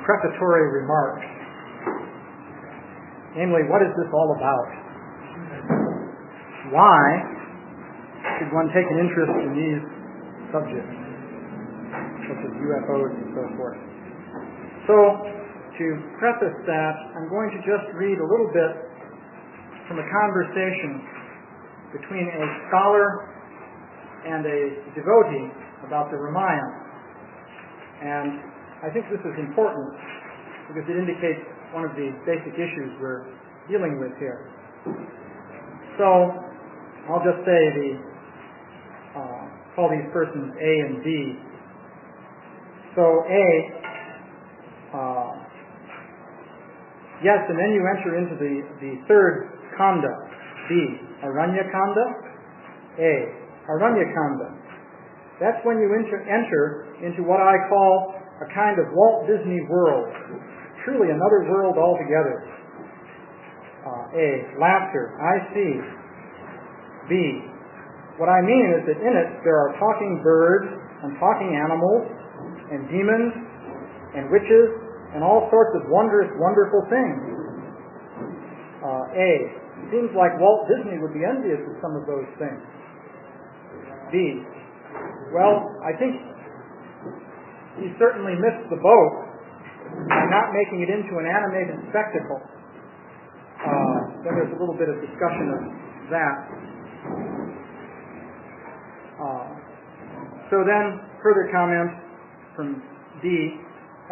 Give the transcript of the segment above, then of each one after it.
prefatory remarks. Namely, what is this all about? Why should one take an interest in these subjects, such as UFOs and so forth? So, to preface that, I'm going to just read a little bit from a conversation between a scholar and a devotee about the Ramayana. And I think this is important because it indicates one of the basic issues we're dealing with here. So, I'll just say call these persons A and B. So A, yes, and then you enter into the third kanda, B, Aranya Kanda. A, Aranya Kanda. That's when you enter into what I call a kind of Walt Disney world, truly another world altogether. A, laughter, I see. B, what I mean is that in it there are talking birds and talking animals and demons and witches and all sorts of wondrous, wonderful things. A, it seems like Walt Disney would be envious of some of those things. B, well, I think he certainly missed the boat by not making it into an animated spectacle. Then there's a little bit of discussion of that. So then, further comment from D.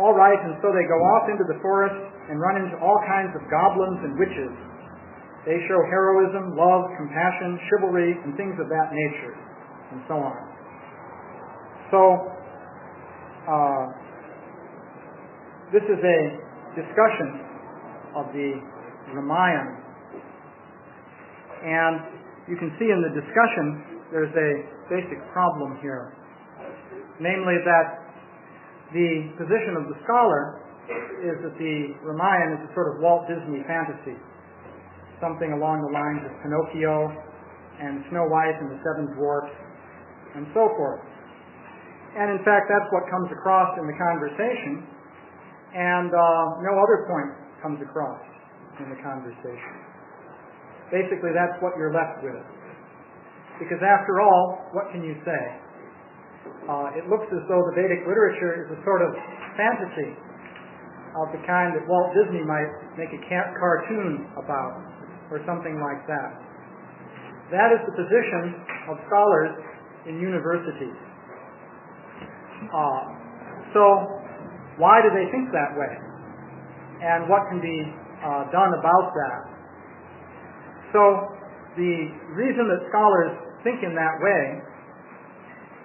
All right, and so they go off into the forest and run into all kinds of goblins and witches. They show heroism, love, compassion, chivalry, and things of that nature, and so on. So, this is a discussion of the Ramayana. And you can see in the discussion there's a basic problem here. Namely that the position of the scholar is that the Ramayana is a sort of Walt Disney fantasy. Something along the lines of Pinocchio and Snow White and the Seven Dwarfs and so forth. And in fact, that's what comes across in the conversation, and no other point comes across in the conversation. Basically, that's what you're left with. Because after all, what can you say? It looks as though the Vedic literature is a sort of fantasy of the kind that Walt Disney might make a cartoon about, or something like that. That is the position of scholars in universities. So, why do they think that way? And what can be done about that? So, the reason that scholars think in that way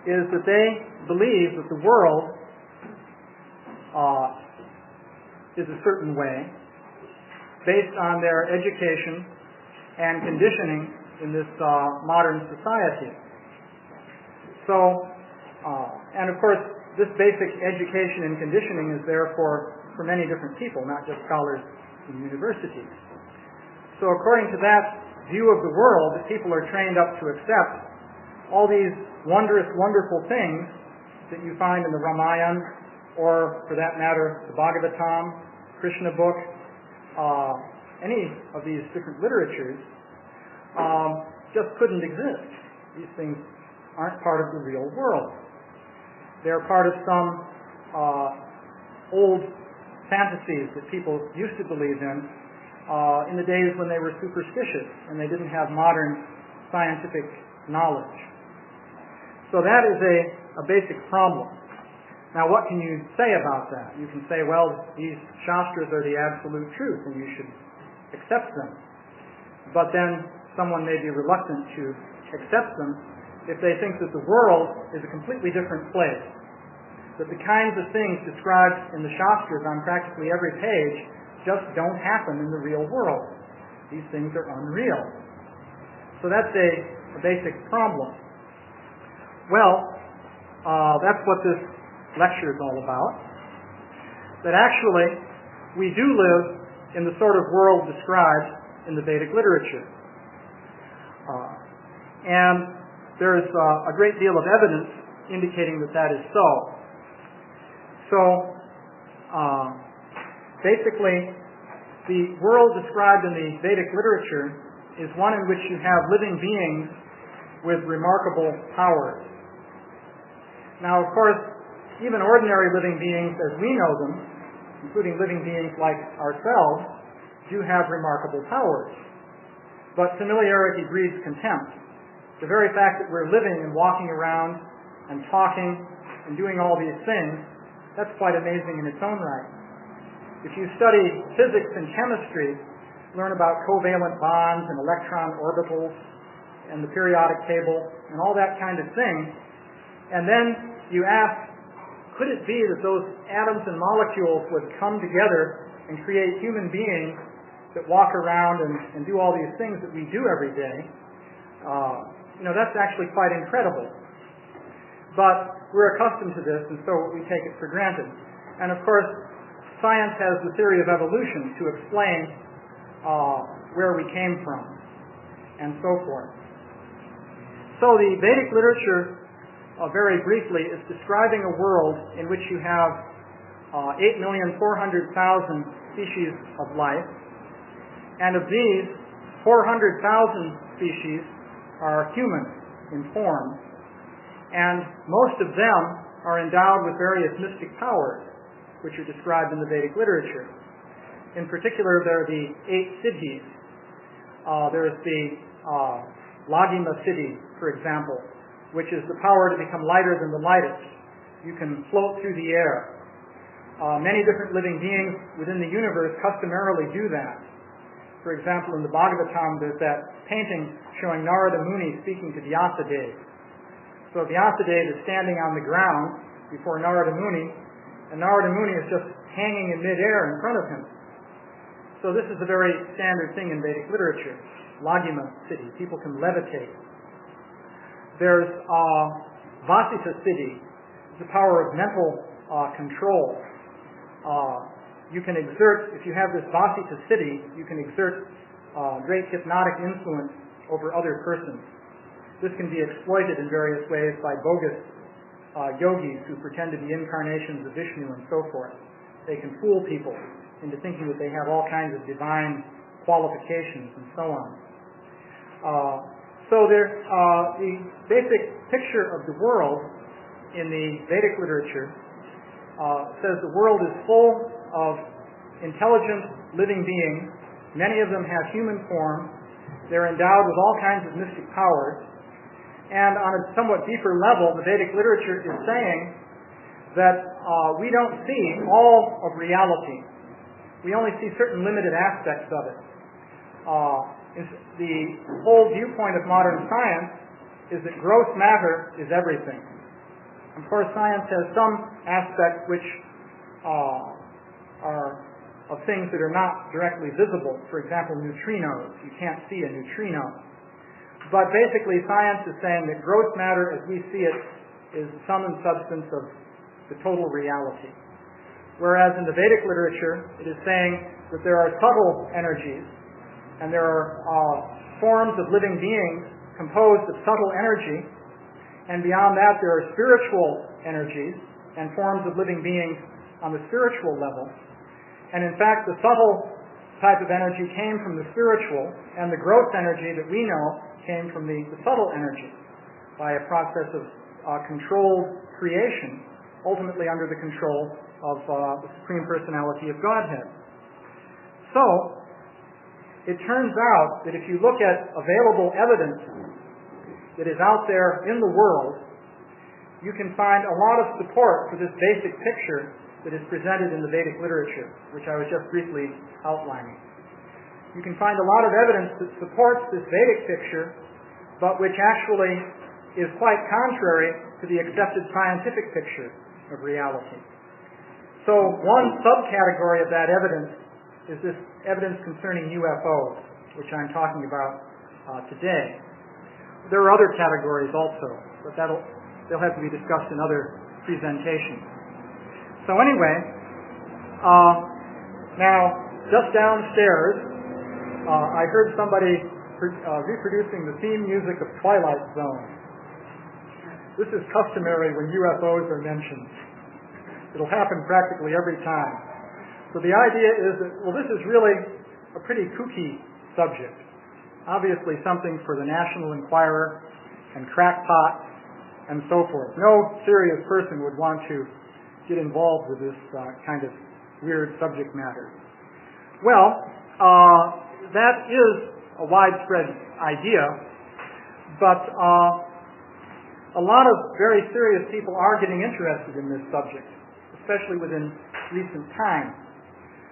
is that they believe that the world is a certain way based on their education and conditioning in this modern society. So, and of course, this basic education and conditioning is there for many different people, not just scholars in universities. So according to that view of the world, that people are trained up to accept all these wondrous, wonderful things that you find in the Ramayana, or for that matter, the Bhagavatam, Krishna book, any of these different literatures, just couldn't exist. These things aren't part of the real world. They're part of some old fantasies that people used to believe in the days when they were superstitious and they didn't have modern scientific knowledge. So that is a basic problem. Now, what can you say about that? You can say, well, these shastras are the absolute truth and you should accept them. But then someone may be reluctant to accept them if they think that the world is a completely different place, that the kinds of things described in the shastras on practically every page just don't happen in the real world. These things are unreal. So that's a basic problem. Well, that's what this lecture is all about. That actually, we do live in the sort of world described in the Vedic literature. And there is a great deal of evidence indicating that that is so. So, Basically, the world described in the Vedic literature is one in which you have living beings with remarkable powers. Now, of course, even ordinary living beings as we know them, including living beings like ourselves, do have remarkable powers. But familiarity breeds contempt. The very fact that we're living and walking around and talking and doing all these things, that's quite amazing in its own right. If you study physics and chemistry, learn about covalent bonds and electron orbitals and the periodic table and all that kind of thing, and then you ask, could it be that those atoms and molecules would come together and create human beings that walk around and do all these things that we do every day? That's actually quite incredible. But we're accustomed to this, and so we take it for granted. And of course, science has the theory of evolution to explain where we came from, and so forth. So the Vedic literature, very briefly, is describing a world in which you have 8,400,000 species of life, and of these, 400,000 species are human in form, and most of them are endowed with various mystic powers, which are described in the Vedic literature. In particular, there are the 8 siddhis. There's the Lagima siddhi, for example, which is the power to become lighter than the lightest. You can float through the air. Many different living beings within the universe customarily do that. For example, in the Bhagavatam, there's that painting showing Narada Muni speaking to Vyasadeva. So Vyasadeva is standing on the ground before Narada Muni, and Narada Muni is just hanging in midair in front of him. So this is a very standard thing in Vedic literature. Lagima siddhi, people can levitate. There's Vasita siddhi, the power of mental control. You can exert, if you have this Vasita siddhi, you can exert great hypnotic influence over other persons. This can be exploited in various ways by bogus yogis who pretend to be incarnations of Vishnu and so forth. They can fool people into thinking that they have all kinds of divine qualifications and so on. So the basic picture of the world in the Vedic literature says the world is full of intelligent living beings. Many of them have human form. They're endowed with all kinds of mystic powers. And on a somewhat deeper level, the Vedic literature is saying that we don't see all of reality. We only see certain limited aspects of it. The whole viewpoint of modern science is that gross matter is everything. Of course, science has some aspects which are of things that are not directly visible. For example, neutrinos. You can't see a neutrino. But basically, science is saying that gross matter, as we see it, is the sum and substance of the total reality. Whereas in the Vedic literature, it is saying that there are subtle energies, and there are forms of living beings composed of subtle energy, and beyond that there are spiritual energies and forms of living beings on the spiritual level. And in fact, the subtle type of energy came from the spiritual, and the gross energy that we know came from the subtle energy by a process of controlled creation, ultimately under the control of the Supreme Personality of Godhead. So, it turns out that if you look at available evidence that is out there in the world, you can find a lot of support for this basic picture that is presented in the Vedic literature, which I was just briefly outlining. You can find a lot of evidence that supports this Vedic picture, but which actually is quite contrary to the accepted scientific picture of reality. So one subcategory of that evidence is this evidence concerning UFOs, which I'm talking about today. There are other categories also, but they'll have to be discussed in other presentations. So anyway, now just downstairs, I heard somebody reproducing the theme music of Twilight Zone. This is customary when UFOs are mentioned. It'll happen practically every time. So the idea is that, well, this is really a pretty kooky subject. Obviously something for the National Enquirer and crackpots and so forth. No serious person would want to get involved with this kind of weird subject matter. Well, that is a widespread idea, but a lot of very serious people are getting interested in this subject, especially within recent times.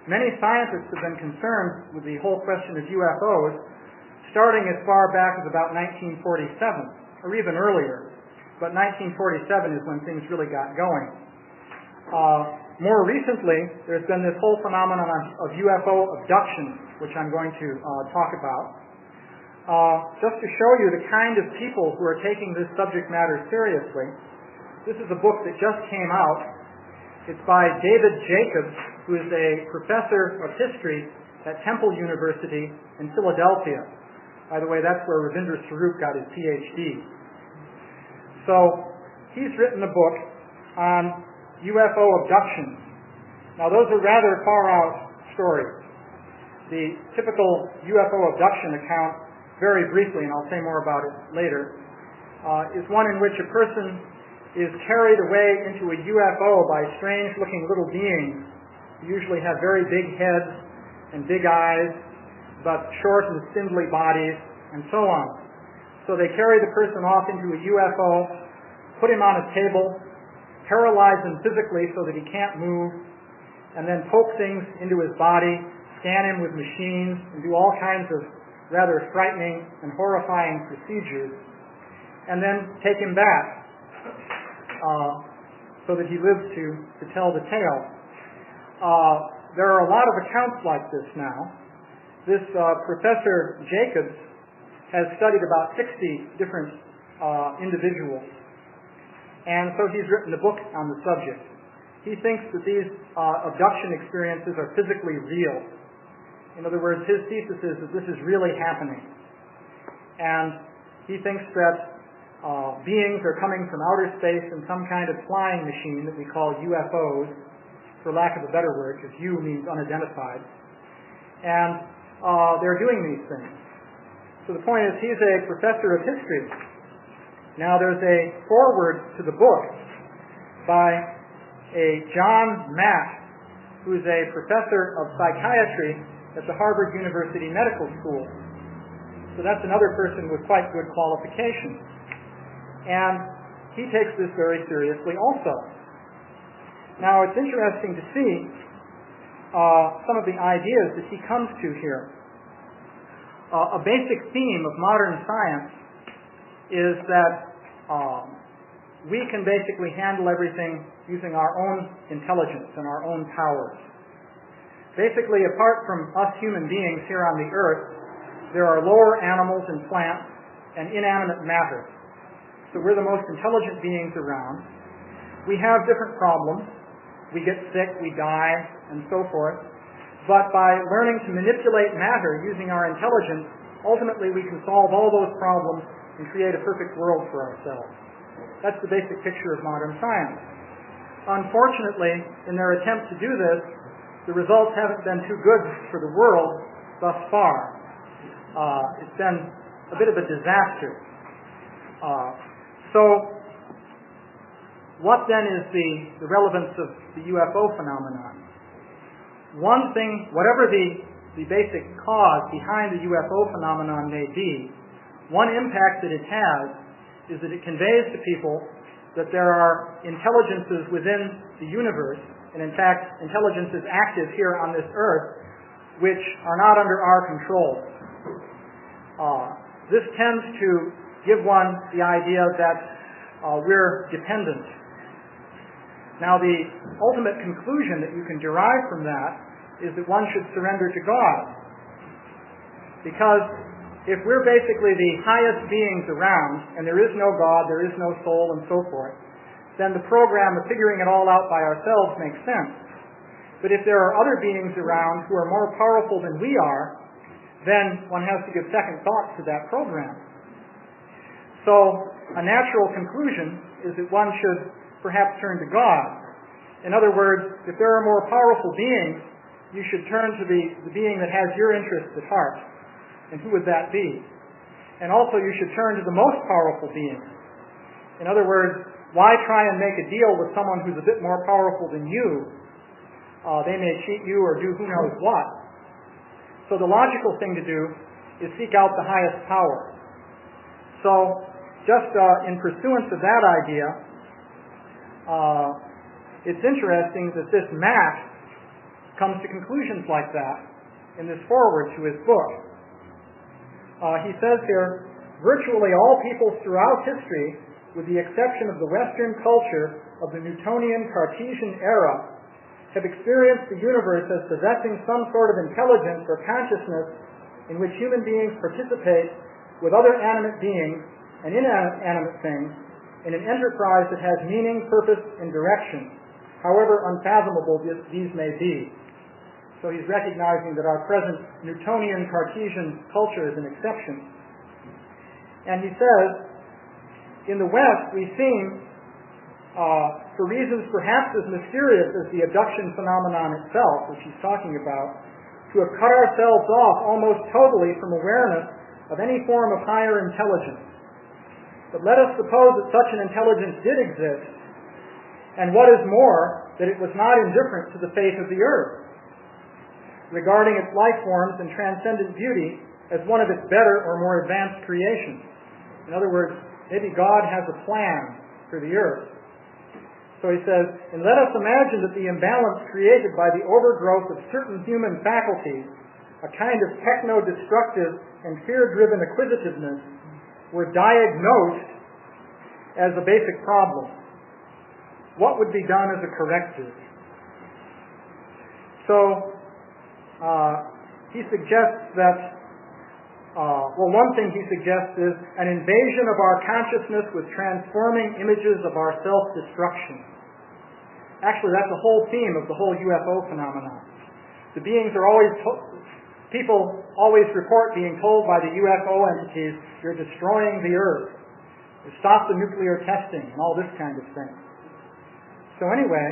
Many scientists have been concerned with the whole question of UFOs starting as far back as about 1947, or even earlier. But 1947 is when things really got going. More recently, there's been this whole phenomenon of UFO abduction, which I'm going to talk about. Just to show you the kind of people who are taking this subject matter seriously, this is a book that just came out. It's by David Jacobs, who is a professor of history at Temple University in Philadelphia. By the way, that's where Ravindra Swarup got his PhD. So he's written a book on UFO abductions. Now those are rather far out stories. The typical UFO abduction account, very briefly, and I'll say more about it later, is one in which a person is carried away into a UFO by strange-looking little beings who usually have very big heads and big eyes, but short and spindly bodies, and so on. So they carry the person off into a UFO, put him on a table, paralyze him physically so that he can't move, and then poke things into his body, scan him with machines, and do all kinds of rather frightening and horrifying procedures, and then take him back so that he lives to tell the tale. There are a lot of accounts like this now. This Professor Jacobs has studied about 60 different individuals, and so he's written a book on the subject. He thinks that these abduction experiences are physically real. In other words, his thesis is that this is really happening. And he thinks that beings are coming from outer space in some kind of flying machine that we call UFOs, for lack of a better word, because U means unidentified. And they're doing these things. So the point is, he's a professor of history. Now there's a foreword to the book by a John Mack, who's a professor of psychiatry at the Harvard University Medical School. So that's another person with quite good qualifications. And he takes this very seriously also. Now it's interesting to see some of the ideas that he comes to here. A basic theme of modern science is that we can basically handle everything using our own intelligence and our own powers. Basically, apart from us human beings here on the earth, there are lower animals and plants and inanimate matter. So we're the most intelligent beings around. We have different problems. We get sick, we die, and so forth. But by learning to manipulate matter using our intelligence, ultimately we can solve all those problems and create a perfect world for ourselves. That's the basic picture of modern science. Unfortunately, in their attempt to do this, the results haven't been too good for the world thus far. It's been a bit of a disaster. So, what then is the relevance of the UFO phenomenon? One thing, whatever the basic cause behind the UFO phenomenon may be, one impact that it has is that it conveys to people that there are intelligences within the universe, and in fact, intelligences active here on this earth, which are not under our control. This tends to give one the idea that we're dependent. Now, the ultimate conclusion that you can derive from that is that one should surrender to God. Because if we're basically the highest beings around, and there is no God, there is no soul, and so forth, then the program of figuring it all out by ourselves makes sense. But if there are other beings around who are more powerful than we are, then one has to give second thought to that program. So a natural conclusion is that one should perhaps turn to God. In other words, if there are more powerful beings, you should turn to the being that has your interests at heart. And who would that be? And also you should turn to the most powerful being. In other words, why try and make a deal with someone who's a bit more powerful than you? They may cheat you or do who knows what. So the logical thing to do is seek out the highest power. So just in pursuance of that idea, it's interesting that this Matt comes to conclusions like that in this foreword to his book. He says here, virtually all peoples throughout history, with the exception of the Western culture of the Newtonian Cartesian era, have experienced the universe as possessing some sort of intelligence or consciousness in which human beings participate with other animate beings and inanimate things in an enterprise that has meaning, purpose, and direction, however unfathomable these may be. So he's recognizing that our present Newtonian Cartesian culture is an exception. And he says, in the West, we seem, for reasons perhaps as mysterious as the abduction phenomenon itself, which he's talking about, to have cut ourselves off almost totally from awareness of any form of higher intelligence. But let us suppose that such an intelligence did exist, and what is more, that it was not indifferent to the fate of the earth, regarding its life forms and transcendent beauty as one of its better or more advanced creations. In other words, maybe God has a plan for the earth. So he says, and let us imagine that the imbalance created by the overgrowth of certain human faculties, a kind of techno-destructive and fear-driven acquisitiveness, were diagnosed as a basic problem. What would be done as a corrective? So, he suggests that, one thing he suggests is an invasion of our consciousness with transforming images of our self-destruction. Actually, that's the whole theme of the whole UFO phenomenon. The beings are always, people always report being told by the UFO entities, you're destroying the earth, you stop the nuclear testing, and all this kind of thing. So anyway,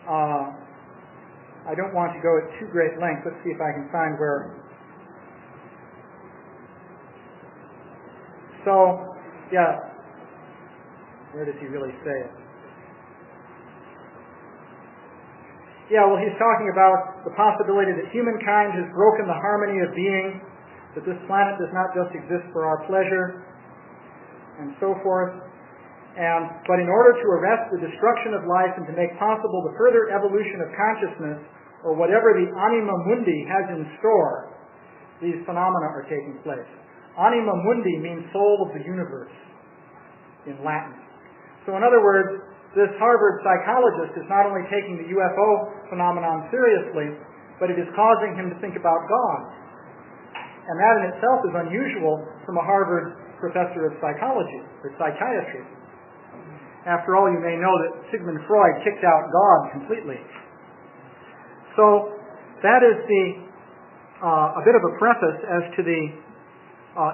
I don't want to go at too great length. Let's see if I can find where. So, yeah, where does he really say it? Yeah, well, he's talking about the possibility that humankind has broken the harmony of being, that this planet does not just exist for our pleasure, and so forth. But in order to arrest the destruction of life and to make possible the further evolution of consciousness, or whatever the anima mundi has in store, these phenomena are taking place. Anima mundi means soul of the universe in Latin. So in other words, this Harvard psychologist is not only taking the UFO phenomenon seriously, but it is causing him to think about God. And that in itself is unusual from a Harvard professor of psychology or psychiatry. After all, you may know that Sigmund Freud kicked out God completely. So that is a bit of a preface as to the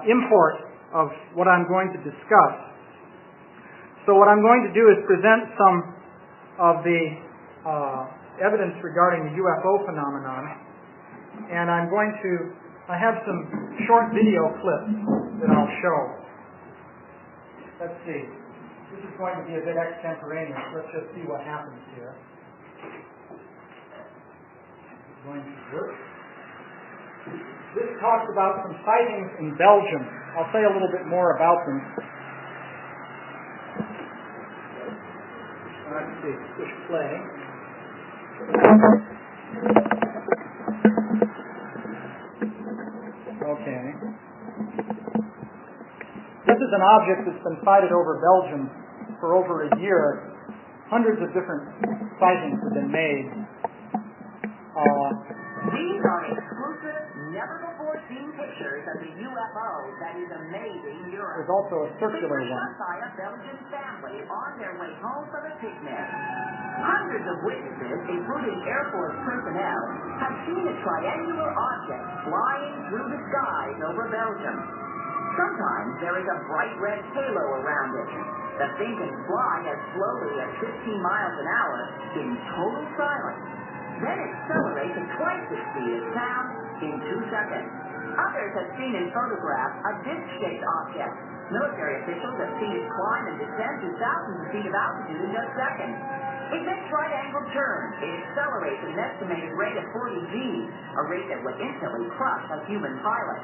import of what I'm going to discuss. So what I'm going to do is present some of the evidence regarding the UFO phenomenon, and I have some short video clips that I'll show. Let's see. This is going to be a bit extemporaneous. Let's just see what happens here. It's going to work. This talks about some sightings in Belgium. I'll say a little bit more about them. Let's see. Push play. Okay. This is an object that's been sighted over Belgium for over a year. Hundreds of different sightings have been made. These are exclusive, never-before-seen pictures of the UFO that is amazing Europe. There's also a circular They were one. shot by a Belgian family on their way home from a picnic. Hundreds of witnesses, including Air Force personnel, have seen a triangular object flying through the skies over Belgium. Sometimes there is a bright red halo around it. The thing can fly as slowly as 15 miles an hour in total silence. then accelerate to twice the speed of sound in 2 seconds. Others have seen in photographs a disc-shaped object. Military officials have seen it climb and descend to thousands of feet of altitude in just seconds. It makes right-angled turns. It accelerates at an estimated rate of 40 Gs, a rate that would instantly crush a human pilot.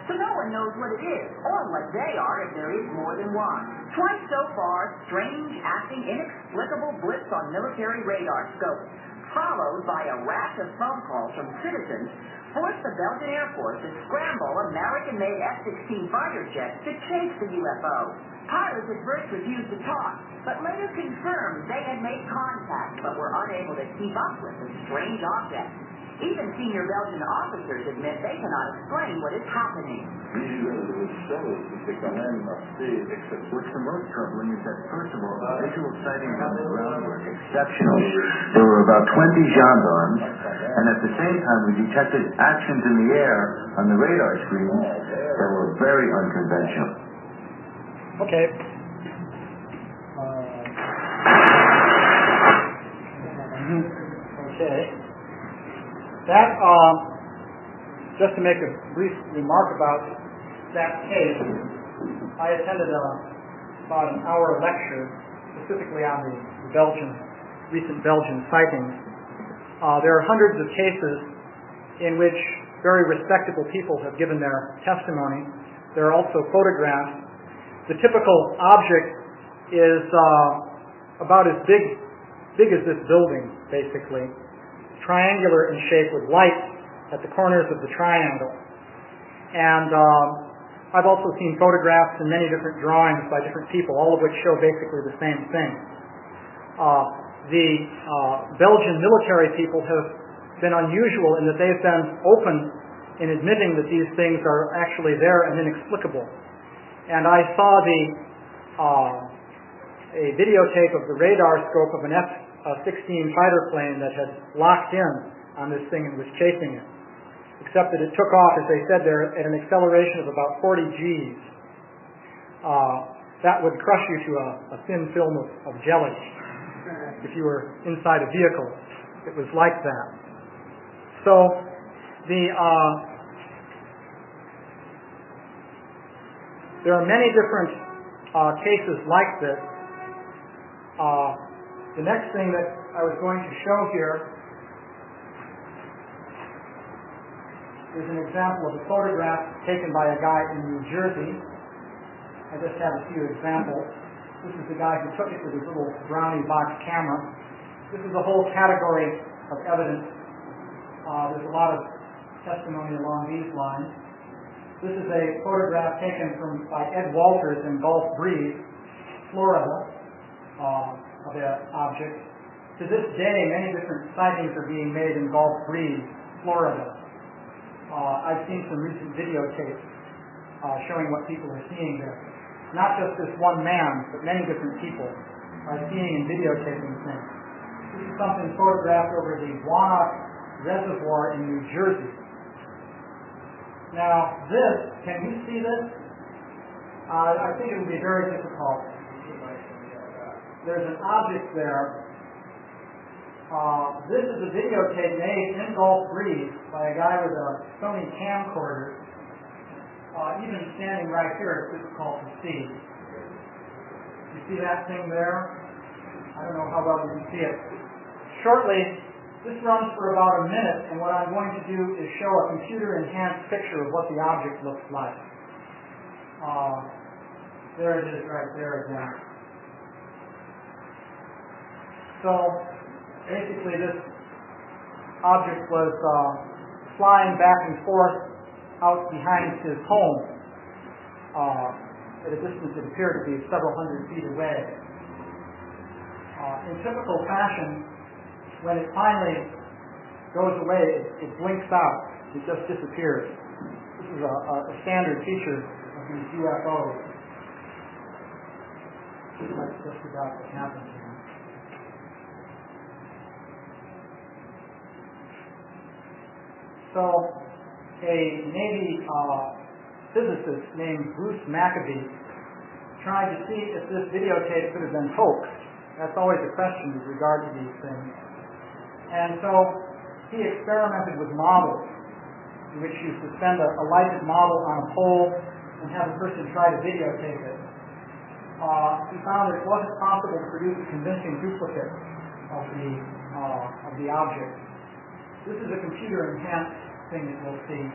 So no one knows what it is, or what they are if there is more than one. Twice so far, strange, acting, inexplicable blips on military radar scopes, followed by a rash of phone calls from citizens, forced the Belgian Air Force to scramble American-made F-16 fighter jets to chase the UFO. Pilots at first refused to talk, but later confirmed they had made contact, but were unable to keep up with the strange object. Even senior Belgian officers admit they cannot explain what is happening. What's the most troubling is that, first of all, the visual sightings on the ground were exceptional. There were about 20 gendarmes, and at the same time we detected actions in the air on the radar screens that were very unconventional. Okay. Okay. That, just to make a brief remark about that case, I attended about an hour lecture specifically on the recent Belgian sightings. There are hundreds of cases in which very respectable people have given their testimony. There are also photographs. The typical object is about as big as this building, basically. Triangular in shape with lights at the corners of the triangle. And I've also seen photographs and many different drawings by different people, all of which show basically the same thing. The Belgian military people have been unusual in that they've been open in admitting that these things are actually there and inexplicable. And I saw a videotape of the radar scope of an F-16 fighter plane that had locked in on this thing and was chasing it. Except that it took off, as they said there, at an acceleration of about 40 Gs. That would crush you to a thin film of jelly if you were inside a vehicle. It was like that. So there are many different cases like this. The next thing that I was going to show here is an example of a photograph taken by a guy in New Jersey. I just have a few examples. This is the guy who took it with his little brownie box camera. This is a whole category of evidence. There's a lot of testimony along these lines. This is a photograph taken by Ed Walters in Gulf Breeze, Florida, of that object. To this day, many different sightings are being made in Gulf Breeze, Florida. I've seen some recent videotapes showing what people are seeing there. Not just this one man, but many different people are seeing and videotaping things. This is something photographed over the Wannock Reservoir in New Jersey. Now, can you see this? I think it would be very difficult. There's an object there. This is a videotape made in Gulf Breeze by a guy with a Sony camcorder. Even standing right here, it's difficult to see. You see that thing there? I don't know how well you can see it. Shortly, this runs for about a minute, and what I'm going to do is show a computer-enhanced picture of what the object looks like. There it is right there again. So, basically this object was flying back and forth out behind his home at a distance that appeared to be several hundred feet away. In typical fashion, when it finally goes away, it blinks out. It just disappears. This is a standard feature of these UFOs. That's just about what happened here. So, a Navy physicist named Bruce Maccabee tried to see if this videotape could have been hoaxed. That's always a question with regard to these things. And so he experimented with models in which you suspend a lighted model on a pole and have a person try to videotape it. He found that it wasn't possible to produce a convincing duplicate of the object. This is a computer-enhanced thing that you'll see.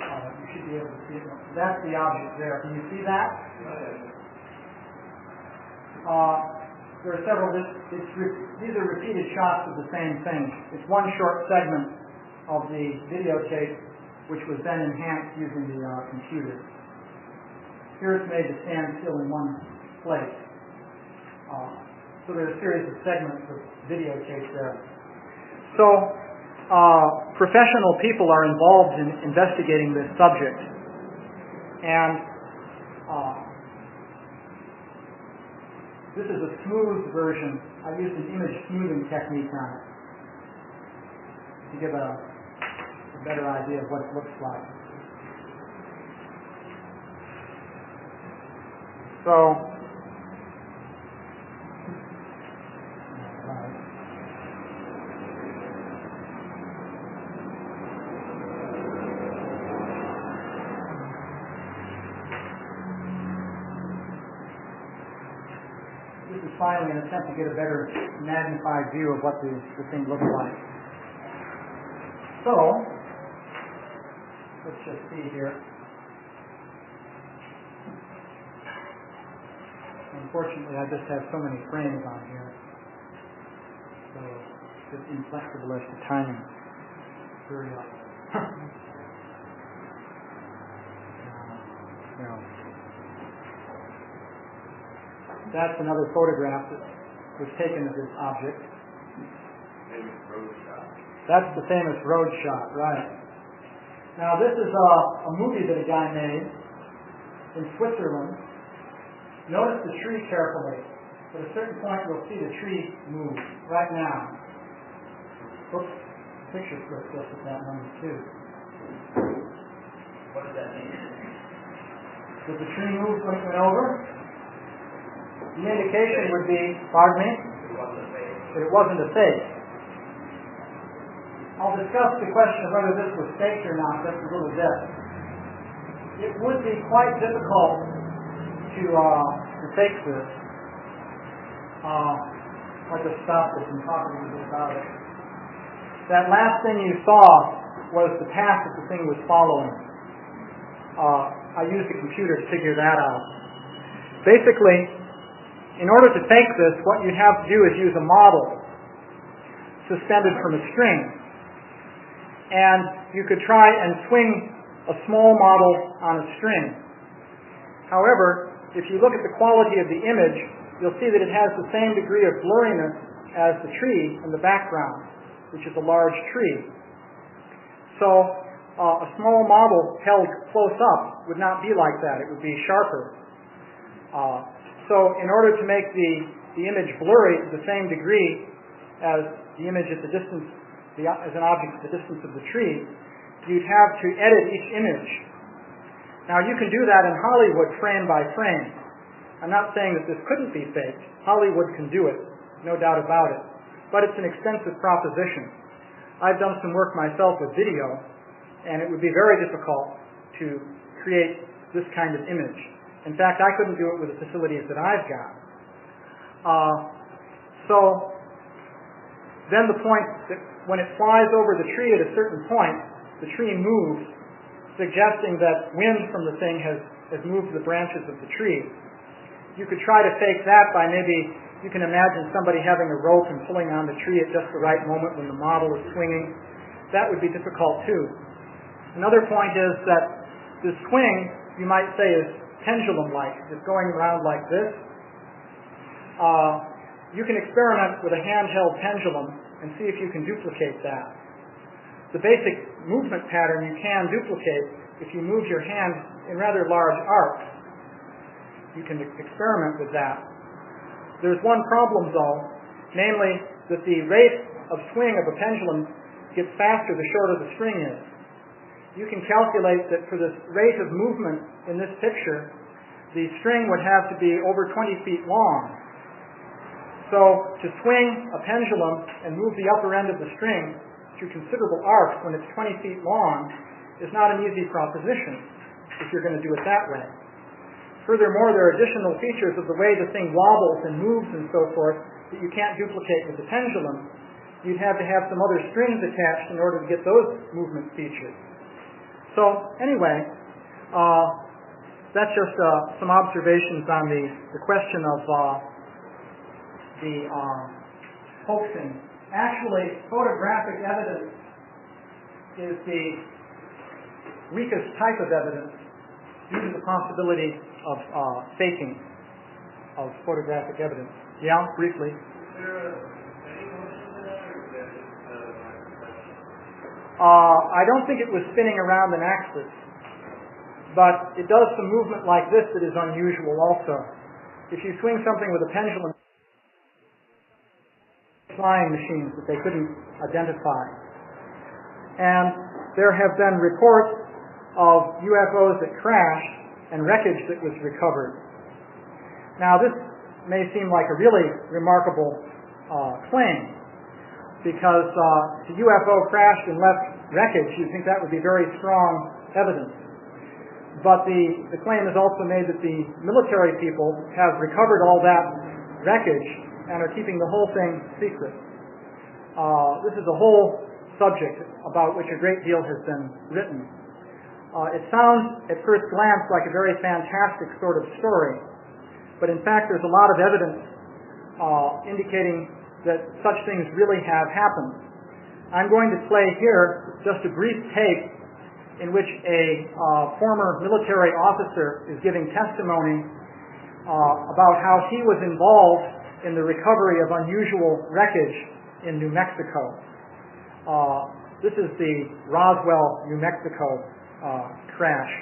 You should be able to see it. That's the object there. Can you see that? There are several. These are repeated shots of the same thing. It's one short segment of the videotape, which was then enhanced using the computer. Here it's made to stand still in one place. So there's a series of segments of videotape there. So professional people are involved in investigating this subject. And this is a smooth version. I used an image smoothing technique on it to give a better idea of what it looks like. So, this is finally an attempt to get a better magnified view of what the thing looks like. So, let's just see here. Unfortunately, I just have so many frames on here, so it's just inflexible as to timing. Hurry up. That's another photograph that was taken of this object. That's the famous road shot, right. Now this is a movie that a guy made in Switzerland. Notice the tree carefully. At a certain point you'll see the tree move right now. Oops, the picture flipped just at that moment too. What does that mean? Did the tree move when it went over? The indication would be, pardon me? That it wasn't a fake. I'll discuss the question of whether this was faked or not just a little bit. It would be quite difficult to fake this. I'll just stop this and talk a little bit about it. That last thing you saw was the path that the thing was following. I used the computer to figure that out. Basically, in order to fake this, what you'd have to do is use a model suspended from a string. And you could try and swing a small model on a string. However, if you look at the quality of the image, you'll see that it has the same degree of blurriness as the tree in the background, which is a large tree. So a small model held close up would not be like that. It would be sharper. So in order to make the image blurry to the same degree as the image at the distance, as an object at the distance of the tree, you'd have to edit each image. Now you can do that in Hollywood frame by frame. I'm not saying that this couldn't be faked. Hollywood can do it, no doubt about it. But it's an expensive proposition. I've done some work myself with video, and it would be very difficult to create this kind of image. In fact, I couldn't do it with the facilities that I've got. So then the point that when it flies over the tree at a certain point, the tree moves, suggesting that wind from the thing has moved the branches of the tree. You could try to fake that by maybe, you can imagine somebody having a rope and pulling on the tree at just the right moment when the model is swinging. That would be difficult too. Another point is that the swing, you might say, is pendulum-like. It's going around like this. You can experiment with a handheld pendulum and see if you can duplicate that. The basic movement pattern you can duplicate if you move your hand in rather large arcs. You can experiment with that. There's one problem though, namely that the rate of swing of a pendulum gets faster the shorter the string is. You can calculate that for this rate of movement in this picture, the string would have to be over 20 feet long. So to swing a pendulum and move the upper end of the string through considerable arcs when it's 20 feet long is not an easy proposition if you're going to do it that way. Furthermore, there are additional features of the way the thing wobbles and moves and so forth that you can't duplicate with the pendulum. You'd have to have some other strings attached in order to get those movement features. So anyway, that's just some observations on the question of the hoaxing. Actually, photographic evidence is the weakest type of evidence due to the possibility of faking of photographic evidence. Yeah, briefly. I don't think it was spinning around an axis, but it does some movement like this that is unusual also. If you swing something with a pendulum, flying machines that they couldn't identify. And there have been reports of UFOs that crashed and wreckage that was recovered. Now this may seem like a really remarkable claim, because if a UFO crashed and left wreckage, you'd think that would be very strong evidence. But the claim is also made that the military people have recovered all that wreckage and are keeping the whole thing secret. This is a whole subject about which a great deal has been written. It sounds at first glance like a very fantastic sort of story, but in fact there's a lot of evidence indicating that such things really have happened. I'm going to play here just a brief tape in which a former military officer is giving testimony about how he was involved in the recovery of unusual wreckage in New Mexico. This is the Roswell, New Mexico crash.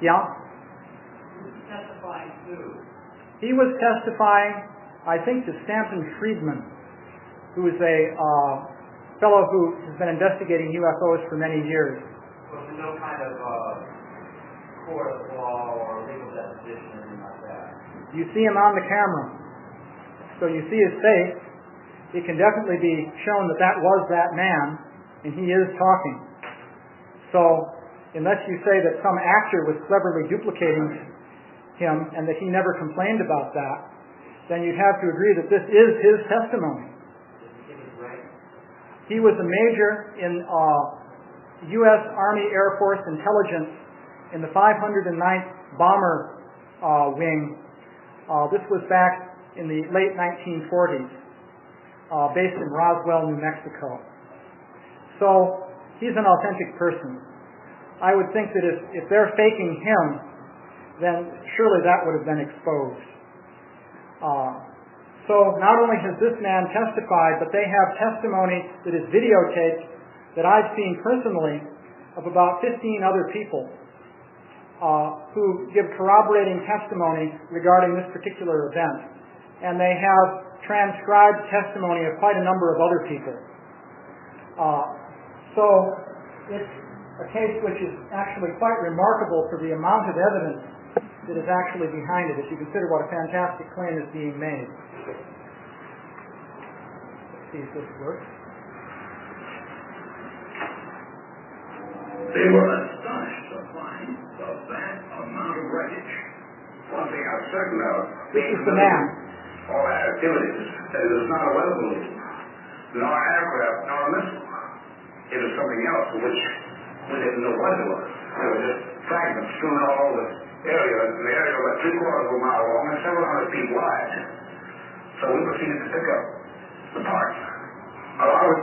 Yeah? Who was testifying to? He was testifying, I think, to Stanton Friedman, who is a fellow who has been investigating UFOs for many years. Was there no kind of court of law or legal deposition or anything like that? You see him on the camera, so you see his face. It can definitely be shown that that was that man, and he is talking. So, unless you say that some actor was cleverly duplicating him and that he never complained about that, then you'd have to agree that this is his testimony. He was a major in U.S. Army Air Force intelligence in the 509th Bomber Wing. This was back in the late 1940s, based in Roswell, New Mexico. So he's an authentic person. I would think that if they're faking him, then surely that would have been exposed. So not only has this man testified, but they have testimony that is videotaped that I've seen personally of about 15 other people who give corroborating testimony regarding this particular event. And they have transcribed testimony of quite a number of other people. So it's a case which is actually quite remarkable for the amount of evidence that is actually behind it, if you consider what a fantastic claim is being made. Let's see if this works. They were astonished to find the vast amount of wreckage. One thing I'm certain of, This is the man. all that activities, that it was not a weather balloon, nor an aircraft, nor a missile. It was something else for which we didn't know what it was. There were just fragments strewn all over the area, and the area was 3/4 of a mile long and several hundred feet wide. So we proceeded to pick up the parts. A lot of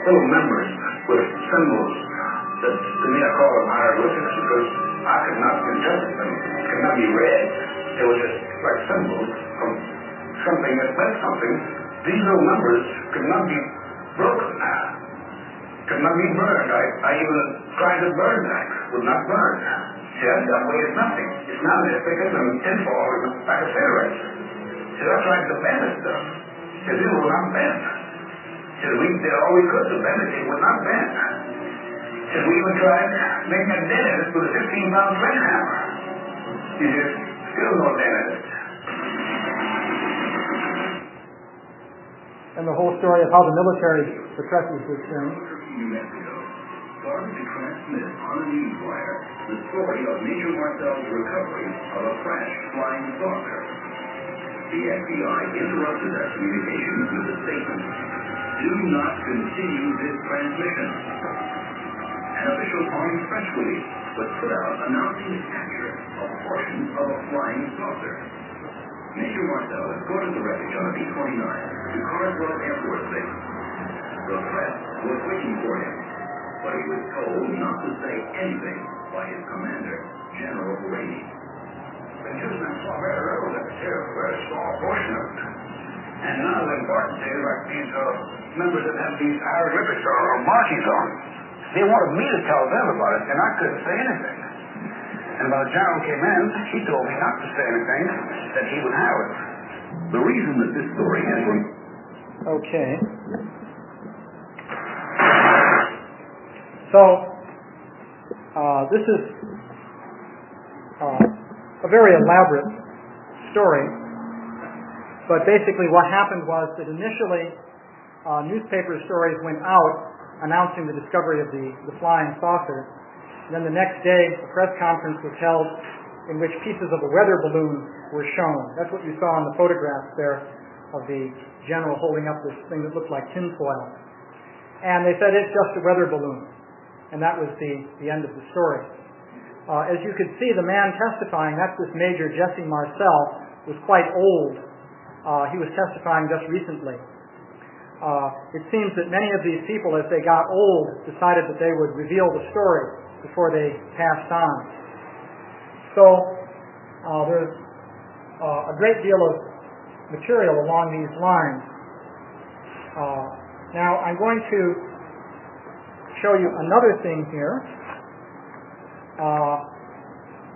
little members with symbols that to me I call them hieroglyphics because I could not interpret them, could not be read. They were just like symbols of something that meant something. These little numbers could not be broken, could not be burned. I even tried to burn that, would not burn. See, that way is nothing. It's not as thick as a tinfoil like a cigarette. See, I tried to bend this stuff. See, it would not bend. See, we did all we could to bend it, it would not bend. See, we even tried making a dent in it with a 15-pound sledgehammer. You just still no dent in it. and the whole story of how the military suppresses this thing. New Mexico started to transmit on a news wire the story of Major Marcel's recovery of a crashed flying saucer. The FBI interrupted their communications with a statement, "Do not continue this transmission." An official Army press release was put out announcing the capture of portions of a flying saucer. Major Marcel escorted the wreckage on a B-29 to Carswell Air Force Base. The press was waiting for him, but he was told not to say anything by his commander, General Brady. "They just been some better evidence here, a very small portion of it. And none of the important things like these members that have these hieroglyphics or markings on. They wanted me to tell them about it, and I couldn't say anything. And when the general came in, he told me not to say anything, that he would have it." The reason that this story has been... Okay. So, this is a very elaborate story, but basically what happened was that initially newspaper stories went out announcing the discovery of the flying saucer. And then the next day, a press conference was held in which pieces of a weather balloon were shown. That's what you saw in the photographs there of the general holding up this thing that looked like tinfoil. And they said it's just a weather balloon. And that was the end of the story. As you could see, the man testifying, that's this Major Jesse Marcel, was quite old. He was testifying just recently. It seems that many of these people, as they got old, decided that they would reveal the story before they passed on. So there's a great deal of material along these lines. Now I'm going to show you another thing here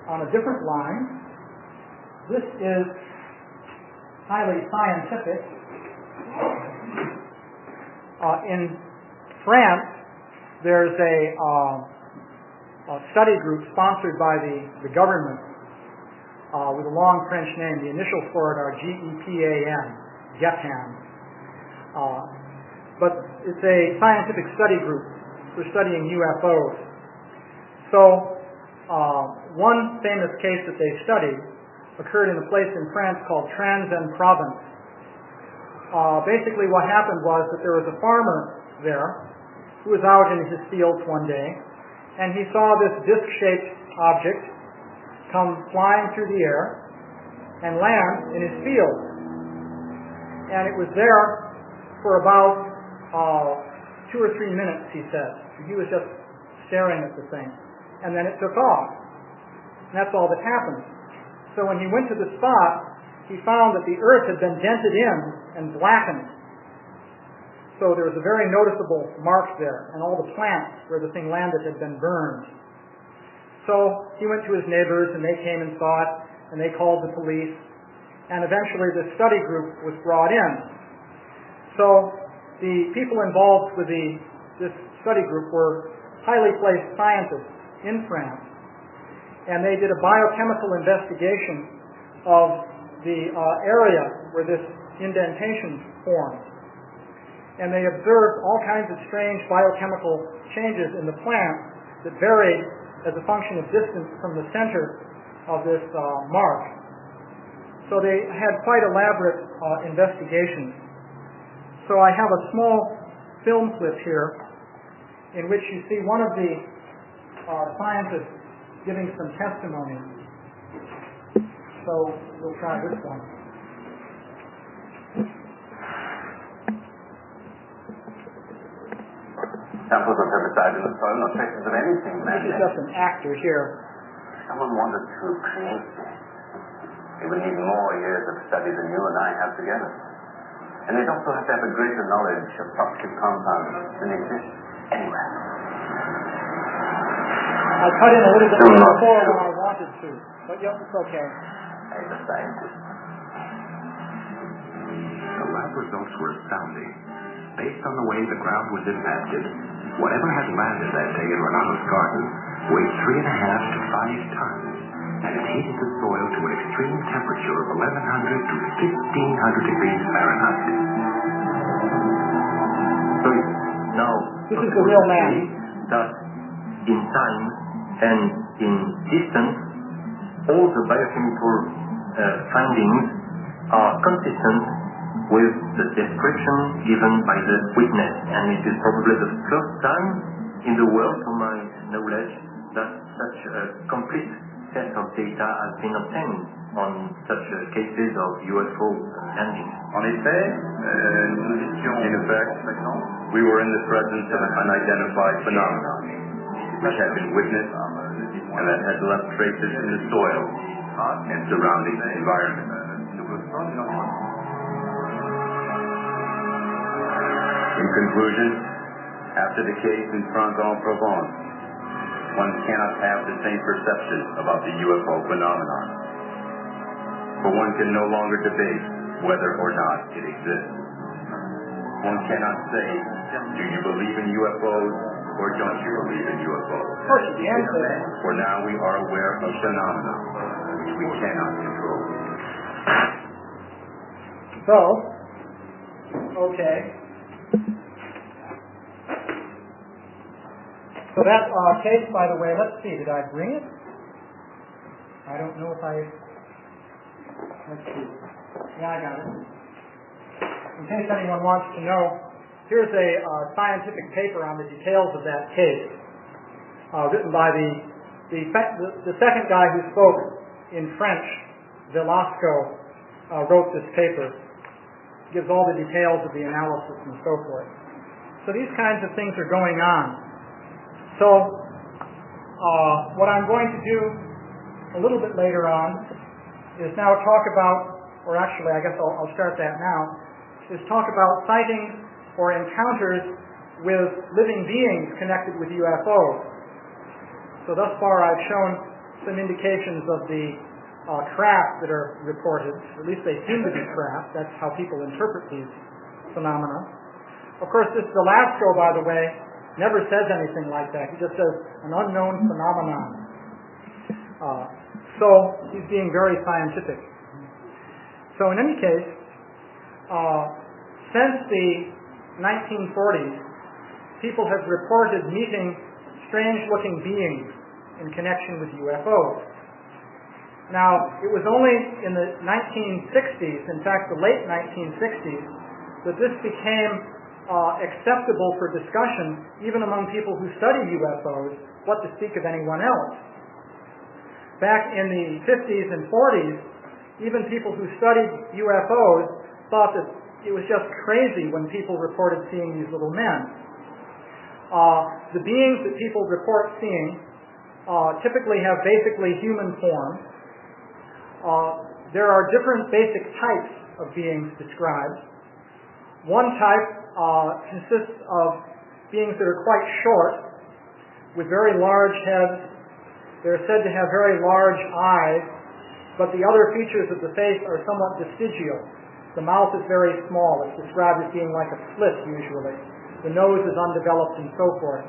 on a different line. This is highly scientific. In France, there's a study group sponsored by the government with a long French name. The initials for it are GEPAN. But it's a scientific study group for studying UFOs. So one famous case that they studied occurred in a place in France called Trans-en-Provence. Basically what happened was that there was a farmer there who was out in his fields one day, and he saw this disc-shaped object come flying through the air and land in his field. And it was there for about 2 or 3 minutes, he said. He was just staring at the thing. And then it took off. And that's all that happened. So when he went to the spot, he found that the earth had been dented in and blackened. So there was a very noticeable mark there, and all the plants where the thing landed had been burned. So he went to his neighbors, and they came and saw it, and they called the police, and eventually the study group was brought in. So the people involved with this study group were highly placed scientists in France, and they did a biochemical investigation of the area where this indentation formed. And they observed all kinds of strange biochemical changes in the plant that varied as a function of distance from the center of this mark. So they had quite elaborate investigations. So I have a small film clip here in which you see one of the scientists giving some testimony. So we'll try this one. Samples of herbicide in the soil, no traces of anything. This is just an actor here. Someone wanted to create this. They would need more years of study than you and I have together. And they'd also have to have a greater knowledge of toxic compounds than exists anywhere. I cut in a little bit before when I wanted to, but yeah, it's okay. I'm a scientist. The lab results were astounding. Based on the way the ground was impacted, whatever had landed that day in Renato's garden weighed 3.5 to 5 tons, and it heated the soil to an extreme temperature of 1100 to 1500 degrees Fahrenheit. So it's now This is the real man. that in time and in distance, all the biochemical findings are consistent with the description given by the witness. And it is probably the first time in the world, to my knowledge, that such a complete set of data has been obtained on such cases of UFO landings. En effet, nous étions, in effect, we were in the presence of an unidentified phenomenon, which had been witnessed and that had left traces in the soil and surrounding environment. In conclusion, after the case in Franche-Provence, one cannot have the same perception about the UFO phenomenon, for one can no longer debate whether or not it exists. One cannot say, do you believe in UFOs or don't you believe in UFOs? Of course you can say that. For now we are aware of phenomena which we cannot control. So, okay. So that case, by the way, let's see, did I bring it? I don't know if let's see. Yeah, I got it. In case anyone wants to know, here's a scientific paper on the details of that case, written by the second guy who spoke in French, Velasco, wrote this paper. Gives all the details of the analysis and so forth. So these kinds of things are going on. So what I'm going to do a little bit later on is now talk about, or actually I guess I'll start that now, is talk about sightings or encounters with living beings connected with UFOs. So thus far I've shown some indications of the craft that are reported. At least they seem to be craft. That's how people interpret these phenomena. Of course, this Velasco, by the way, never says anything like that. He just says an unknown phenomenon. So he's being very scientific. So in any case, since the 1940s, people have reported meeting strange-looking beings in connection with UFOs. Now, it was only in the 1960s, in fact the late 1960s, that this became acceptable for discussion, even among people who study UFOs, what to speak of anyone else. Back in the 50s and 40s, even people who studied UFOs thought that it was just crazy when people reported seeing these little men. The beings that people report seeing typically have basically human form. There are different basic types of beings described. One type consists of beings that are quite short, with very large heads. They're said to have very large eyes, but the other features of the face are somewhat vestigial. The mouth is very small. It's described as being like a slit, usually. The nose is undeveloped and so forth.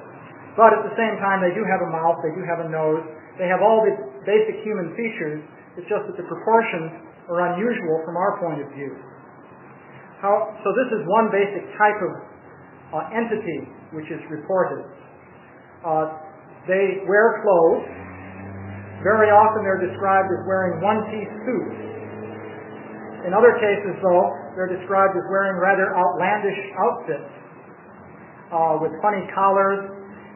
But at the same time, they do have a mouth, they do have a nose, they have all the basic human features. It's just that the proportions are unusual from our point of view. So this is one basic type of entity which is reported. They wear clothes. Very often they're described as wearing one-piece suits. In other cases, though, they're described as wearing rather outlandish outfits with funny collars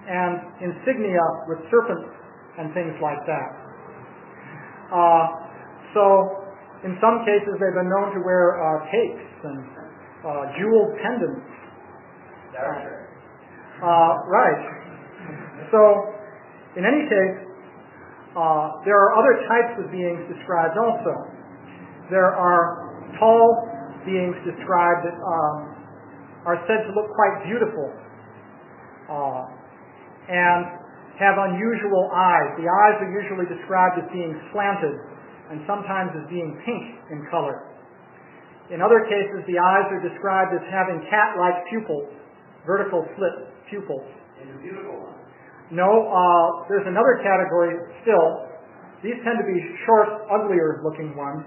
and insignia with serpents and things like that. So in some cases they've been known to wear capes and jeweled pendants. Right. So in any case, there are other types of beings described also. There are tall beings described that are said to look quite beautiful and have unusual eyes. The eyes are usually described as being slanted and sometimes as being pink in color. In other cases, the eyes are described as having cat-like pupils, vertical slit pupils. No, there's another category still. These tend to be short, uglier looking ones.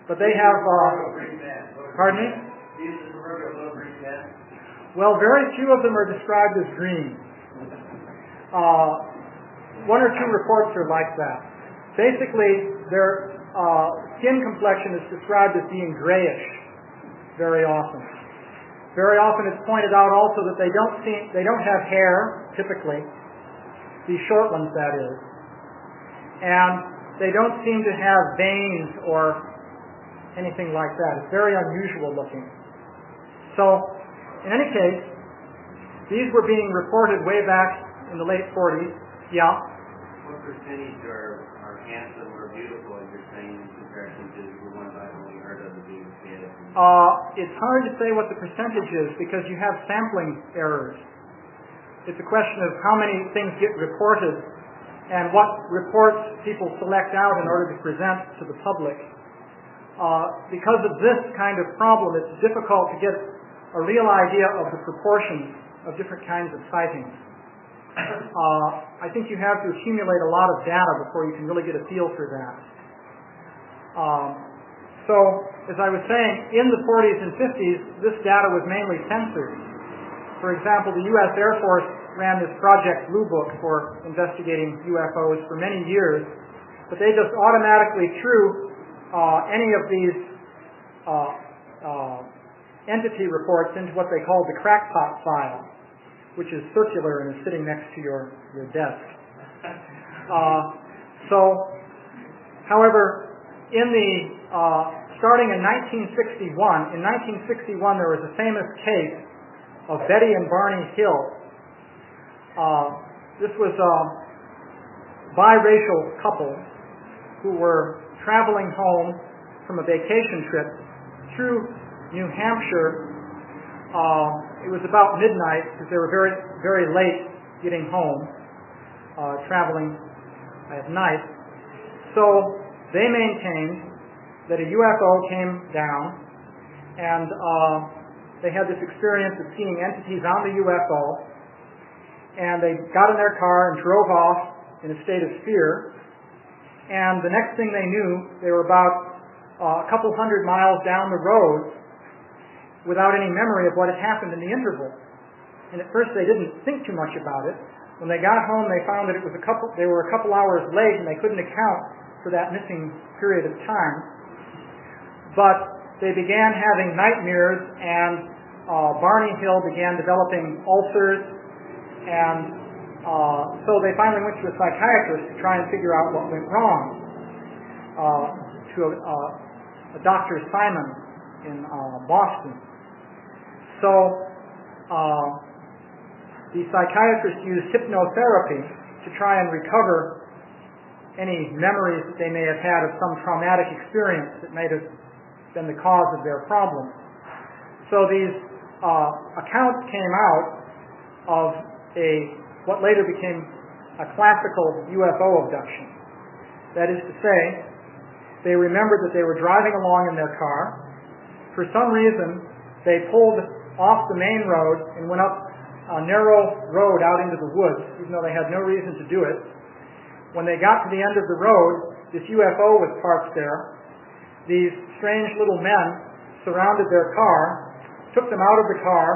But they have, pardon me? These are the proverbial little green men. Well, very few of them are described as green. One or two reports are like that. Basically, their skin complexion is described as being grayish very often. Very often it's pointed out also that they don't have hair, typically, these short ones that is, and they don't seem to have veins or anything like that. It's very unusual looking. So, in any case, these were being reported way back in the late 40s. Yeah? What percentage are handsome or beautiful, as you're saying, in comparison to the ones I've only heard of as being fit? It's hard to say what the percentage is because you have sampling errors. It's a question of how many things get reported and what reports people select out in order to present to the public. Because of this kind of problem, it's difficult to get a real idea of the proportions of different kinds of sightings. I think you have to accumulate a lot of data before you can really get a feel for that. So, as I was saying, in the 40s and 50s, this data was mainly censored. For example, the U.S. Air Force ran this Project Blue Book for investigating UFOs for many years, but they just automatically threw any of these entity reports into what they called the crackpot file, which is circular and is sitting next to your desk. However, in the starting in 1961, there was a famous case of Betty and Barney Hill. This was a biracial couple who were traveling home from a vacation trip through New Hampshire. It was about midnight because they were very, very late getting home, traveling at night. So they maintained that a UFO came down and they had this experience of seeing entities on the UFO, and they got in their car and drove off in a state of fear, and the next thing they knew, they were about a couple hundred miles down the road without any memory of what had happened in the interval. And at first they didn't think too much about it. When they got home, they found that they were a couple hours late and they couldn't account for that missing period of time. But they began having nightmares, and Barney Hill began developing ulcers, and so they finally went to a psychiatrist to try and figure out what went wrong, to a Dr. Simon in Boston. So the psychiatrist used hypnotherapy to try and recover any memories that they may have had of some traumatic experience that may have been the cause of their problem. So these accounts came out of what later became a classical UFO abduction. That is to say, they remembered that they were driving along in their car. For some reason, they pulled off the main road and went up a narrow road out into the woods, even though they had no reason to do it. When they got to the end of the road, this UFO was parked there. These strange little men surrounded their car, took them out of the car,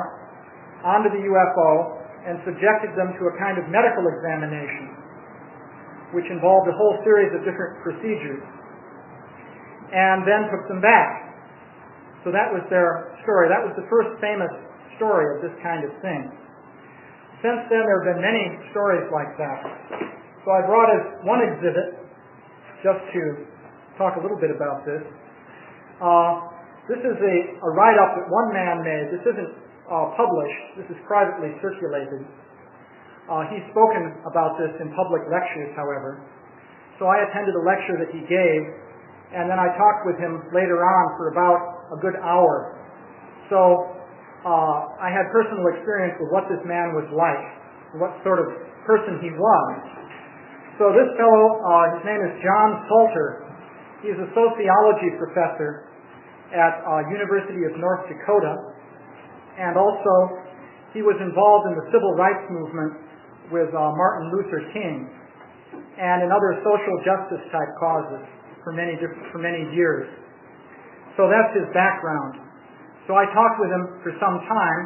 onto the UFO, and subjected them to a kind of medical examination, which involved a whole series of different procedures, and then took them back. So that was their story. That was the first famous story of this kind of thing. Since then, there have been many stories like that. So I brought as one exhibit, just to talk a little bit about this. This is a write-up that one man made. This isn't published. This is privately circulated. He's spoken about this in public lectures, however. So I attended a lecture that he gave, and then I talked with him later on for about a good hour. So I had personal experience with what this man was like, what sort of person he was. So this fellow, his name is John Salter. He's a sociology professor at University of North Dakota, and also he was involved in the civil rights movement with Martin Luther King and in other social justice type causes for many years. So that's his background. So I talked with him for some time,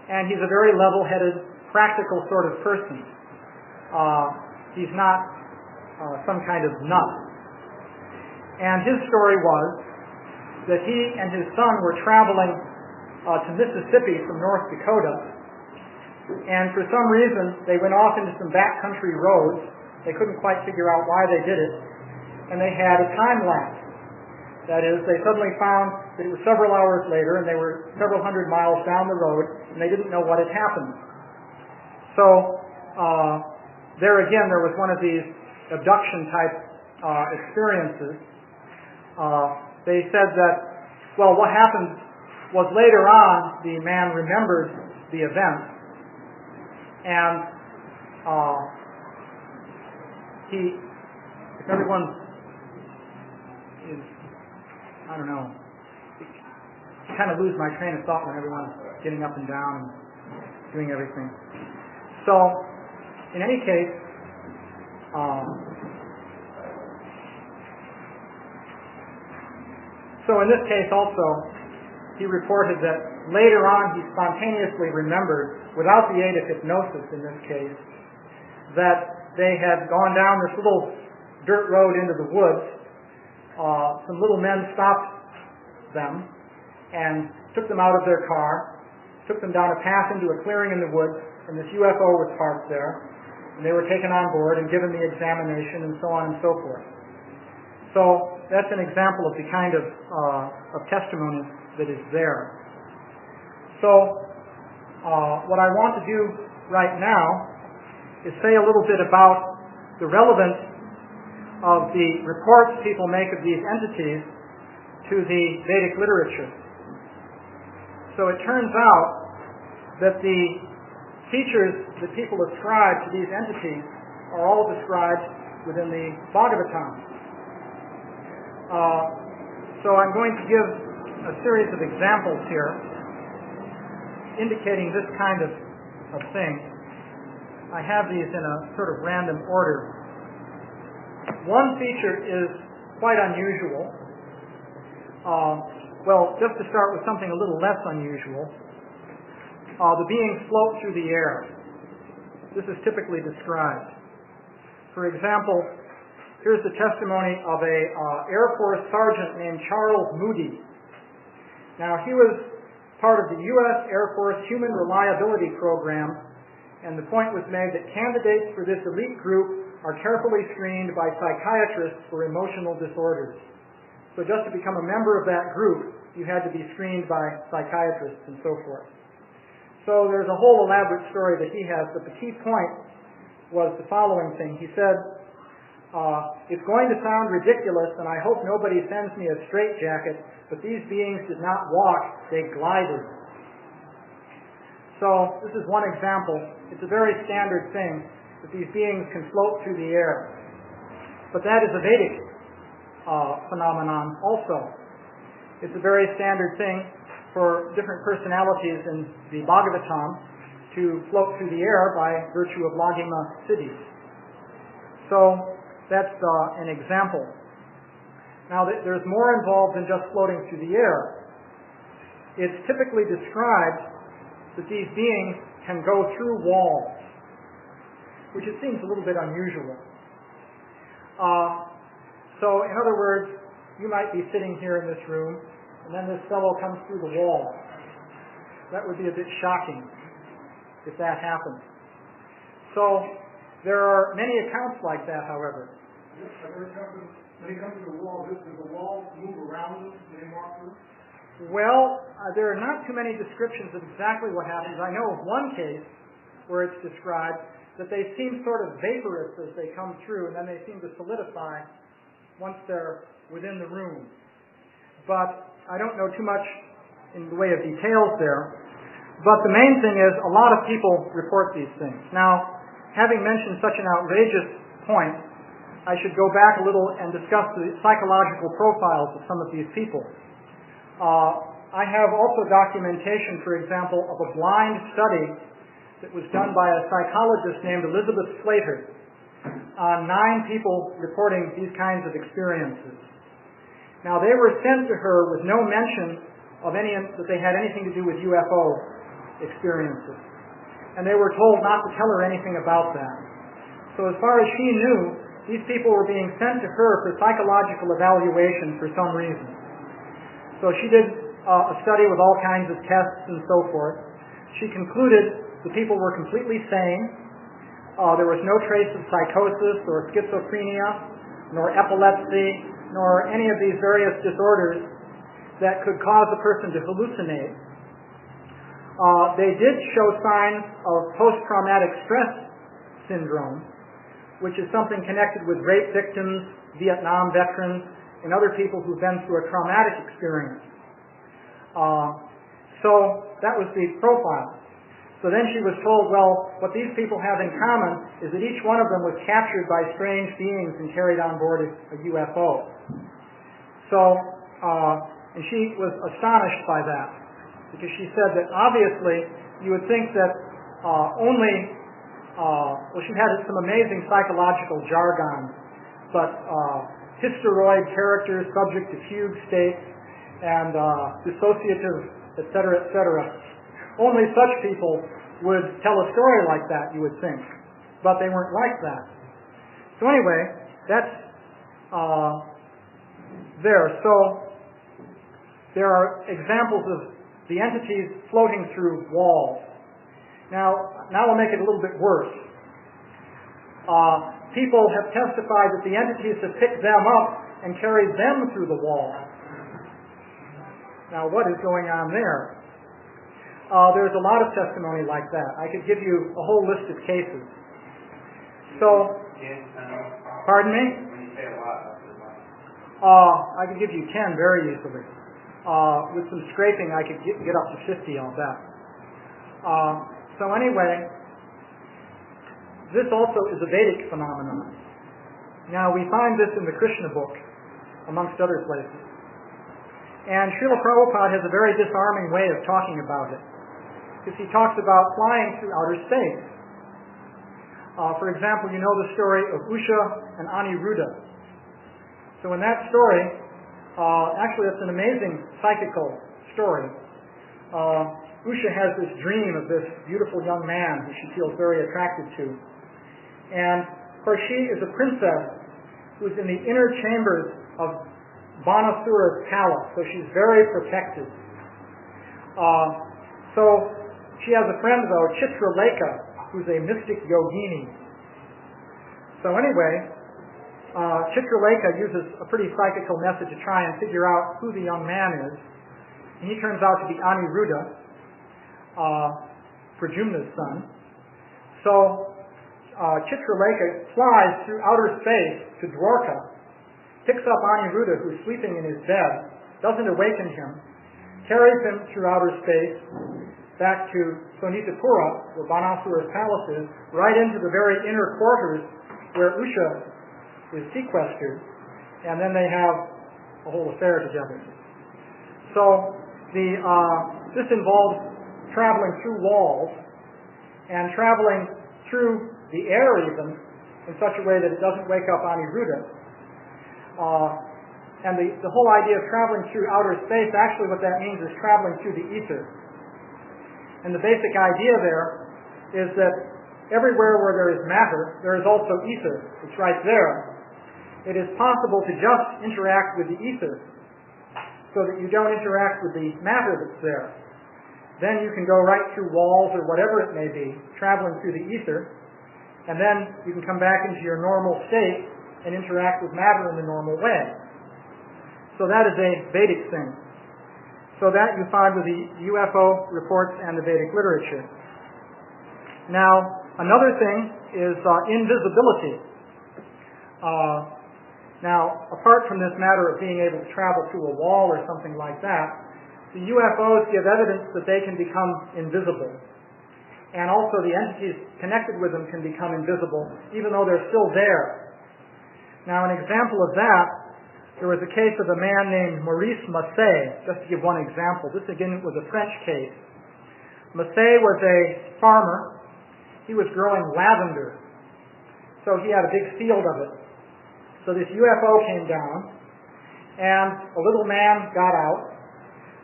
and he's a very level-headed, practical sort of person. He's not some kind of nut. And his story was that he and his son were traveling to Mississippi from North Dakota, and for some reason they went off into some backcountry roads. They couldn't quite figure out why they did it, and they had a time lapse. That is, they suddenly found that it was several hours later and they were several hundred miles down the road and they didn't know what had happened. So there again, there was one of these abduction type experiences. They said that, well, what happened was later on the man remembered the event, and if everyone is, I don't know, I kind of lose my train of thought when everyone's getting up and down and doing everything. So, in any case, so in this case also, he reported that later on he spontaneously remembered, without the aid of hypnosis in this case, that they had gone down this little dirt road into the woods. Some little men stopped them and took them out of their car, took them down a path into a clearing in the woods, and this UFO was parked there, and they were taken on board and given the examination and so on and so forth. So that's an example of the kind of testimony that is there. So what I want to do right now is say a little bit about the relevance of the reports people make of these entities to the Vedic literature. So it turns out that the features that people ascribe to these entities are all described within the Bhagavatam. So I'm going to give a series of examples here indicating this kind of thing. I have these in a sort of random order. One feature is quite unusual. Well, just to start with something a little less unusual, the beings float through the air. This is typically described. For example, here's the testimony of a Air Force sergeant named Charles Moody. Now, he was part of the U.S. Air Force Human Reliability Program, and the point was made that candidates for this elite group are carefully screened by psychiatrists for emotional disorders. So just to become a member of that group, you had to be screened by psychiatrists and so forth. So there's a whole elaborate story that he has, but the key point was the following thing. He said, it's going to sound ridiculous, and I hope nobody sends me a straitjacket, but these beings did not walk, they glided. So this is one example. It's a very standard thing that these beings can float through the air. But that is a Vedic phenomenon also. It's a very standard thing for different personalities in the Bhagavatam to float through the air by virtue of Lagima cities. So that's an example. Now there's more involved than just floating through the air. It's typically described that these beings can go through walls, which it seems a little bit unusual. So in other words, you might be sitting here in this room, and then this fellow comes through the wall. That would be a bit shocking if that happened. So there are many accounts like that, however. When he comes to the wall, does the wall move around him when he walks through? Well, there are not too many descriptions of exactly what happens. I know of one case where it's described that they seem sort of vaporous as they come through, and then they seem to solidify once they're within the room. But I don't know too much in the way of details there. But the main thing is a lot of people report these things. Now, having mentioned such an outrageous point, I should go back a little and discuss the psychological profiles of some of these people. I have also documentation, for example, of a blind study that was done by a psychologist named Elizabeth Slater on 9 people reporting these kinds of experiences. Now, they were sent to her with no mention that they had anything to do with UFO experiences. And they were told not to tell her anything about that. So as far as she knew, these people were being sent to her for psychological evaluation for some reason. So she did a study with all kinds of tests and so forth. She concluded the people were completely sane. There was no trace of psychosis or schizophrenia, nor epilepsy, nor any of these various disorders that could cause a person to hallucinate. They did show signs of post-traumatic stress syndrome, which is something connected with rape victims, Vietnam veterans, and other people who've been through a traumatic experience. So that was the profile. So then she was told, well, what these people have in common is that each one of them was captured by strange beings and carried on board a UFO. So, and she was astonished by that, because she said that obviously you would think that she had some amazing psychological jargon, but hysteroid characters subject to fugue states and dissociative, etc., etc. Only such people would tell a story like that, you would think, but they weren't like that. So anyway, that's there. So there are examples of the entities floating through walls. Now I'll make it a little bit worse. People have testified that the entities have picked them up and carried them through the wall. Now, what is going on there? There's a lot of testimony like that. I could give you a whole list of cases. So, pardon me? When you say a lot, I could give you 10 very easily. With some scraping, I could get up to 50, I'll bet. So anyway, this also is a Vedic phenomenon. Now, we find this in the Krishna book, amongst other places. And Srila Prabhupada has a very disarming way of talking about it, because he talks about flying through outer space. For example, you know the story of Usha and Aniruddha. So in that story, actually it's an amazing psychical story. Usha has this dream of this beautiful young man who she feels very attracted to. And of course she is a princess who's in the inner chambers of Banasura's palace, so she's very protected. So she has a friend though, Chitralekha, who's a mystic yogini. So anyway, Chitralekha uses a pretty psychical method to try and figure out who the young man is. And he turns out to be Aniruddha, Pradyumna's son. So Chitralekha flies through outer space to Dwarka, picks up Aniruddha, who's sleeping in his bed, doesn't awaken him, carries him through outer space back to Sonitapura, where Banasura's palace is, right into the very inner quarters where Usha is sequestered, and then they have a whole affair together. So this involves traveling through walls and traveling through the air even in such a way that it doesn't wake up Aniruddha. And the whole idea of traveling through outer space, actually what that means is traveling through the ether. And the basic idea there is that everywhere where there is matter, there is also ether. It's right there. It is possible to just interact with the ether so that you don't interact with the matter that's there. Then you can go right through walls or whatever it may be, traveling through the ether, and then you can come back into your normal state and interact with matter in the normal way. So that is a Vedic thing. So that you find with the UFO reports and the Vedic literature. Now, another thing is invisibility. Now, apart from this matter of being able to travel through a wall or something like that, the UFOs give evidence that they can become invisible. And also the entities connected with them can become invisible, even though they're still there. Now, an example of that, there was a case of a man named Maurice Massé, just to give one example. This, again, was a French case. Massé was a farmer. He was growing lavender. So he had a big field of it. So this UFO came down, and a little man got out,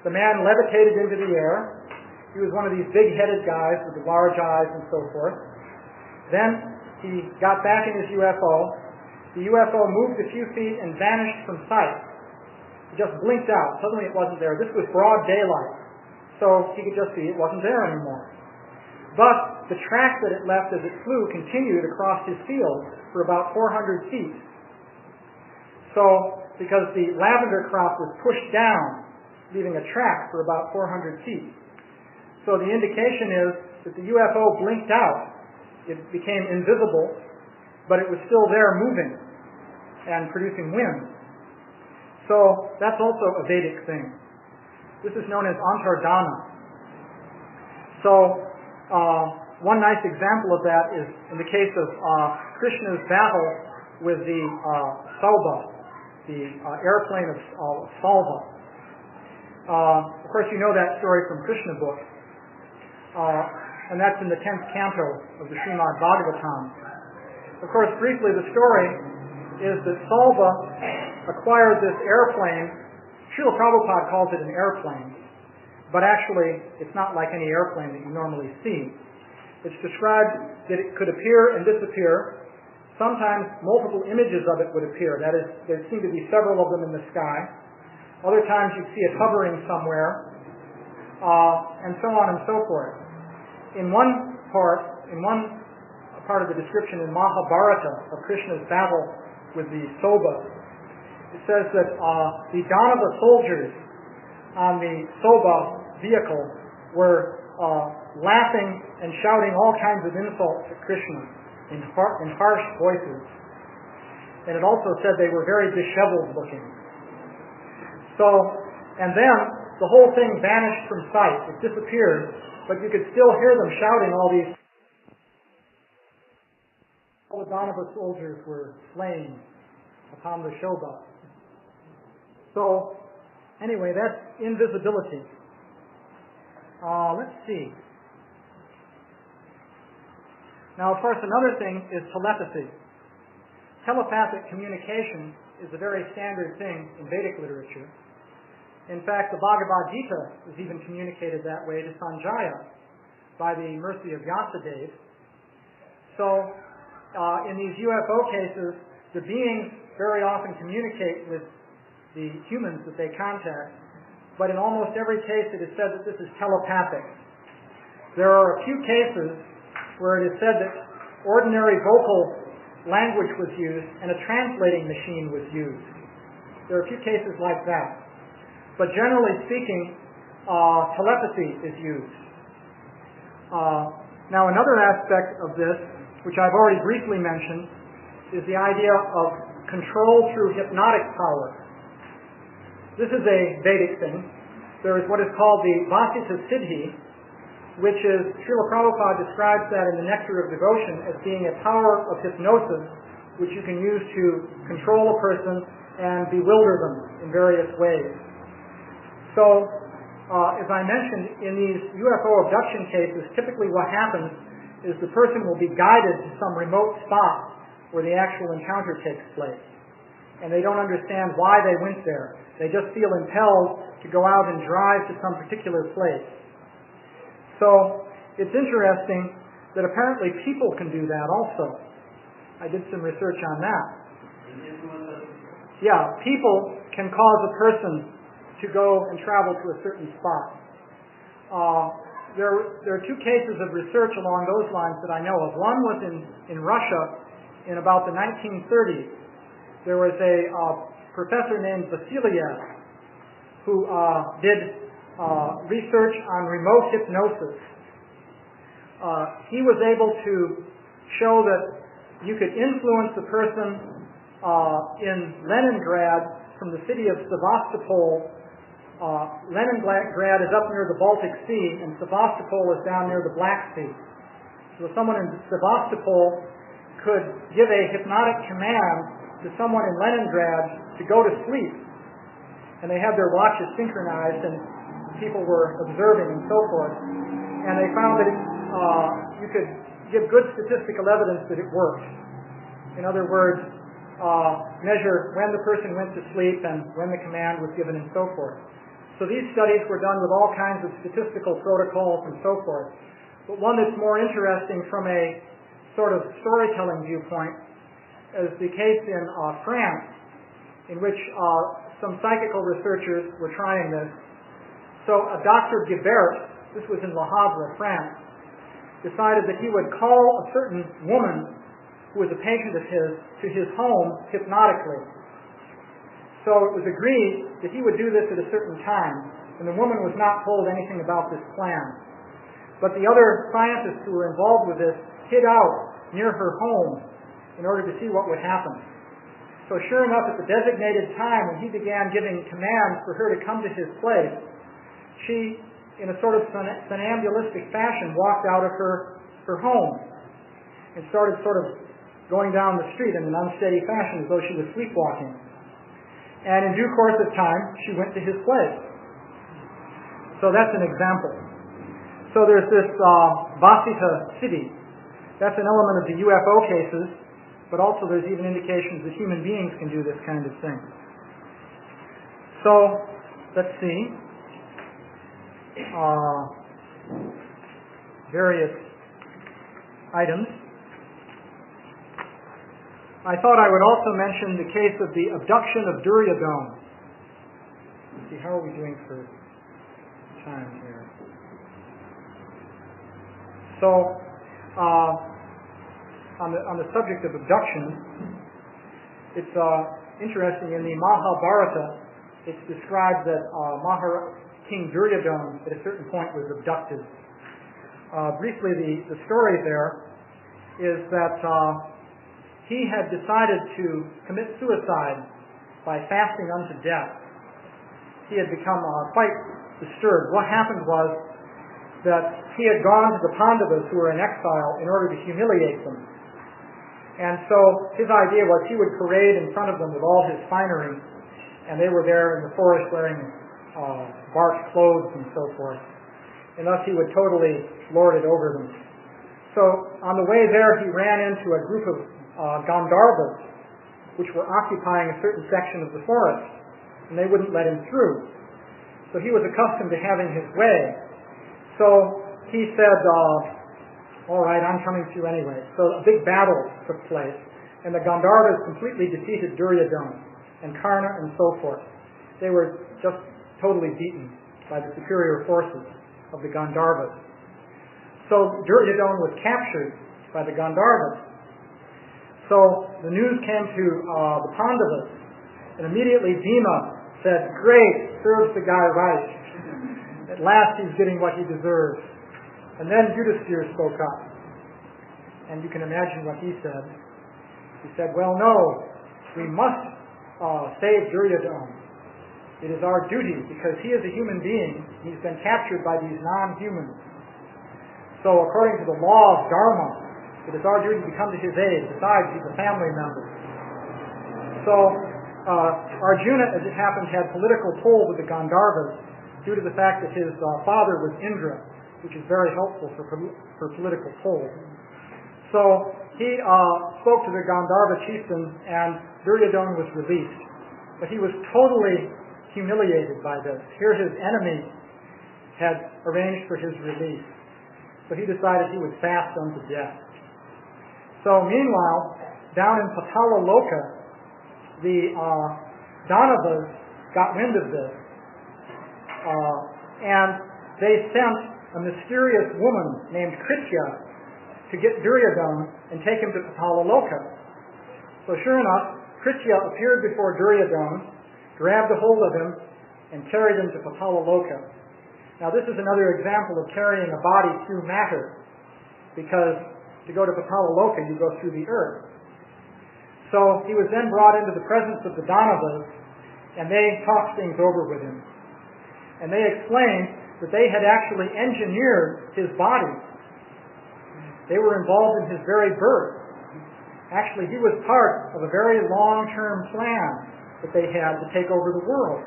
The man levitated into the air. He was one of these big-headed guys with the large eyes and so forth. Then he got back in his UFO. The UFO moved a few feet and vanished from sight. It just blinked out. Suddenly it wasn't there. This was broad daylight. So he could just see it wasn't there anymore. But the track that it left as it flew continued across his field for about 400 feet. So, because the lavender crop was pushed down, leaving a track for about 400 feet. So the indication is that the UFO blinked out. It became invisible, but it was still there moving and producing wind. So that's also a Vedic thing. This is known as antardana. So one nice example of that is in the case of Krishna's battle with the Sauba, the airplane of Salva. Of course, you know that story from Krishna book, and that's in the 10th canto of the Srimad Bhagavatam. Of course, briefly, the story is that Salva acquired this airplane. Srila Prabhupada calls it an airplane, but actually it's not like any airplane that you normally see. It's described that it could appear and disappear. Sometimes multiple images of it would appear. That is, there seem to be several of them in the sky. Other times you'd see it hovering somewhere, and so on and so forth. In one part of the description in Mahabharata of Krishna's battle with the Soba, it says that the Danava soldiers on the Soba vehicle were laughing and shouting all kinds of insults at Krishna in harsh voices. And it also said they were very disheveled looking. So, and then the whole thing vanished from sight. It disappeared, but you could still hear them shouting all these. All the Danava soldiers were slain upon the Shoba. So, anyway, that's invisibility. Let's see. Now, of course, another thing is telepathy. Telepathic communication is a very standard thing in Vedic literature. In fact, the Bhagavad Gita is even communicated that way to Sanjaya by the mercy of Vyasadeva. So, in these UFO cases, the beings very often communicate with the humans that they contact, but in almost every case it is said that this is telepathic. There are a few cases where it is said that ordinary vocal language was used and a translating machine was used. There are a few cases like that. But generally speaking, telepathy is used. Now another aspect of this, which I've already briefly mentioned, is the idea of control through hypnotic power. This is a Vedic thing. There is what is called the Vasita Siddhi, which is, Srila Prabhupada describes that in the Nectar of Devotion as being a power of hypnosis which you can use to control a person and bewilder them in various ways. So, as I mentioned, in these UFO abduction cases, typically what happens is the person will be guided to some remote spot where the actual encounter takes place. And they don't understand why they went there. They just feel impelled to go out and drive to some particular place. So, it's interesting that apparently people can do that also. I did some research on that. Yeah, people can cause a person to go and travel to a certain spot. There are two cases of research along those lines that I know of. One was in Russia in about the 1930s. There was a professor named Vasiliev who did research on remote hypnosis. He was able to show that you could influence a person in Leningrad from the city of Sevastopol. Leningrad is up near the Baltic Sea, and Sevastopol is down near the Black Sea. So someone in Sevastopol could give a hypnotic command to someone in Leningrad to go to sleep. And they had their watches synchronized, and people were observing and so forth. And they found that you could give good statistical evidence that it worked. In other words, measure when the person went to sleep and when the command was given and so forth. So these studies were done with all kinds of statistical protocols and so forth. But one that's more interesting from a sort of storytelling viewpoint is the case in France, in which some psychical researchers were trying this. So Dr. Guibert, this was in Le Havre, France, decided that he would call a certain woman who was a patient of his to his home hypnotically. So it was agreed that he would do this at a certain time, and the woman was not told anything about this plan. But the other scientists who were involved with this hid out near her home in order to see what would happen. So sure enough, at the designated time when he began giving commands for her to come to his place, she, in a sort of somnambulistic fashion, walked out of her home and started sort of going down the street in an unsteady fashion as though she was sleepwalking. And in due course of time, she went to his place. So that's an example. So there's this Vasita city. That's an element of the UFO cases, but also there's even indications that human beings can do this kind of thing. So, let's see. Various items. I thought I would also mention the case of the abduction of Duryodhana. Let's see, how are we doing for time here? So, on the subject of abduction, it's interesting. In the Mahabharata, it's described that King Duryodhana at a certain point was abducted. Briefly, the story there is that he had decided to commit suicide by fasting unto death. He had become quite disturbed. What happened was that he had gone to the Pandavas who were in exile in order to humiliate them. And so his idea was he would parade in front of them with all his finery, and they were there in the forest wearing bark clothes and so forth. And thus he would totally lord it over them. So on the way there, he ran into a group of Gandharvas, which were occupying a certain section of the forest, and they wouldn't let him through. So he was accustomed to having his way. So he said, all right, I'm coming through anyway. So a big battle took place, and the Gandharvas completely defeated Duryodhana and Karna and so forth. They were just totally beaten by the superior forces of the Gandharvas. So Duryodhana was captured by the Gandharvas. So the news came to the Pandavas, and immediately Bhima said, great, serves the guy right. At last he's getting what he deserves. And then Yudhisthira spoke up. And you can imagine what he said. He said, well, no, we must save Duryodhana. It is our duty, because he is a human being. He's been captured by these non-humans. So according to the law of Dharma, it is our duty to come to his aid. Besides, he's a family member. So Arjuna, as it happened, had political pull with the Gandharvas due to the fact that his father was Indra, which is very helpful for political pull. So he spoke to the Gandharva chieftain, and Duryodhana was released. But he was totally humiliated by this. Here his enemy had arranged for his release. So he decided he would fast unto death. So meanwhile, down in Patala Loka, the Danavas got wind of this, and they sent a mysterious woman named Kritya to get Duryodhana and take him to Patala Loka. So sure enough, Kritya appeared before Duryodhana, grabbed a hold of him, and carried him to Patala Loka. Now this is another example of carrying a body through matter, because to go to Patala Loka, you go through the earth. So he was then brought into the presence of the Danavas, and they talked things over with him. And they explained that they had actually engineered his body. They were involved in his very birth. Actually, he was part of a very long-term plan that they had to take over the world.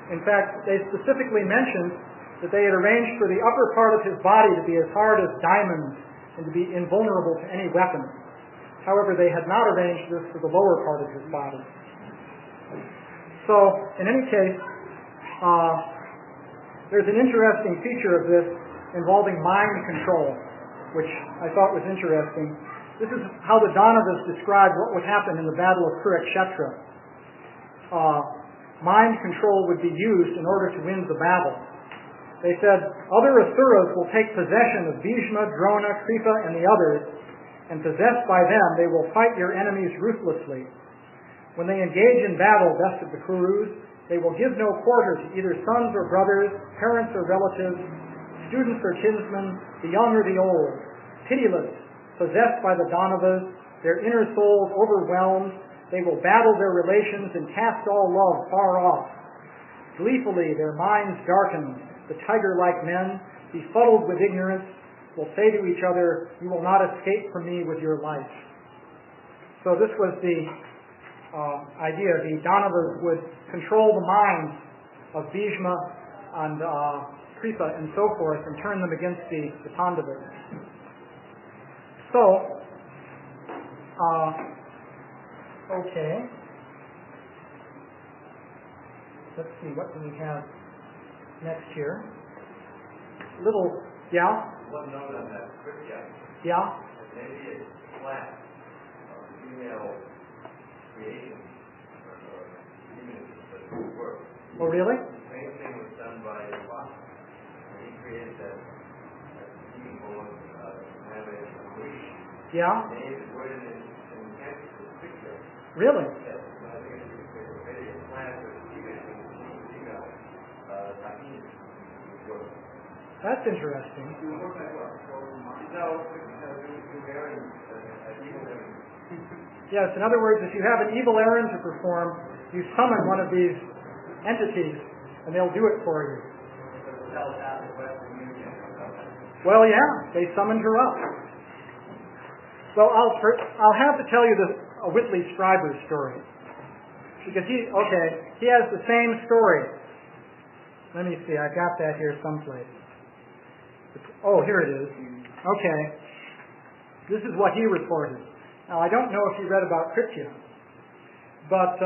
In fact, they specifically mentioned that they had arranged for the upper part of his body to be as hard as diamonds and to be invulnerable to any weapon. However, they had not arranged this for the lower part of his body. So, in any case, There's an interesting feature of this involving mind control, which I thought was interesting. This is how the Danavas described what would happen in the Battle of Kurukshetra. Mind control would be used in order to win the battle. They said, other Asuras will take possession of Bhishma, Drona, Kripa, and the others, and possessed by them, they will fight your enemies ruthlessly. When they engage in battle, best of the Kurus, they will give no quarter to either sons or brothers, parents or relatives, students or kinsmen, the young or the old. Pitiless, possessed by the Danavas, their inner souls overwhelmed, they will battle their relations and cast all love far off. Gleefully, their minds darkened, the tiger-like men, befuddled with ignorance, will say to each other, you will not escape from me with your life. So this was the idea. The Danavas would control the minds of Bhishma and Kripa and so forth and turn them against the Pandavas. So, okay. Let's see, what do we have next here? Little, yeah? One note on that, Kripya. Yeah? Maybe a class of female creations or humans that work. Oh, really? The same thing was done by Thompson. He created that people animated Greece. Yeah? And he worded in text as picture. Really? Yes. I think it's maybe a class of female Tahini. That's interesting. Yes, in other words, if you have an evil errand to perform, you summon one of these entities, and they'll do it for you. Well, yeah, they summoned her up. Well, I'll have to tell you a Whitley Strieber story. Because he has the same story. Let me see, I've got that here someplace. Oh, here it is. Okay. This is what he reported. Now, I don't know if he read about Kripya, but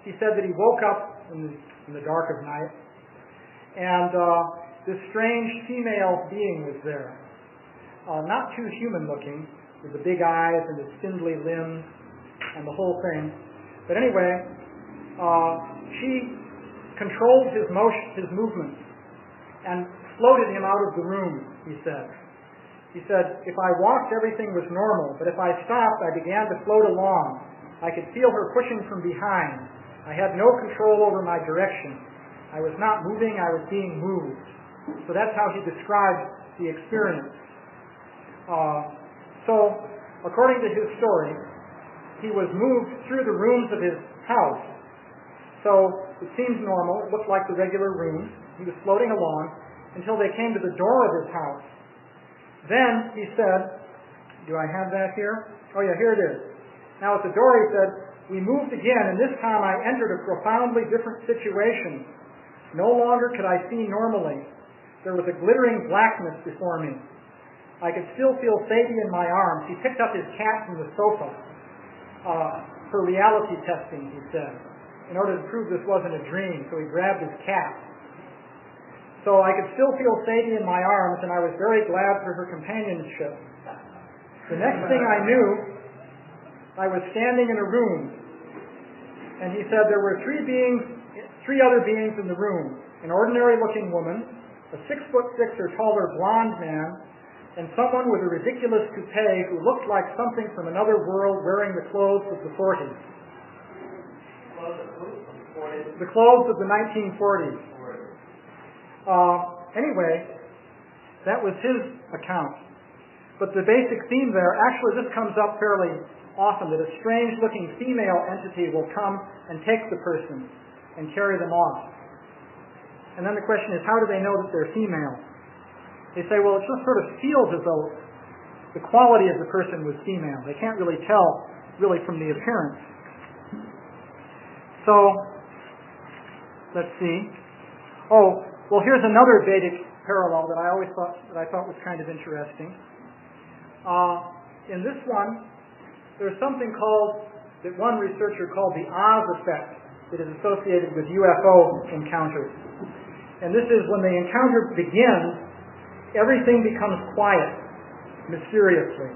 he said that he woke up in the dark of night, and this strange female being was there. Not too human-looking, with the big eyes and the spindly limbs and the whole thing. But anyway, she controlled his movements, and floated him out of the room, he said. He said, if I walked, everything was normal, but if I stopped, I began to float along. I could feel her pushing from behind. I had no control over my direction. I was not moving, I was being moved. So that's how he described the experience. So, according to his story, he was moved through the rooms of his house. So, it seemed normal, it looked like the regular rooms. He was floating along until they came to the door of his house. Then he said, do I have that here? Oh yeah, here it is. Now at the door he said, we moved again, and this time I entered a profoundly different situation. No longer could I see normally. There was a glittering blackness before me. I could still feel Sadie in my arms. He picked up his cat from the sofa for reality testing, he said, in order to prove this wasn't a dream, so he grabbed his cat. So I could still feel Sadie in my arms, and I was very glad for her companionship. The next thing I knew, I was standing in a room, and he said there were three other beings in the room: an ordinary-looking woman, a 6'6" or taller blonde man, and someone with a ridiculous toupee who looked like something from another world, wearing the clothes of the 40s. The clothes of the 1940s. Anyway, that was his account. But the basic theme there, actually this comes up fairly often, that a strange-looking female entity will come and take the person and carry them off. And then the question is, how do they know that they're female? They say, well, it just sort of feels as though the quality of the person was female. They can't really tell, really, from the appearance. So, let's see. Oh, well, here's another Vedic parallel that I thought was kind of interesting. In this one, there's something that one researcher called the Oz effect that is associated with UFO encounters. And this is when the encounter begins, everything becomes quiet, mysteriously.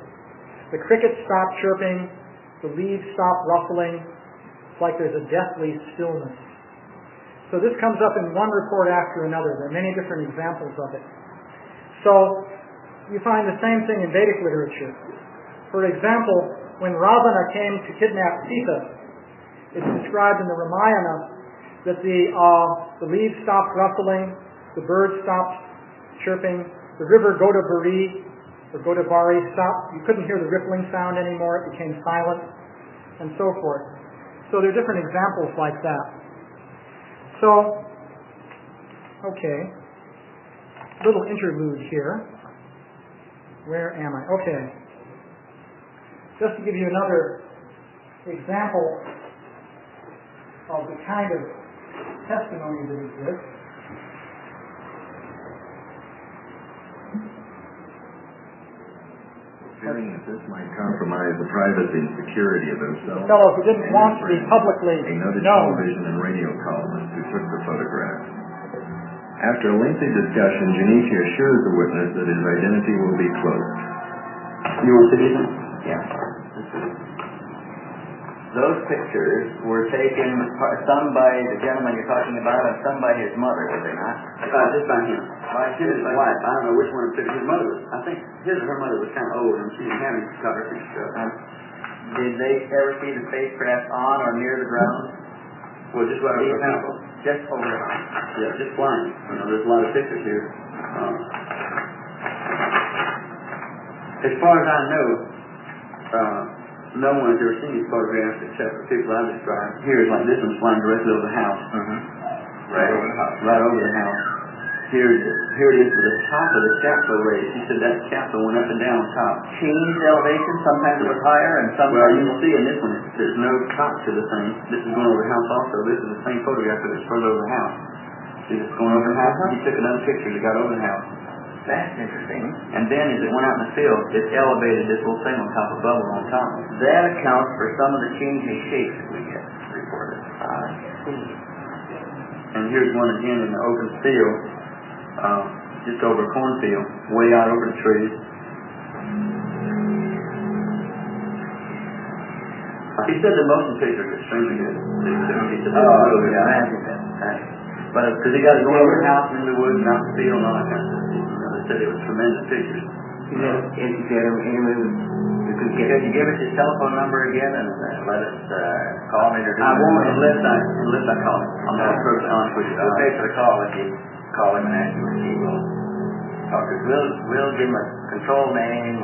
The crickets stop chirping, the leaves stop rustling. It's like there's a deathly stillness. So this comes up in one report after another. There are many different examples of it. So you find the same thing in Vedic literature. For example, when Ravana came to kidnap Sita, it's described in the Ramayana that the leaves stopped rustling, the birds stopped chirping, the river Godavari or Godavari stopped. You couldn't hear the rippling sound anymore. It became silent, and so forth. So there are different examples like that. So, okay, little interlude here. Where am I? Okay. Just to give you another example of the kind of testimony that exists. Fearing that this might compromise the privacy and security of themselves. The fellow who didn't want to be publicly a noted known. television and radio columnist who took the photograph. After a lengthy discussion, Janishi assures the witness that his identity will be cloaked. You want to see them? Yeah. Those pictures were taken, some by the gentleman you're talking about, and some by his mother, were they not? Just by him. By his wife. I don't know which one took his mother. I think his or her mother was kind of old, and she didn't have any photography stuff. Did they ever see the spacecraft on or near the ground? Well, just right over the house. Just over the house. Yeah, just flying. You know, there's a lot of pictures here. As far as I know, no one has ever seen these photographs except for people I described. Here is like this one's flying directly over the house. Right over the house. Right over the house. Here it is with the top of the capsule raised. He said that capsule went up and down on top. Changed elevation, sometimes it was higher and sometimes... Well, you will see in this one, there's no top to the thing. This is going over the house also. This is the same photograph that is further over the house. See, this is going over the house. He took another picture that got over the house. That's interesting. And then as it went out in the field, it elevated this little thing on top of bubble on top. That accounts for some of the changing shapes that we get reported. And here's one again in the open field, just over a cornfield, way out over the trees. He said the motion pictures are extremely good. He said, oh, yeah, I think that. But because he got to go over the house and in the woods and out in the field and all that kind of stuff. They said it was tremendous pictures. Could you give us his telephone number again and let us call him? I won't unless I call him. I'm not perfectly honest with you. We'll pay for the call if you call him and ask him if he will talk. We'll give him a control name.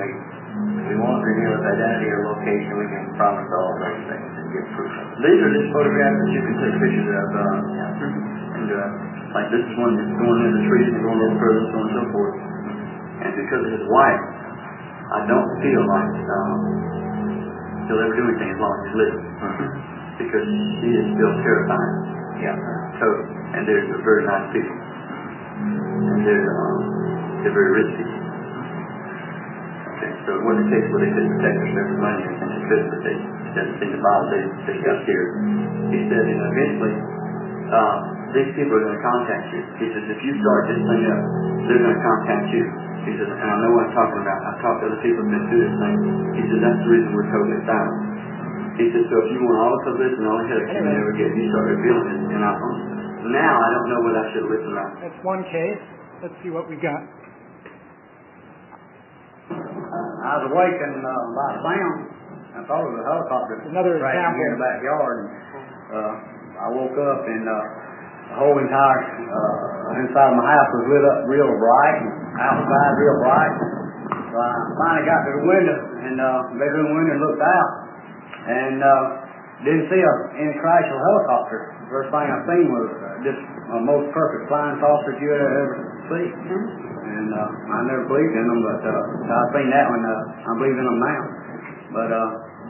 We won't reveal his identity or location. We can promise all of those things and give proof of it. These are just photographs that you can take pictures of. And like this is one that's going into the trees and going a little further and so on and so forth. And because of his wife, I don't feel like he'll ever do anything as long as he's living. Because she is still terrifying. Yeah. Totally. And they're very nice people. And they're very rich people. Okay, so what it takes, what they did protect their money and they could, but they didn't seem to bother. They got scared. He said, eventually, these people are going to contact you. He says, if you start this thing up, they're going to contact you. He says, and I know what I'm talking about. I've talked to other people who've been through this thing. He says, that's the reason we're totally silent. He says, so if you want all the publicity and all the headaches you never get, you start revealing it. And now I don't know whether I should listen or not. That's one case. Let's see what we got. I was awakened by a sound. I thought it was a helicopter. Another right example. here in the backyard. And, I woke up and the whole entire inside of my house was lit up real bright, and outside real bright. So I finally got to the window and bedroom window and looked out and didn't see any crash of a helicopter. The first thing I seen was just a most perfect flying saucer you ever see. And I never believed in them, but I've seen that one. I believe in them now. But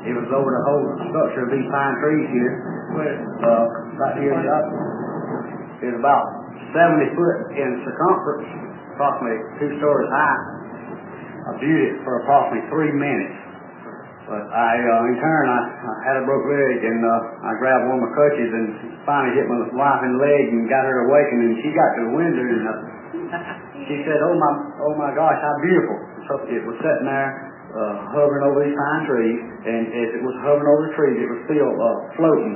it was over the whole structure of these pine trees here. Right here up. It's about 70 foot in circumference, approximately 2 stories high. I viewed it for approximately 3 minutes. But in turn, I had a broke leg, and I grabbed one of my crutches and finally hit my wife in the leg and got her awakened, and she got to the window, and she said, oh my gosh, how beautiful. So it was sitting there, hovering over these pine trees, and as it was hovering over the trees, it was still floating,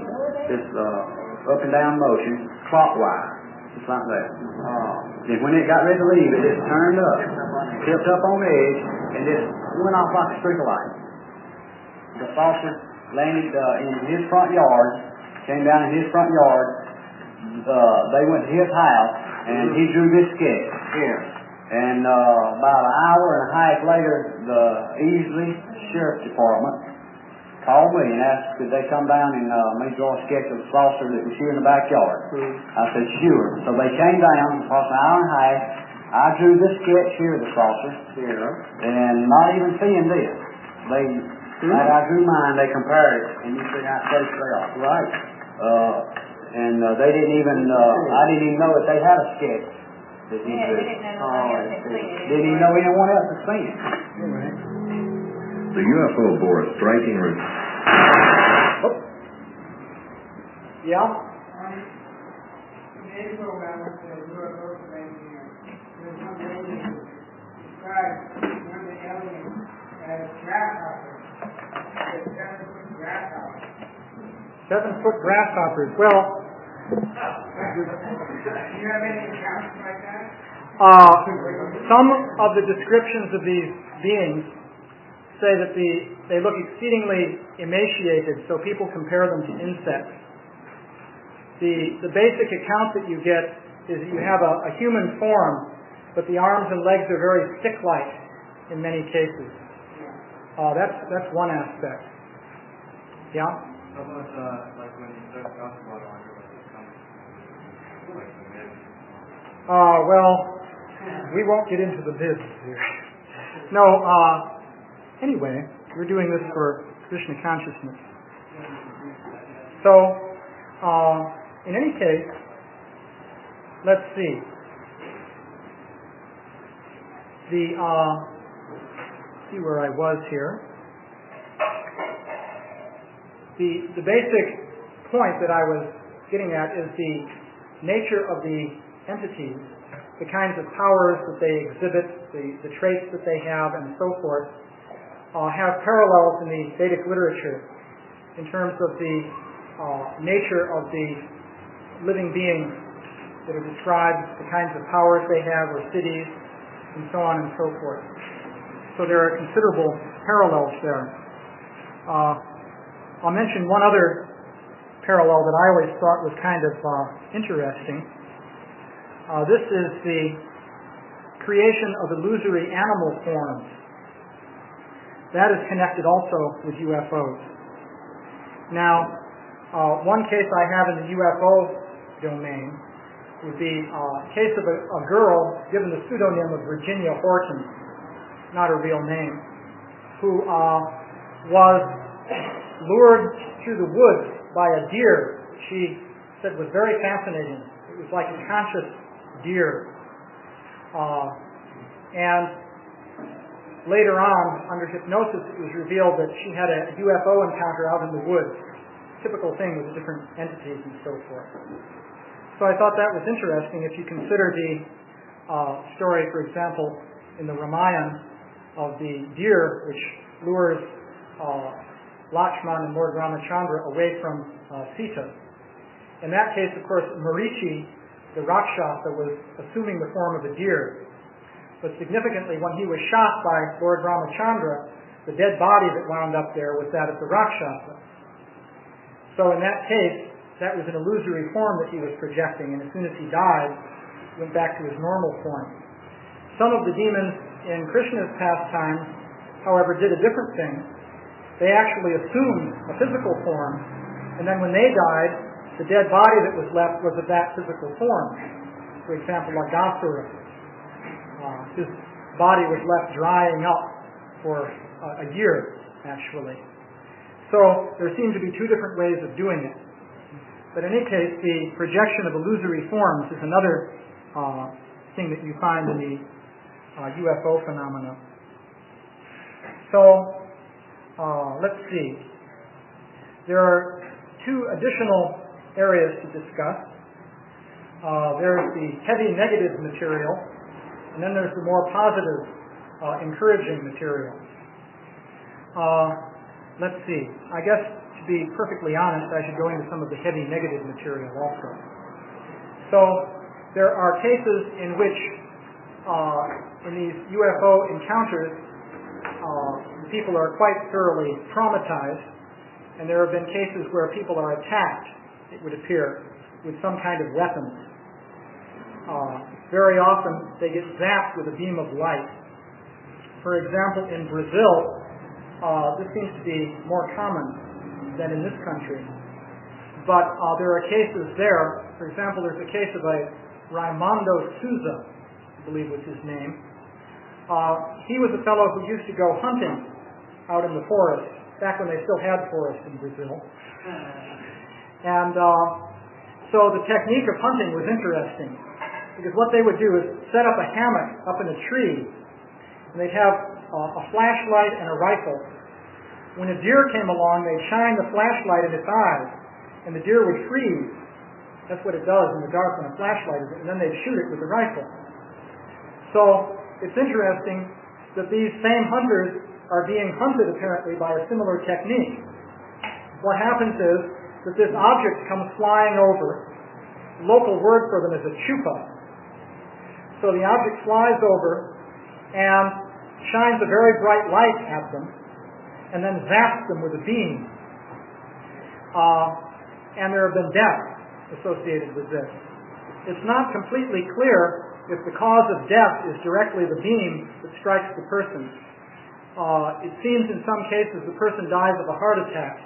just up and down motion, clockwise, just like that. And when it got ready to leave, it just turned up, tipped up on the edge, and just went off like a streak of light. The saucer landed in his front yard, came down in his front yard. They went to his house, and he drew this sketch here. And about an hour and a half later, the Easley Sheriff's Department called me and asked could they come down and me draw a sketch of the saucer that was here in the backyard. I said, sure. So they came down, across an hour and a half. I drew this sketch here of the saucer, and not even seeing this. Like I drew mine, they compared it, and you see how close they are. Right. And they didn't even, I didn't even know that they had a sketch. That he drew. Didn't even know anyone else had seen it. The UFO bore a striking Yeah? In April, I went to a UFO convention here. There's one lady who described one of the aliens as grasshoppers. 7-foot grasshoppers. 7-foot grasshoppers. Well, Do you have any accounts like that? some of the descriptions of these beings say that they look exceedingly emaciated, so people compare them to insects. The basic account that you get is that you have a human form, but the arms and legs are very stick-like in many cases. That's one aspect. Yeah? How about like when you start talking about on your like the myth? Well, we won't get into the business here. No, anyway, we're doing this for Krishna consciousness. So, in any case, let's see. See where I was here. The basic point that I was getting at is the nature of the entities, the kinds of powers that they exhibit, the traits that they have, and so forth, have parallels in the Vedic literature in terms of the nature of the living beings that are described, the kinds of powers they have, or cities, and so on and so forth. So there are considerable parallels there. I'll mention one other parallel that I always thought was kind of interesting. This is the creation of illusory animal forms. That is connected also with UFOs. Now, one case I have in the UFO domain would be a case of a girl given the pseudonym of Virginia Horton, not her real name, who was lured through the woods by a deer she said was very fascinating. It was like a conscious deer. And later on, under hypnosis, it was revealed that she had a UFO encounter out in the woods. Typical thing with different entities and so forth. So I thought that was interesting if you consider the story, for example, in the Ramayana of the deer which lures Lakshman and Lord Ramachandra away from Sita. In that case, of course, Marichi, the Rakshasa, was assuming the form of a deer. But significantly, when he was shot by Lord Ramachandra, the dead body that wound up there was that of the Rakshasa. So in that case, that was an illusory form that he was projecting, and as soon as he died, he went back to his normal form. Some of the demons in Krishna's pastimes, however, did a different thing. They actually assumed a physical form, and then when they died, the dead body that was left was of that physical form. For example, Aghasura. His body was left drying up for a year, actually. So there seem to be two different ways of doing it. But in any case, the projection of illusory forms is another thing that you find in the UFO phenomena. So let's see. There are two additional areas to discuss. There's the heavy negative material, and then there's the more positive, encouraging material. Let's see. I guess, to be perfectly honest, I should go into some of the heavy negative material also. So, there are cases in which, in these UFO encounters, people are quite thoroughly traumatized, and there have been cases where people are attacked, it would appear, with some kind of weapons. Very often, they get zapped with a beam of light. For example, in Brazil, this seems to be more common than in this country. But there are cases there. For example, there's a case of a Raimundo Souza, I believe was his name. He was a fellow who used to go hunting out in the forest, back when they still had forests in Brazil. And so the technique of hunting was interesting, because what they would do is set up a hammock up in a tree, and they'd have a flashlight and a rifle. When a deer came along, they'd shine the flashlight in its eyes, and the deer would freeze. That's what it does in the dark when a flashlight is, and then they'd shoot it with the rifle. So it's interesting that these same hunters are being hunted apparently by a similar technique. What happens is that this object comes flying over. The local word for them is a chupa. So the object flies over and shines a very bright light at them, and then zaps them with a beam. And there have been deaths associated with this. It's not completely clear if the cause of death is directly the beam that strikes the person. It seems in some cases the person dies of a heart attack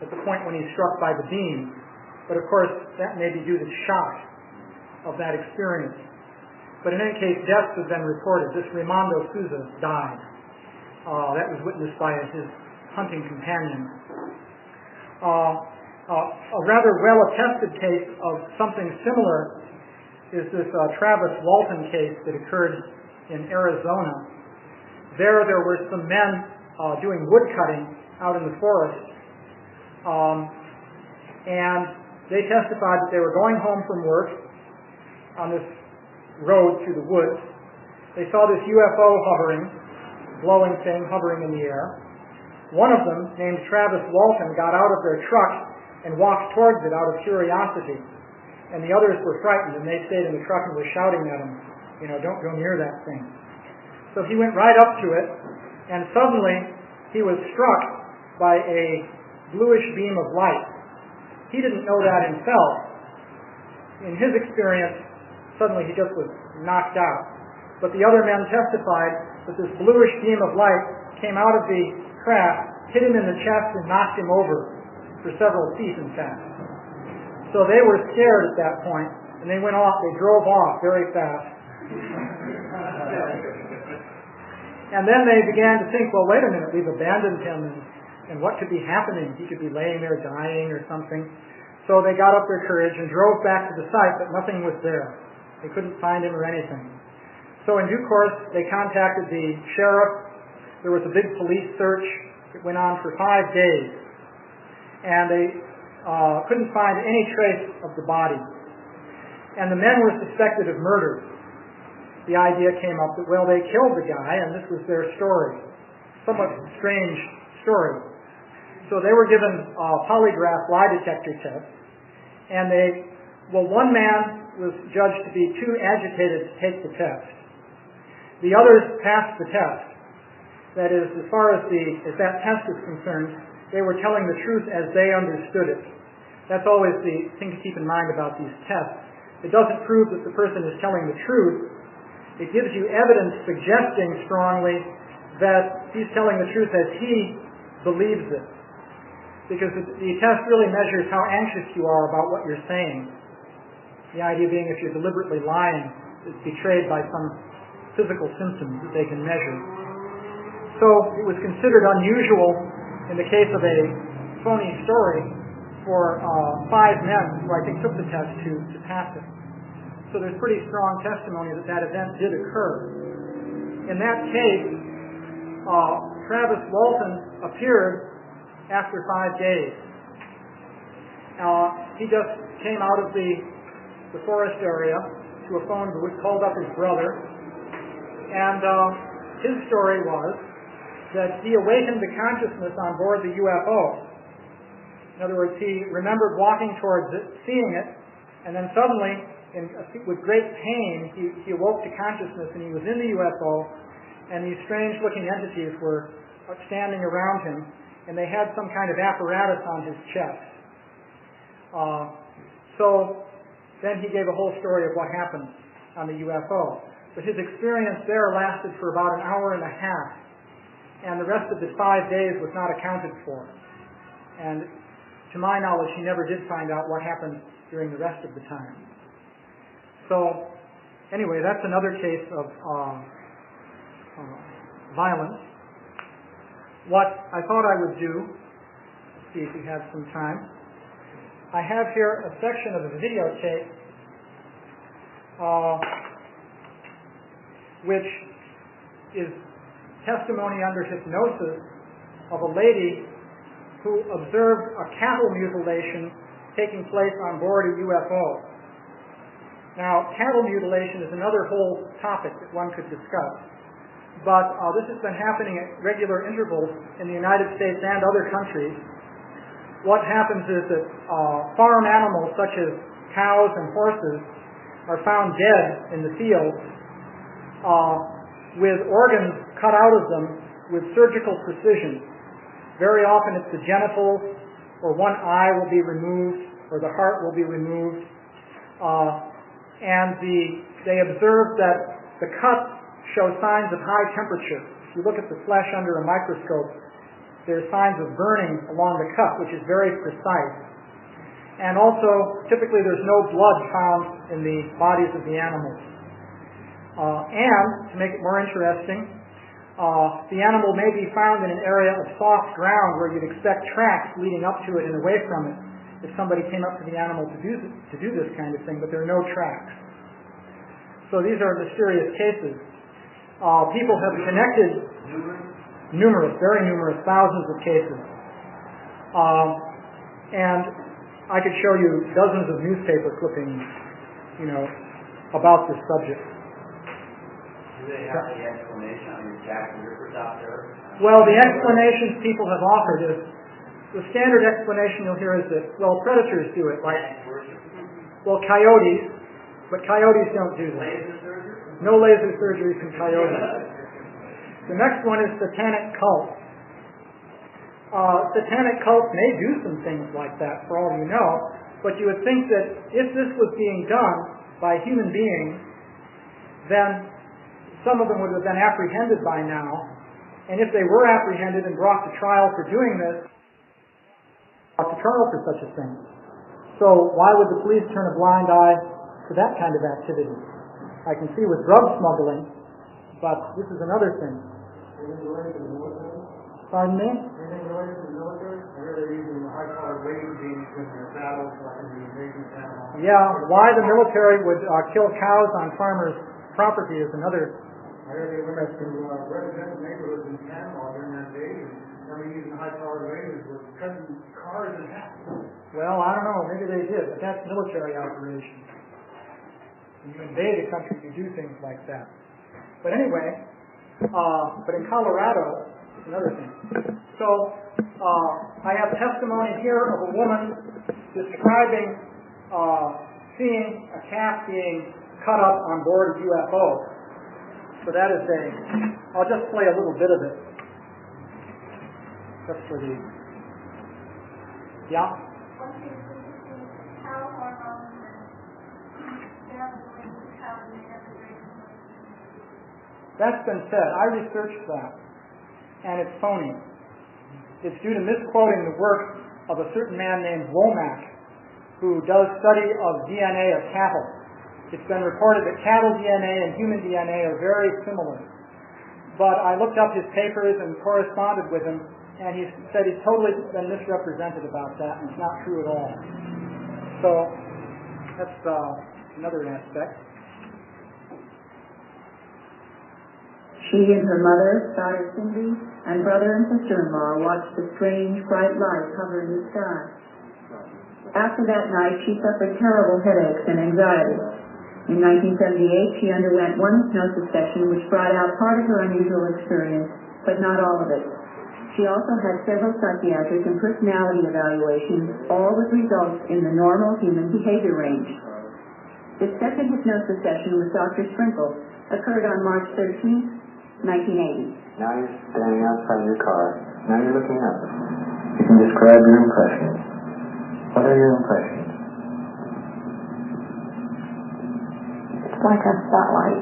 at the point when he's struck by the beam. But of course, that may be due to shock of that experience. But in any case, deaths have been reported. This Raimundo Souza died. That was witnessed by his hunting companion. A rather well-attested case of something similar is this Travis Walton case that occurred in Arizona. There were some men doing wood cutting out in the forest, and they testified that they were going home from work on this road through the woods. They saw this UFO hovering, glowing thing hovering in the air. One of them, named Travis Walton, got out of their truck and walked towards it out of curiosity. And the others were frightened, and they stayed in the truck and were shouting at him, don't go near that thing. So he went right up to it, and suddenly he was struck by a bluish beam of light. He didn't know that himself. In his experience, suddenly he just was knocked out. But the other men testified that this bluish beam of light came out of the craft, hit him in the chest, and knocked him over for several feet, in fact. So they were scared at that point, and they went off. They drove off very fast. And then they began to think, well, wait a minute, we've abandoned him, and what could be happening? He could be laying there dying or something. So they got up their courage and drove back to the site, but nothing was there. They couldn't find him or anything. So in due course, they contacted the sheriff. There was a big police search. It went on for 5 days. And they couldn't find any trace of the body. And the men were suspected of murder. The idea came up that, well, they killed the guy, and this was their story. Somewhat strange story. So they were given polygraph lie detector tests, and one man was judged to be too agitated to take the test. The others passed the test. That is, as far as that test is concerned, they were telling the truth as they understood it. That's always the thing to keep in mind about these tests. It doesn't prove that the person is telling the truth. It gives you evidence suggesting strongly that he's telling the truth as he believes it. Because the test really measures how anxious you are about what you're saying. The idea being if you're deliberately lying, it's betrayed by some physical symptoms that they can measure. So it was considered unusual in the case of a phony story for 5 men who I think took the test to pass it. So there's pretty strong testimony that event did occur. In that case, Travis Walton appeared after 5 days. He just came out of the forest area to a phone booth, called up his brother, and his story was that he awakened to consciousness on board the UFO. In other words, he remembered walking towards it, seeing it, and then suddenly, with great pain, he awoke to consciousness, and he was in the UFO, and these strange-looking entities were standing around him, and they had some kind of apparatus on his chest. So then he gave a whole story of what happened on the UFO. But his experience there lasted for about an hour and a half, and the rest of the 5 days was not accounted for. And to my knowledge, he never did find out what happened during the rest of the time. So anyway, that's another case of violence. What I thought I would do, see if we have some time, I have here a section of a videotape which is testimony under hypnosis of a lady who observed a cattle mutilation taking place on board a UFO. Now, cattle mutilation is another whole topic that one could discuss, but this has been happening at regular intervals in the United States and other countries. What happens is that farm animals such as cows and horses are found dead in the fields with organs cut out of them with surgical precision. Very often it's the genitals, or one eye will be removed, or the heart will be removed. And they observe that the cuts show signs of high temperature. If you look at the flesh under a microscope, there's signs of burning along the cut, which is very precise. And also, typically there's no blood found in the bodies of the animals. And, to make it more interesting, the animal may be found in an area of soft ground where you'd expect tracks leading up to it and away from it if somebody came up to the animal to do this kind of thing, but there are no tracks. So these are mysterious cases. People have connected numerous, very numerous, thousands of cases. And I could show you dozens of newspaper clippings, about this subject. Do they have any explanation on your Jack the Rippers out there? Well, the explanations people have offered is, the standard explanation you'll hear is that, well, predators do it, like, well, coyotes, but coyotes don't do that. Laser surgery? No laser surgery from coyotes. The next one is satanic cults. Satanic cults may do some things like that, for all you know, but you would think that if this was being done by human beings, then some of them would have been apprehended by now, and if they were apprehended and brought to trial for doing this, brought to trial for such a thing. So why would the police turn a blind eye to that kind of activity? I can see with drug smuggling, but this is another thing. Anything related to the military? Pardon me? Anything related to the military? I heard they're using high-powered wave beams in their battles, like in the invasion of Panama. Yeah, why the military would kill cows on farmers' property is another. I heard they went up to residential neighborhoods in Panama during that invasion. They were using high-powered lasers with cutting cars in half. Well, I don't know, maybe they did, but that's military operation. When you invade a country, you do things like that. But anyway, but in Colorado, it's another thing. So, I have testimony here of a woman describing seeing a calf being cut up on board a UFO. So that is I'll just play a little bit of it. Just for the, yeah? That's been said. I researched that, and it's phony. It's due to misquoting the work of a certain man named Womack, who does study of DNA of cattle. It's been reported that cattle DNA and human DNA are very similar. But I looked up his papers and corresponded with him, and he said he's totally been misrepresented about that, and it's not true at all. So that's another aspect. She and her mother, daughter Cindy, and brother and sister-in-law watched the strange, bright light hover in the sky. After that night, she suffered terrible headaches and anxiety. In 1978, she underwent one hypnosis session which brought out part of her unusual experience, but not all of it. She also had several psychiatric and personality evaluations, all with results in the normal human behavior range. The second hypnosis session with Dr. Sprinkle occurred on March 13, 1980. Now you're standing outside your car. Now you're looking up. You can describe your impressions. What are your impressions? It's like a spotlight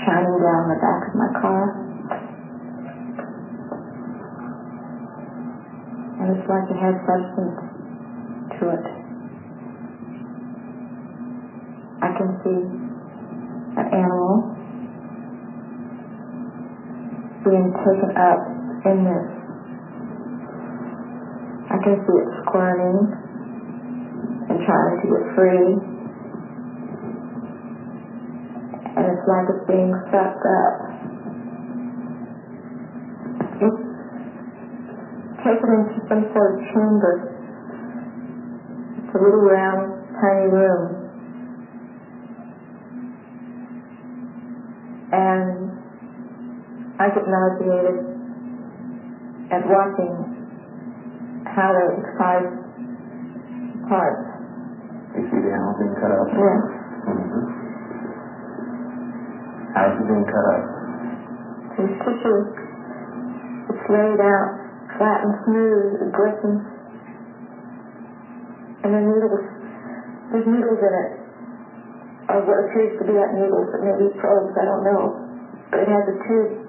shining down the back of my car. And it's like it has substance to it. I can see an animal being taken up in this. I can see it squirming and trying to get free. And it's like it's being sucked up. It's taken into some sort of chamber. It's a little round, tiny room. And I get nauseated at watching how they excise parts. You see the animal being cut up? Yes. Mm-hmm. How is it being cut up? There's tissue. It's laid out flat and smooth. It glistens. And the needles, there's needles in it. Or what appears to be like needles, but maybe probes, I don't know. But it has a tube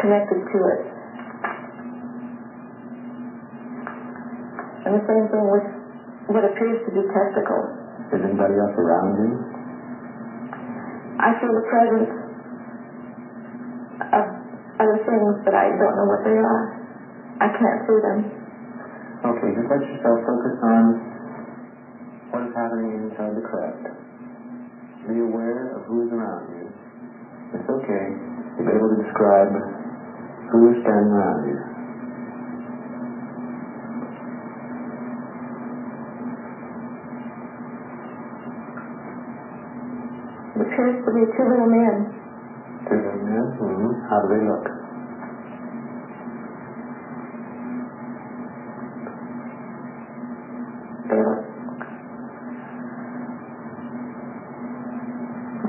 connected to it. And the same thing with what appears to be testicles. Is anybody else around you? I feel the presence of other things, but I don't know what they are. I can't see them. Okay, just let yourself focus on what is happening inside the craft. Be aware of who is around you. It's okay. You'll be able to describe who is standing around you. It appears to be two little men. Two little men? Mm-hmm. How do they look?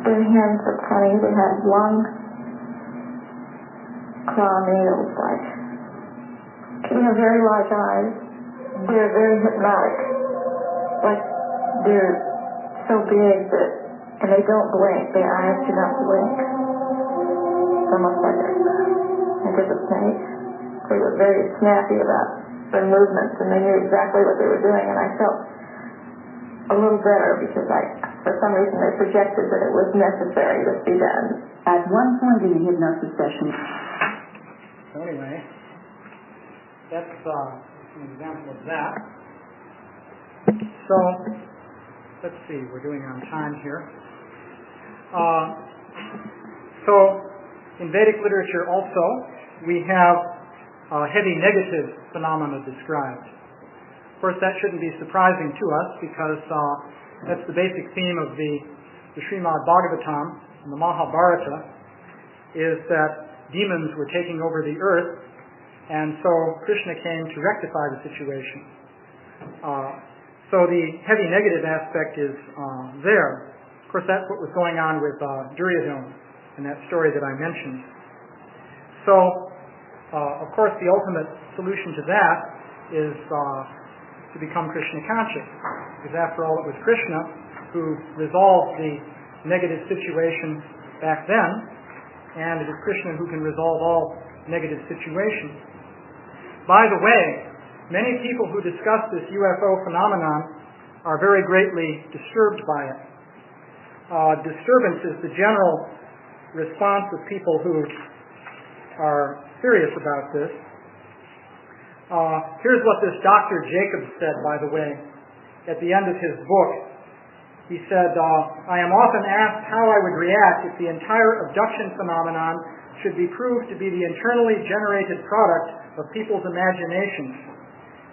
Their hands look funny. They have long claw nails, like. They have very large eyes. They're very hypnotic. Like, they're so big that, and they don't blink. Their eyes do not blink. It's almost like a snake. They were very snappy about their movements, and they knew exactly what they were doing, and I felt a little better because for some reason they projected that it was necessary to be done. At one point in the hypnosis session. So anyway, that's an example of that. So, let's see, we're doing on time here. So, in Vedic literature also, we have heavy negative phenomena described. Of course, that shouldn't be surprising to us because that's the basic theme of the Srimad Bhagavatam and the Mahabharata, is that demons were taking over the earth, and so Krishna came to rectify the situation. So the heavy negative aspect is there. Of course, that's what was going on with Duryodhana in that story that I mentioned. So, of course, the ultimate solution to that is to become Krishna conscious, because after all, it was Krishna who resolved the negative situation back then, and it is Krishna who can resolve all negative situations. By the way, many people who discuss this UFO phenomenon are very greatly disturbed by it. Disturbance is the general response of people who are serious about this. Here's what this Dr. Jacobs said, by the way, at the end of his book, He said, I am often asked how I would react if the entire abduction phenomenon should be proved to be the internally generated product of people's imaginations.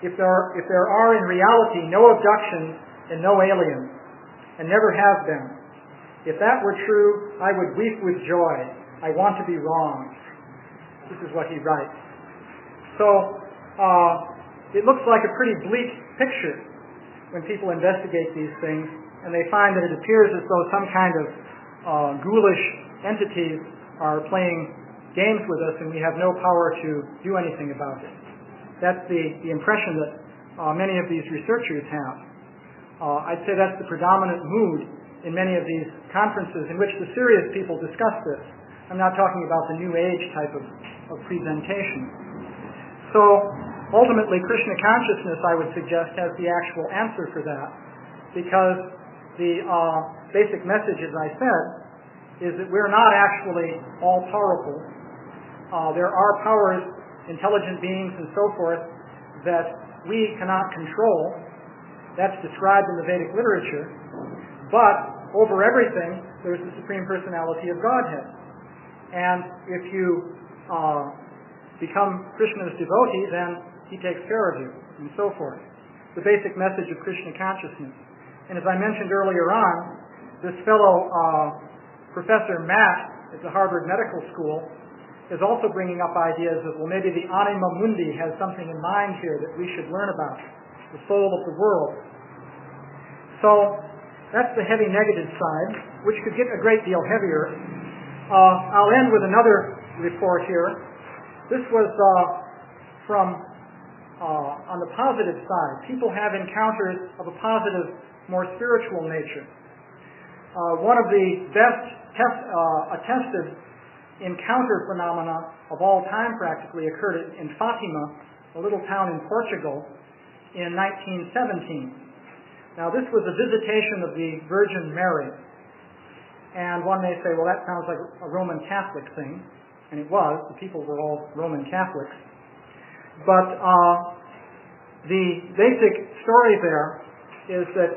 If there are in reality no abductions and no aliens, and never have been. If that were true, I would weep with joy. I want to be wrong. This is what he writes. So, it looks like a pretty bleak picture when people investigate these things, and they find that it appears as though some kind of ghoulish entities are playing games with us, and we have no power to do anything about it. That's the impression that many of these researchers have. I'd say that's the predominant mood in many of these conferences in which the serious people discuss this. I'm not talking about the New Age type of presentation. So, ultimately, Krishna consciousness, I would suggest, has the actual answer for that, because the basic message, as I said, is that we're not actually all-powerful. There are powers, intelligent beings and so forth, that we cannot control. That's described in the Vedic literature. But over everything, there's the Supreme Personality of Godhead. And if you become Krishna's devotee, then he takes care of you, and so forth. The basic message of Krishna consciousness. And as I mentioned earlier on, this fellow, Professor Matt at the Harvard Medical School, is also bringing up ideas of, well, maybe the anima mundi has something in mind here that we should learn about, the soul of the world. So, that's the heavy negative side, which could get a great deal heavier. I'll end with another report here. This was from, on the positive side. People have encounters of a positive, more spiritual nature. One of the best attested encounter phenomena of all time practically occurred in Fatima, a little town in Portugal, in 1917. Now, this was a visitation of the Virgin Mary. And one may say, well, that sounds like a Roman Catholic thing. And it was. The people were all Roman Catholics. But the basic story there is that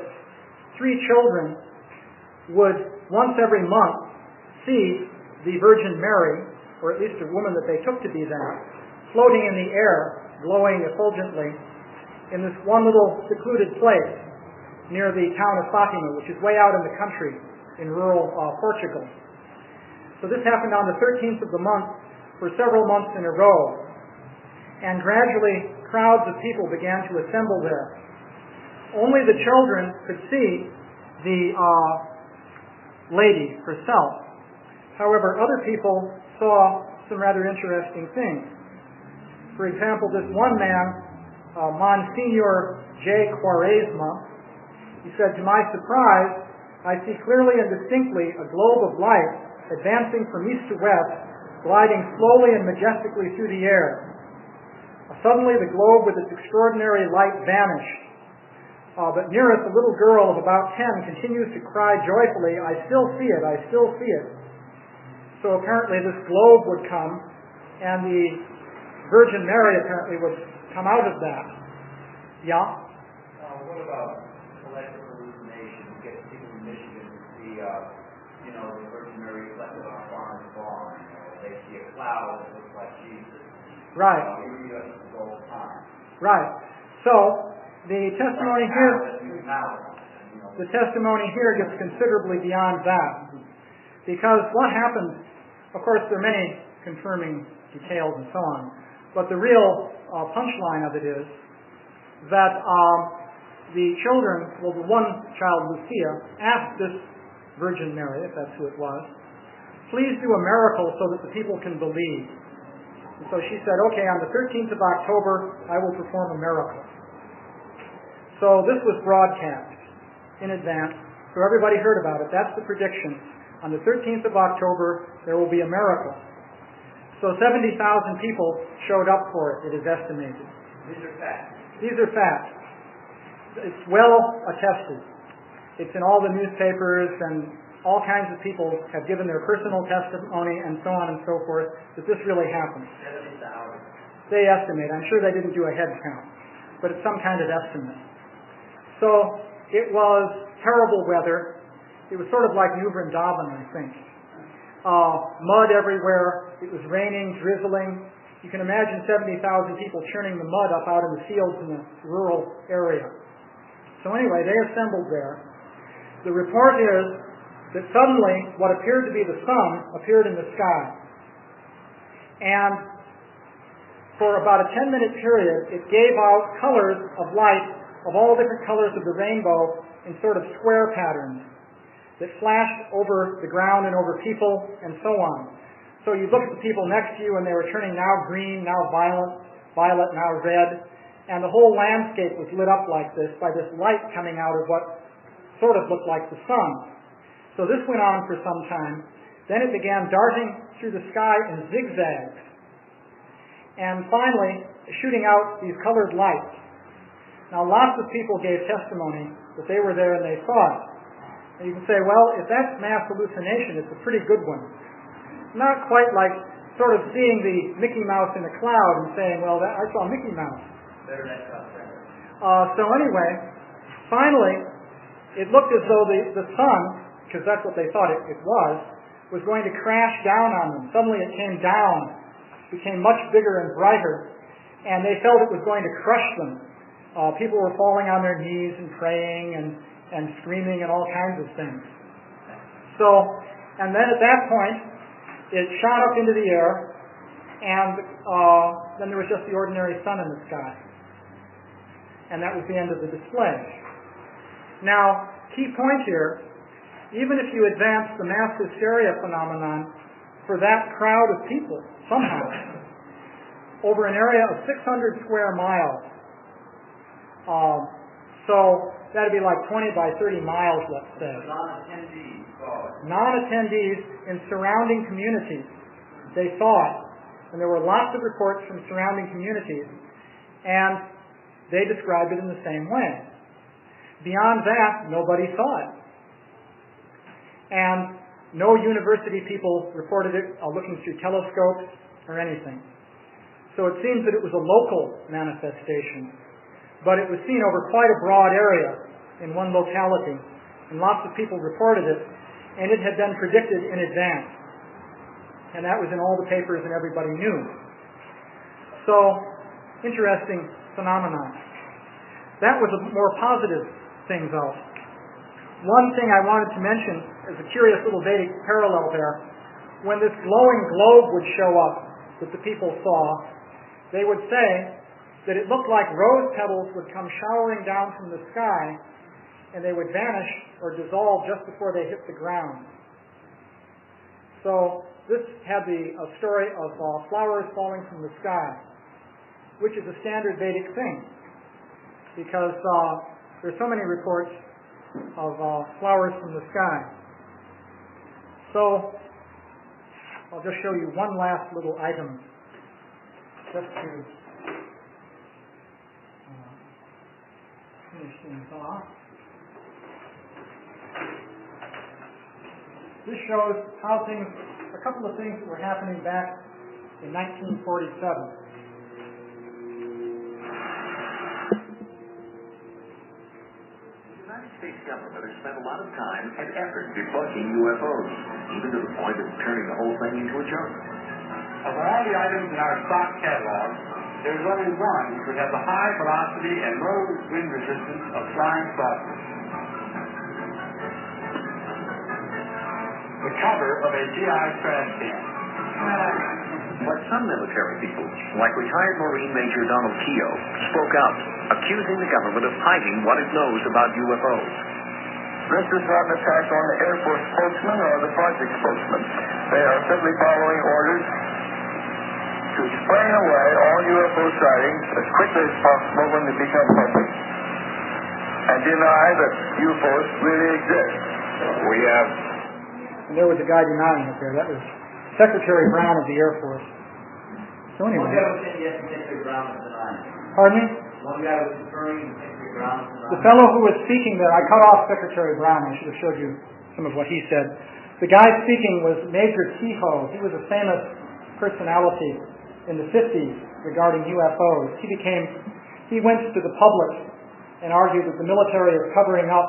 3 children would, once every month, see the Virgin Mary, or at least a woman that they took to be that, floating in the air, glowing effulgently, in this one little secluded place near the town of Fatima, which is way out in the country in rural Portugal. So this happened on the 13th of the month for several months in a row. And gradually, crowds of people began to assemble there. Only the children could see the lady herself. However, other people saw some rather interesting things. For example, this one man, Monsignor J. Quaresma, he said, "To my surprise, I see clearly and distinctly a globe of light advancing from east to west, gliding slowly and majestically through the air. Suddenly the globe with its extraordinary light vanished. But near us, a little girl of about 10 continues to cry joyfully, 'I still see it, I still see it.'" So apparently this globe would come, and the Virgin Mary apparently would come out of that. Yeah? What about collective hallucination? You get people in Michigan to see, the Virgin Mary reflected on a farmer's barn. They see a cloud that looks like Jesus. Right. You do that the whole time. Right. So the testimony here gets considerably beyond that. Because what happens, of course, there are many confirming details and so on, but the real punchline of it is that the children, well, the one child, Lucia, asked this Virgin Mary, if that's who it was, "Please do a miracle so that the people can believe." And so she said, "Okay, on the 13th of October, I will perform a miracle." So this was broadcast in advance, so everybody heard about it. That's the prediction. On the 13th of October, there will be a miracle. So 70,000 people showed up for it, it is estimated. These are facts. These are facts. It's well attested. It's in all the newspapers, and all kinds of people have given their personal testimony and so on and so forth that this really happened. 70,000. They estimate. I'm sure they didn't do a head count, but it's some kind of estimate. So it was terrible weather. It was sort of like New Vrindavan, I think. Mud everywhere. It was raining, drizzling. You can imagine 70,000 people churning the mud up out in the fields in the rural area. So anyway, they assembled there. The report is that suddenly what appeared to be the sun appeared in the sky. And for about a 10-minute period, it gave out colors of light of all different colors of the rainbow in sort of square patterns that flashed over the ground and over people and so on. So you look at the people next to you and they were turning now green, now violet, now red, and the whole landscape was lit up like this by this light coming out of what sort of looked like the sun. So this went on for some time. Then it began darting through the sky in zigzags, and finally shooting out these colored lights. Now lots of people gave testimony that they were there and they saw it. And you can say, well, if that's mass hallucination, it's a pretty good one. Not quite like sort of seeing the Mickey Mouse in a cloud and saying, well, I saw Mickey Mouse. So anyway, finally, it looked as though the sun, because that's what they thought it was going to crash down on them. Suddenly it came down, became much bigger and brighter, and they felt it was going to crush them. People were falling on their knees and praying and screaming and all kinds of things. So, and then at that point, it shot up into the air, and then there was just the ordinary sun in the sky. And that was the end of the display. Now, key point here, even if you advance the mass hysteria phenomenon for that crowd of people, somehow, over an area of 600 square miles, so that'd be like 20 by 30 miles, let's say. Non-attendees in surrounding communities, they saw it. And there were lots of reports from surrounding communities, and they described it in the same way. Beyond that, nobody saw it. And no university people reported it looking through telescopes or anything. So it seems that it was a local manifestation, but it was seen over quite a broad area in one locality, and lots of people reported it, and it had been predicted in advance. And that was in all the papers and everybody knew. So, interesting phenomenon. That was a more positive thing, though. One thing I wanted to mention is a curious little Vedic parallel there. When this glowing globe would show up that the people saw, they would say that it looked like rose petals would come showering down from the sky, and they would vanish or dissolve just before they hit the ground. So this had a story of flowers falling from the sky, which is a standard Vedic thing, because there's so many reports of flowers from the sky. So I'll just show you one last little item just to finish things off. This shows how a couple of things that were happening back in 1947. The United States government has spent a lot of time and effort debunking UFOs, even to the point of turning the whole thing into a joke. Of all the items in our stock catalog, there is only one which would have the high velocity and low wind resistance of flying saucers. The cover of a GI trash can. But some military people, like retired Marine Major Donald Keogh, spoke out, accusing the government of hiding what it knows about UFOs. This is not an attack on the Air Force spokesman or the project spokesman. They are simply following orders to explain away all UFO sightings as quickly as possible when they become public and deny that UFOs really exist. We have... And there was a guy denying it there. That was Secretary Brown of the Air Force. So anyway. One guy was saying yes, Secretary Brown was denying. Pardon me? One guy was referring to Secretary Brown was denying. The fellow who was speaking there, I cut off Secretary Brown. I should have showed you some of what he said. The guy speaking was Major Kehoe. He was a famous personality in the 50s regarding UFOs. He went to the public and argued that the military is covering up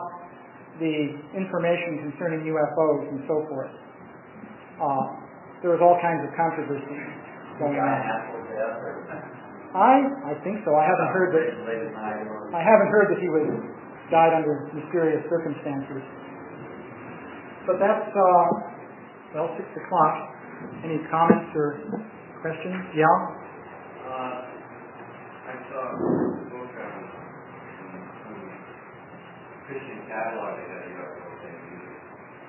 the information concerning UFOs and so forth. There was all kinds of controversy going on. I think so. I haven't heard that he died under mysterious circumstances. But that's 6 o'clock. Any comments or questions? Yeah. I saw a book on Christian catalog that had UFO things,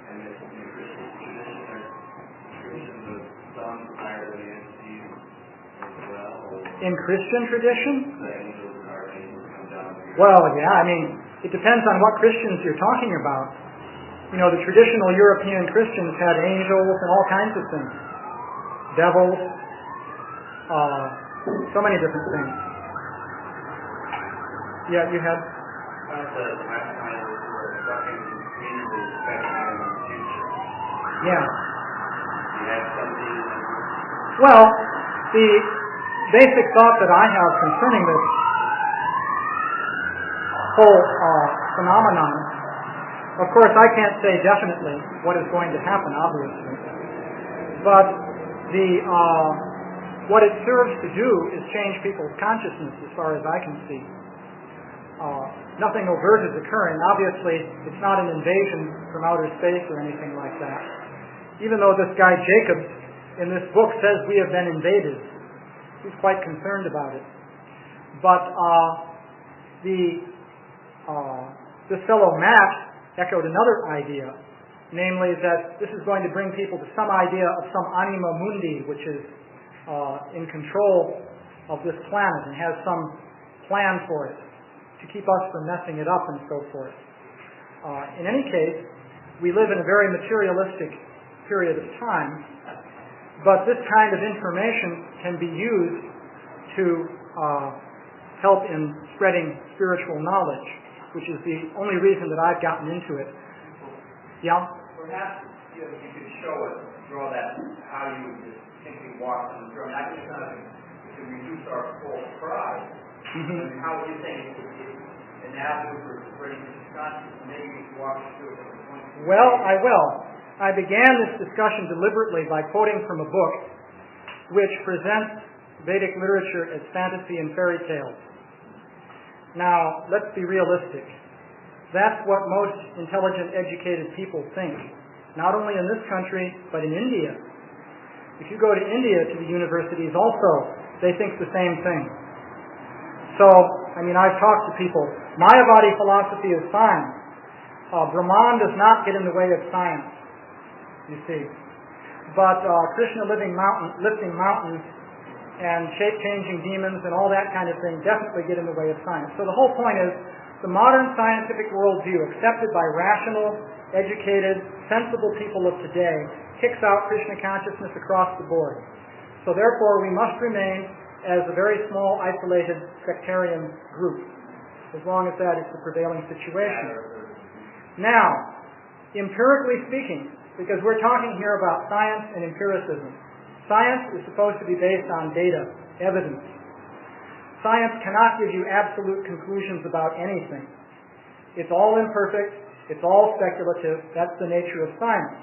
and in Christian tradition, Christians of some higher than the entities as well. In Christian tradition? The angels and archangels come down here. Well, yeah. I mean, it depends on what Christians you're talking about. You know, the traditional European Christians had angels and all kinds of things. Devils, so many different things. Yeah, you had? Yeah. Well, the basic thought that I have concerning this whole phenomenon, of course, I can't say definitely what is going to happen, obviously, but what it serves to do is change people's consciousness as far as I can see. Nothing overt is occurring. Obviously, it's not an invasion from outer space or anything like that. Even though this guy Jacobs in this book says we have been invaded, he's quite concerned about it. But this fellow Matt echoed another idea, namely that this is going to bring people to some idea of some anima mundi, which is in control of this planet and has some plan for it to keep us from messing it up and so forth. In any case, we live in a very materialistic period of time, but this kind of information can be used to help in spreading spiritual knowledge, which is the only reason that I've gotten into it. Yeah? Perhaps you could show us, draw that, how you distinctly walk on the throne. I just kind of to reduce our false pride. Mm-hmm. How would you think an avenue for spreading consciousness? Maybe you could walk us through it from the point of view. Well, I will. I began this discussion deliberately by quoting from a book which presents Vedic literature as fantasy and fairy tales. Now, let's be realistic. That's what most intelligent, educated people think, not only in this country, but in India. If you go to India, to the universities also, they think the same thing. So, I mean, I've talked to people. Mayavadi philosophy is fine. Brahman does not get in the way of science, you see. But Krishna lifting mountains and shape-changing demons and all that kind of thing definitely get in the way of science. So the whole point is, the modern scientific worldview, accepted by rational, educated, sensible people of today, kicks out Krishna consciousness across the board. So therefore, we must remain as a very small, isolated, sectarian group, as long as that is the prevailing situation. Now, empirically speaking, because we're talking here about science and empiricism, science is supposed to be based on data, evidence. Science cannot give you absolute conclusions about anything. It's all imperfect, it's all speculative, that's the nature of science.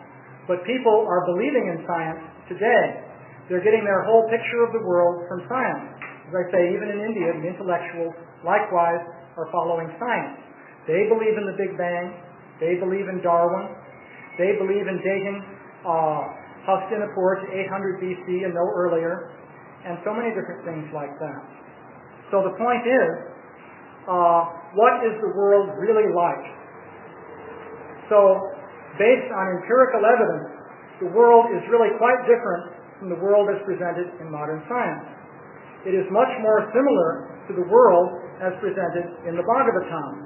But people are believing in science today. They're getting their whole picture of the world from science. As I say, even in India, the intellectuals likewise are following science. They believe in the Big Bang, they believe in Darwin, they believe in dating Hastinapur to 800 BC and no earlier, and so many different things like that. So the point is, what is the world really like? So, based on empirical evidence, the world is really quite different from the world as presented in modern science. It is much more similar to the world as presented in the Bhagavatam.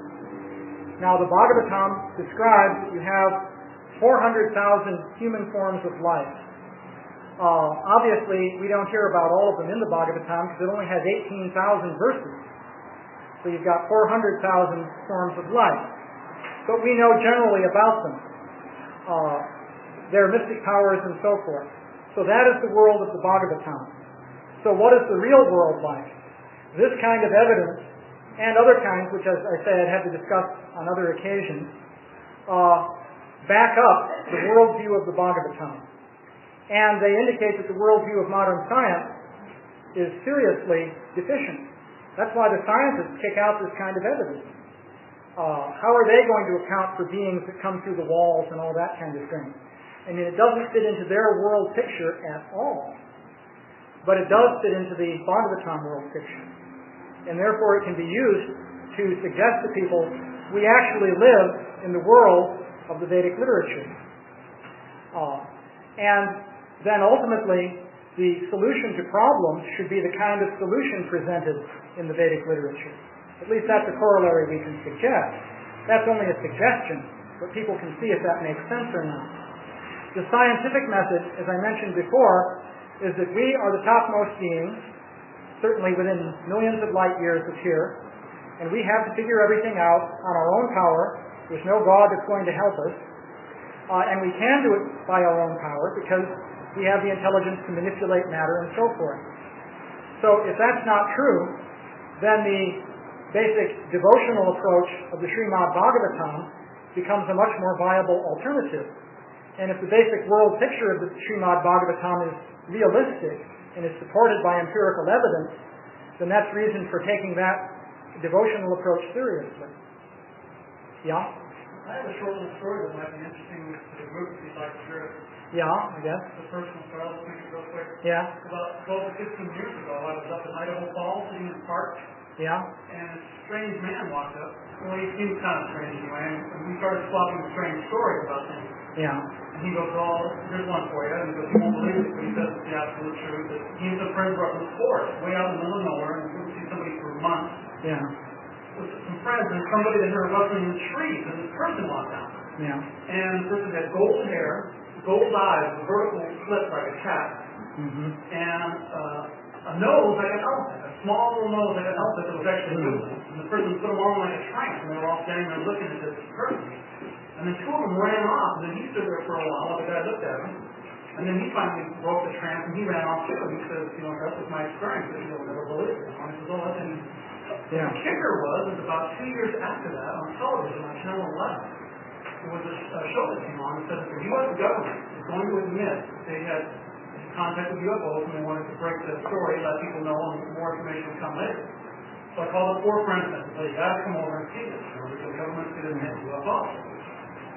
Now, the Bhagavatam describes that you have 400,000 human forms of life. Obviously, we don't hear about all of them in the Bhagavatam because it only has 18,000 verses. So you've got 400,000 forms of life. But we know generally about them, their mystic powers and so forth. So that is the world of the Bhagavatam. So what is the real world like? This kind of evidence, and other kinds, which as I say I'd have to discuss on other occasions, back up the worldview of the Bhagavatam. And they indicate that the worldview of modern science is seriously deficient. That's why the scientists kick out this kind of evidence. How are they going to account for beings that come through the walls and all that kind of thing? I mean, it doesn't fit into their world picture at all. But it does fit into the Bhagavatam world picture. And therefore it can be used to suggest to people we actually live in the world of the Vedic literature. And then ultimately the solution to problems should be the kind of solution presented in the Vedic literature. At least that's a corollary we can suggest. That's only a suggestion, but people can see if that makes sense or not. The scientific method, as I mentioned before, is that we are the topmost beings, certainly within millions of light years of here, and we have to figure everything out on our own power. There's no God that's going to help us. And we can do it by our own power because we have the intelligence to manipulate matter and so forth. So if that's not true, then the basic devotional approach of the Srimad Bhagavatam becomes a much more viable alternative. And if the basic world picture of the Srimad Bhagavatam is realistic and is supported by empirical evidence, then that's reason for taking that devotional approach seriously. Yeah? I have a short little story that might be interesting to the group if you'd like to hear it. Yeah, I guess. The personal story, I'll just make it real quick. Yeah. About 12 to 15 years ago, I was up in Idaho Falls sitting in the park. Yeah. And a strange man walked up. Well, he seemed kind of strange anyway, and we started swapping strange stories about things. Yeah. And he goes, well, here's one for you. And he goes, you won't believe it, but he says it's the absolute truth. That he and some friends were up in the forest, way out in the middle of nowhere, and couldn't see somebody for months. Yeah. With some friends, and somebody that heard rustling in the trees, and this person walked out. Yeah. And the person had gold hair, gold eyes, a vertical slit like a cat, and a nose like an elephant, a small little nose like an elephant that was actually moving. And the person put them on like a trance, and they were all standing there looking at this person. And then two of them ran off, and then he stood there for a while while the guy looked at him. And then he finally broke the trance, and he ran off too. And he says, you know, that was my experience, but you'll never believe it. And he says, oh, that's an... Yeah. The kicker was about 2 years after that, on television, on Channel 11, there was a show that came on that said that the U.S. government is going to admit that they had contact with UFOs and they wanted to break the story, let people know, and more information would come later. So I called up 4 friends and said, you got to come over and see this, because the government's going to admit UFOs.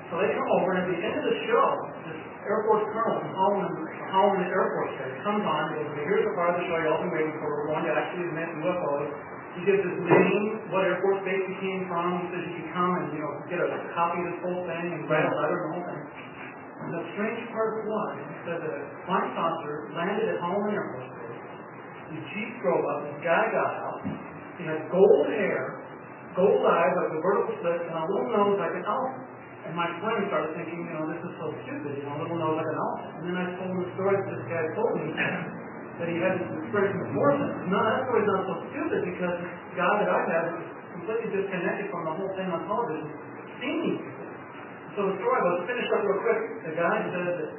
So they come over, and at the end of the show, this Air Force colonel from Holland Air Force Base comes on and goes, here's the part of the show you've all been waiting for. We're going to actually admit UFOs. He gives his name, what Air Force Base he came from. He says you can come and, get a copy of this whole thing and write a letter and the whole thing. And the strange part was, he said that a flying saucer landed at Holland Air Force Base. The Jeep drove up, this guy got out. He had gold hair, gold eyes like a vertical slit, and a little nose like an elephant. And my friend started thinking, this is so stupid, a little nose like an elephant. And then I told him the story that this guy told me that he had this experience before that. No, that story's not so stupid because this guy that I've had is completely disconnected from the whole thing on television, seen these people. So the story was, to finish up real quick, the guy said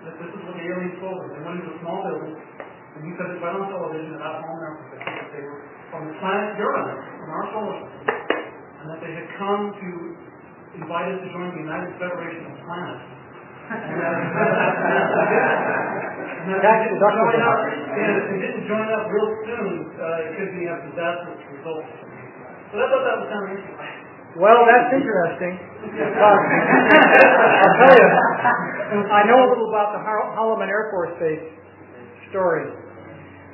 that this is what the aliens told him. They went into a small building, and he said it's right on television about home in Africa, that they were from the planet Uranus, from our solar system, and that they had come to invite us to join the United Federation of Planets. And if they didn't join up real soon, it could be a disastrous result. So I thought that was kind of interesting. Well, that's interesting. I'll tell you, I know a little about the Holloman Air Force Base story.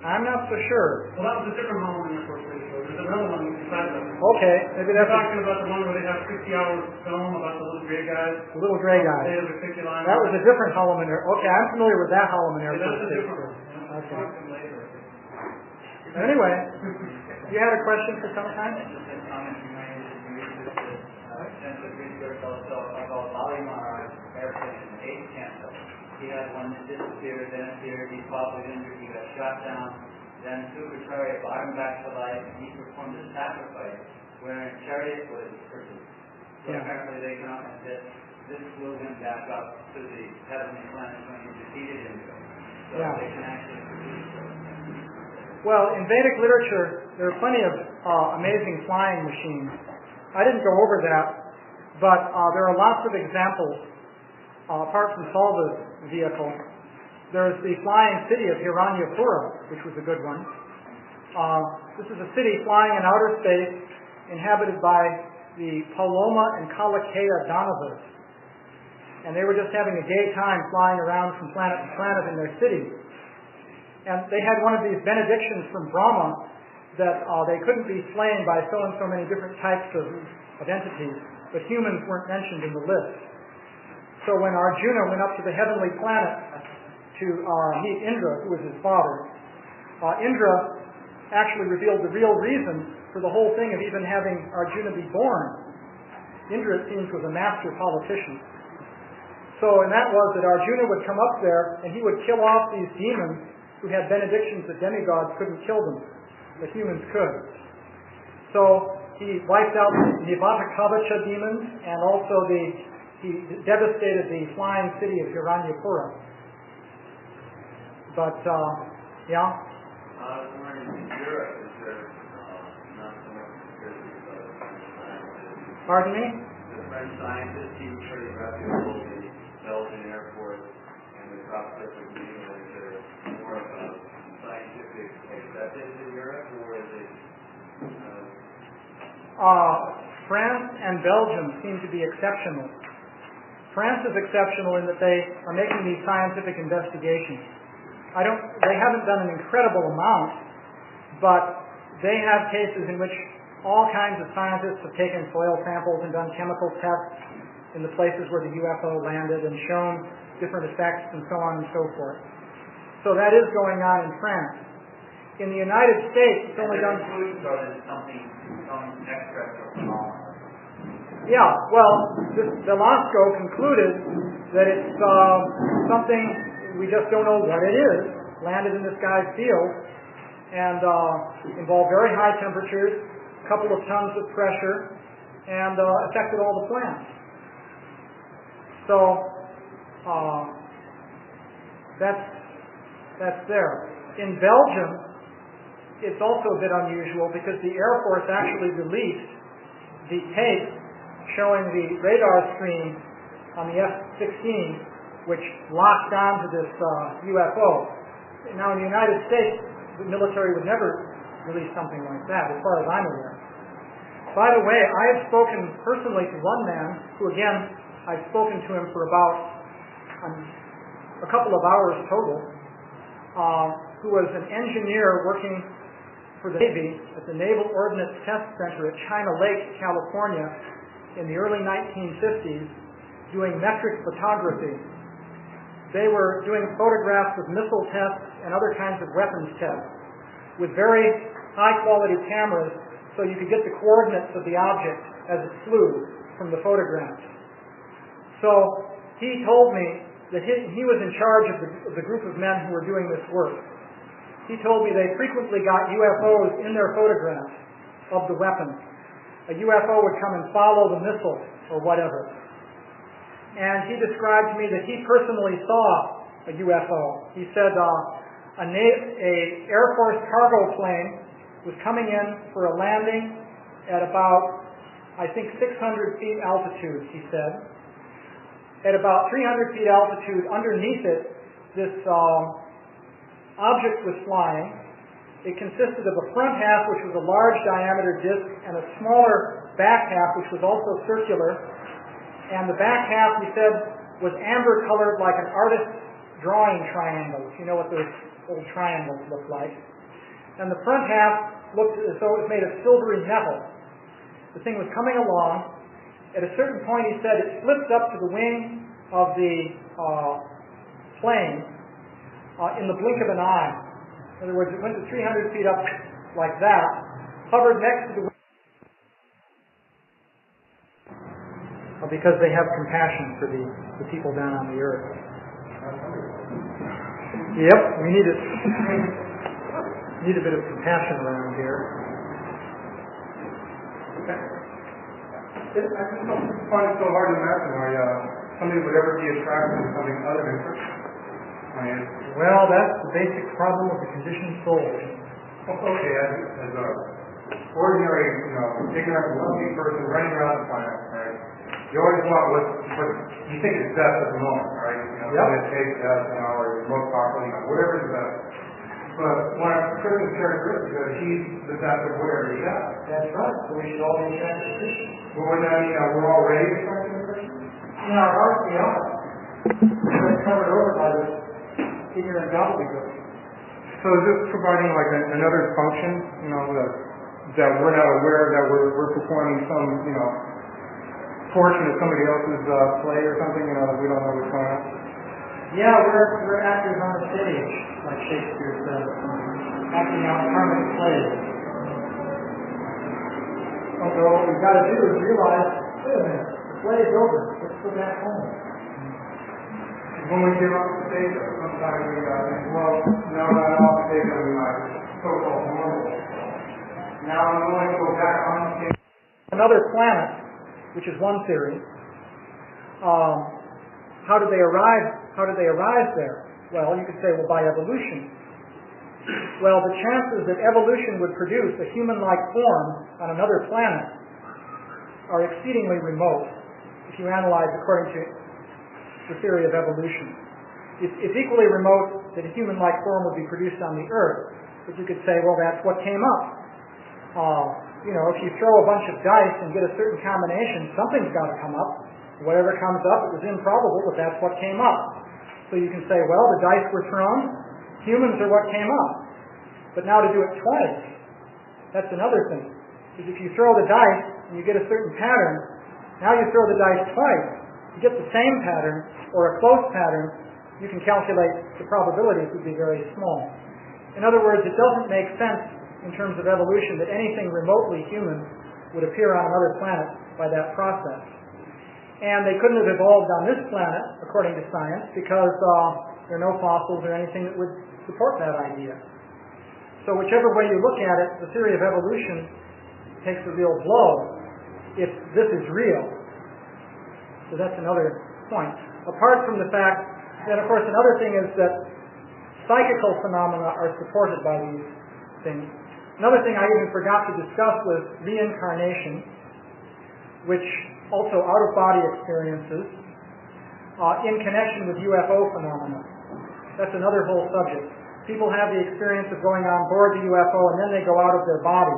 I'm not so sure. Well, that was a different Holloman Air Force Base story. There's another one beside that. Okay, maybe that's... We're talking about the one where they have 60 hours film about the little gray guys. The little gray guys. That was a different Holloman Air... Okay, I'm familiar with that Holloman Air Force Base story. Okay. Anyway, you had a question for some time? Extensive research also about Bali Maharaj airplane in the 8th canto. He had one that disappeared, then appeared, he fought with injured, he got shot down, then Super Chariot brought him back to life, and he performed a sacrifice wherein Chariot was produced. So apparently they can often that this flew him back up to the heavenly planet when he defeated him. So they can actually produce those. Well, in Vedic literature, there are plenty of amazing flying machines. I didn't go over that But there are lots of examples, apart from Salva's vehicle. There's the flying city of Hiranyapura, which was a good one. This is a city flying in outer space, inhabited by the Paloma and Kalakea Danavas. And they were just having a gay time flying around from planet to planet in their city. And they had one of these benedictions from Brahma that they couldn't be slain by so and so many different types of entities, but humans weren't mentioned in the list. So when Arjuna went up to the heavenly planet to meet Indra, who was his father, Indra actually revealed the real reason for the whole thing of even having Arjuna be born. Indra, it seems, was a master politician. So, and that was that Arjuna would come up there and he would kill off these demons who had benedictions that demigods couldn't kill them, but humans could. So he wiped out the Adhikari demons, and also he devastated the flying city of Hiranyapura. But yeah. In Europe, is there not so much conspiracy about scientists? Pardon me? The French scientists seem pretty reputable. The Belgian Air Force and the top secret meeting, is there more of a scientific acceptance in Europe, or is it? France and Belgium seem to be exceptional. France is exceptional in that they are making these scientific investigations. They haven't done an incredible amount, but they have cases in which all kinds of scientists have taken soil samples and done chemical tests in the places where the UFO landed and shown different effects and so on and so forth. So that is going on in France. In the United States, it's only done... some extraterrestrial. Yeah, well, Velasco concluded that it's something we just don't know what it is, landed in this guy's field, and involved very high temperatures, a couple of tons of pressure, and affected all the plants. So that's there. In Belgium, it's also a bit unusual because the Air Force actually released the tape showing the radar screen on the F-16, which locked onto this UFO. Now, in the United States, the military would never release something like that, as far as I'm aware. By the way, I have spoken personally to one man who, again, I've spoken to him for about a couple of hours total, who was an engineer working for the Navy at the Naval Ordnance Test Center at China Lake, California, in the early 1950s, doing metric photography. They were doing photographs of missile tests and other kinds of weapons tests with very high-quality cameras so you could get the coordinates of the object as it flew from the photographs. So he told me that he was in charge of the group of men who were doing this work. He told me they frequently got UFOs in their photographs of the weapon. A UFO would come and follow the missile or whatever. And he described to me that he personally saw a UFO. He said a Air Force cargo plane was coming in for a landing at about, I think, 600 feet altitude, he said. At about 300 feet altitude, underneath it, this object was flying. It consisted of a front half, which was a large diameter disc, and a smaller back half, which was also circular. And the back half, he said, was amber colored like an artist's drawing triangles. You know what those old triangles look like. And the front half looked as though it was made of silvery metal. The thing was coming along. At a certain point, he said, it flipped up to the wing of the plane in the blink of an eye. In other words, it went to 300 feet up like that, hovered next to the wing, because they have compassion for the people down on the earth. Yep, we need it. Need a bit of compassion around here. I just find it so hard to imagine why somebody would ever be attracted to something other than Christian. Well, that's the basic problem of the conditioned soul. Okay, as a ordinary, ignorant, wealthy person running around the planet, right? You always want what you think is best at the moment, right? Yep. When it takes best, or most popular, whatever is best. But one of Christian's characteristics is that he's the best of whatever he has. That's right. So we should all be attracted to Christians. Well, would that mean we're all ready to attracted to Christians? In our hearts, we are. We're covered over by this ignorant gobbledygook. So is this providing like another function, that we're not aware that we're performing some, portion of somebody else's play or something, that we don't know what's going on? Yeah, we're actors on the stage, like Shakespeare said, acting out karmic plays. So what we've got to do is realize, wait a minute, the play is over. Let's go back home. When we give up the stage, sometimes we think, well, now I'm not off the stage and my so-called normal. Now I'm willing to go back on the stage. Another planet, which is one theory. How did they arrive there? Well, you could say, well, by evolution. Well, the chances that evolution would produce a human-like form on another planet are exceedingly remote if you analyze according to the theory of evolution. It's equally remote that a human-like form would be produced on the Earth, but you could say, well, that's what came up. If you throw a bunch of dice and get a certain combination, something's got to come up. Whatever comes up, it was improbable, but that's what came up. So you can say, well, the dice were thrown, humans are what came up. But now to do it twice, that's another thing. Because if you throw the dice and you get a certain pattern, now you throw the dice twice, you get the same pattern or a close pattern, you can calculate the probabilities would be very small. In other words, it doesn't make sense in terms of evolution that anything remotely human would appear on another planet by that process. And they couldn't have evolved on this planet, according to science, because there are no fossils or anything that would support that idea. So whichever way you look at it, the theory of evolution takes a real blow if this is real. So that's another point. Apart from the fact that, of course, another thing is that psychical phenomena are supported by these things. Another thing I even forgot to discuss was reincarnation, which also out-of-body experiences in connection with UFO phenomena. That's another whole subject. People have the experience of going on board the UFO and then they go out of their body.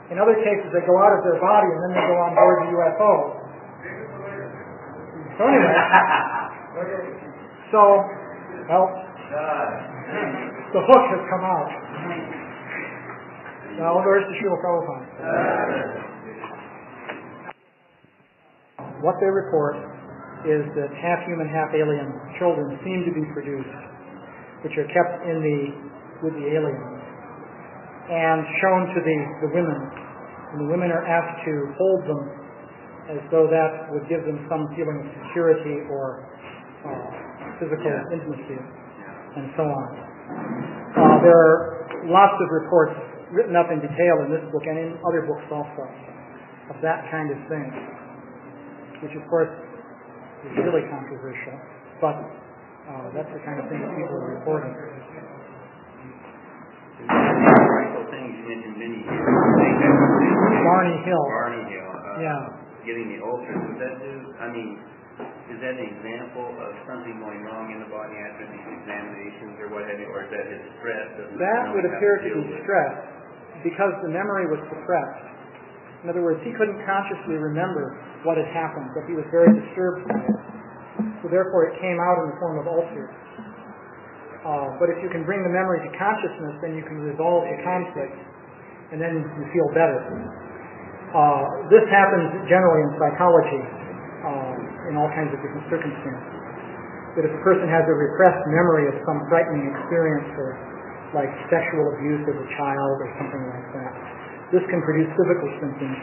In other cases, they go out of their body and then they go on board the UFO. So anyway, the hook has come out. Now, where's the Srila Prabhupada? What they report is that half-human, half-alien children seem to be produced, which are kept with the aliens, and shown to the women. And the women are asked to hold them as though that would give them some feeling of security or physical intimacy, and so on. There are lots of reports written up in detail in this book and in other books also of that kind of thing, which of course is really controversial, but that's the kind of thing that people are reporting. Things you mentioned many Barney Hill. Getting the ulcers. Does that is that an example of something going wrong in the body after these examinations or what have you, or is that his stress? That would appear to be stress because the memory was suppressed. In other words, he couldn't consciously remember what had happened, but he was very disturbed by it. So therefore it came out in the form of ulcers. But if you can bring the memory to consciousness, then you can resolve the conflict, and then you feel better. This happens generally in psychology, in all kinds of different circumstances. That if a person has a repressed memory of some frightening experience, or like sexual abuse as a child or something like that, this can produce physical symptoms.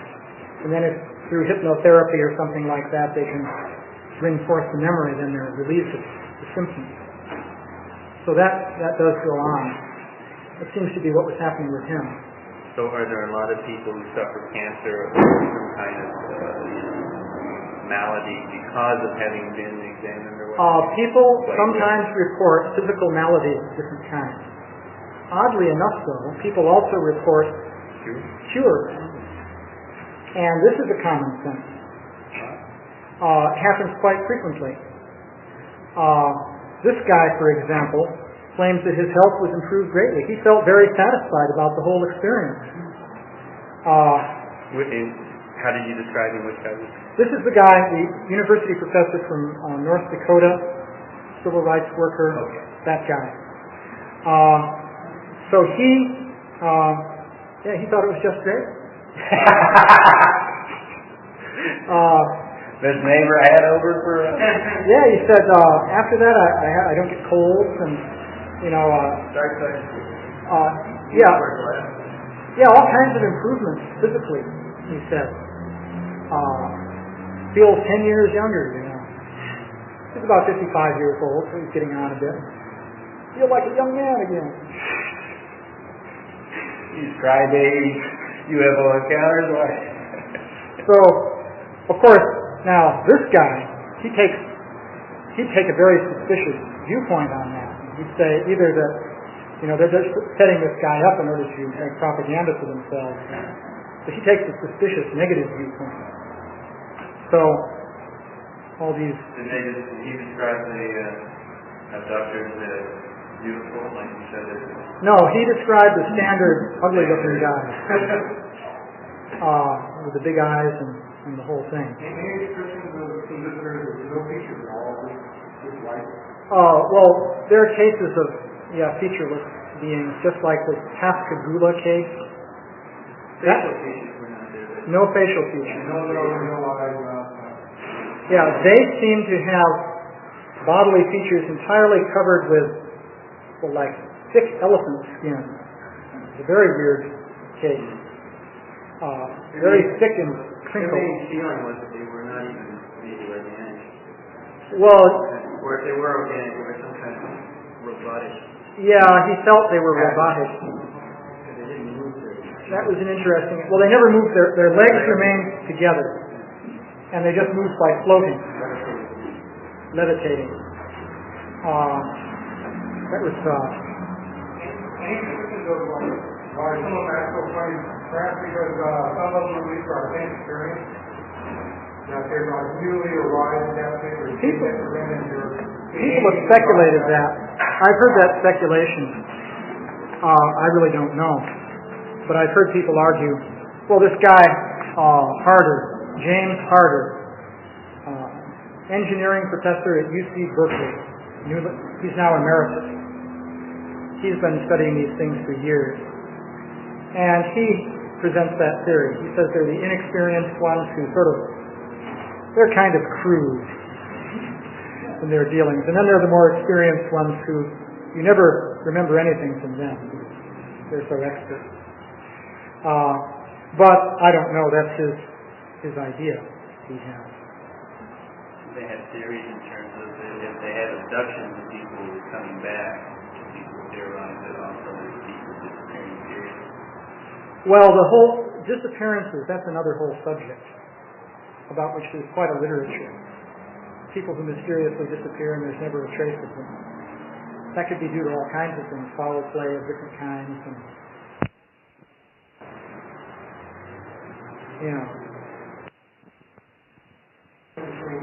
And then if through hypnotherapy or something like that they can bring forth the memory, then they're relieved of the symptoms. So that does go on. That seems to be what was happening with him. So are there a lot of people who suffer cancer or some kind of malady because of having been examined or what? People sometimes report physical maladies of different kinds. Oddly enough, though, people also report cures. And this is a common sense. happens quite frequently. This guy, for example, claims that his health was improved greatly. He felt very satisfied about the whole experience. How did you describe him? Which guy was this is the guy, the university professor from North Dakota, civil rights worker, that guy. So he thought it was just great. This neighbor had over for yeah, he said, after that I don't get colds and, all kinds of improvements physically, he said. Feels 10 years younger, He's about 55 years old, so he's getting on a bit. Feel like a young man again. These Friday UFO encounters, what? So, of course, now this guy, he'd take a very suspicious viewpoint on that. He'd say either that, they're just setting this guy up in order to make propaganda for themselves. But he takes a suspicious negative viewpoint. So, all these... Did he describe the abductors as beautiful, like you said? No, he described the standard ugly-looking guy. With the big eyes and the whole thing. Any descriptions of some visitors with no features at all, just white? Well, there are cases of, featureless beings, just like the Pascagoula case. Facial features were not there. No facial features. No eyes. Yeah, they seem to have bodily features entirely covered with, like thick elephant skin. It's a very weird case. Very thick and crinkled. Their main feeling was that they were not even maybe organic. Well, or if they were organic, they were some kind of robotic. Yeah, he felt they were robotic. They didn't move That was an interesting. Well, they never moved. Their legs remained together, and they just moved by floating, levitating. That was. Any descriptions of why some of them act so funny? Perhaps because some of them believe our same experience, that they're really arrived at that state or people have speculated that. I've heard that speculation. I really don't know. But I've heard people argue, well, this guy, James Harder, engineering professor at UC Berkeley, he's now emeritus. He's been studying these things for years. And he presents that theory. He says they're the inexperienced ones who they're kind of crude in their dealings. And then there are the more experienced ones who you never remember anything from them. They're so expert. But I don't know. That's his idea he has. They have theories in terms of if they had abductions of people coming back, people theorize that also there's people disappearing periods. Well, the whole disappearances, that's another whole subject about which there's quite a literature. People who mysteriously disappear and there's never a trace of them. That could be due to all kinds of things, foul play of different kinds. Between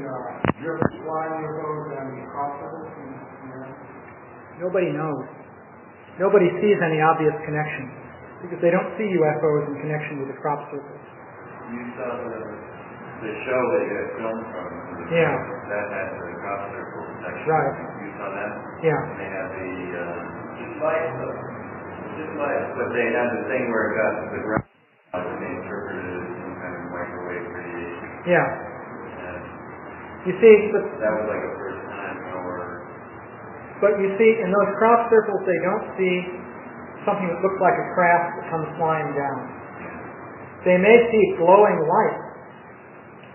flying UFOs and crossovers? Nobody knows. Nobody sees any obvious connection because they don't see UFOs in connection with the crop circles. You saw the show that you had filmed from. Yeah. That had the crop circle section. Right. You saw that? Yeah. And they had but they had the thing where it got to the ground and they interpreted it as some kind of microwave radiation. Yeah. You see, that was like a first time But you see, in those crop circles, they don't see something that looks like a craft that comes flying down. They may see glowing light.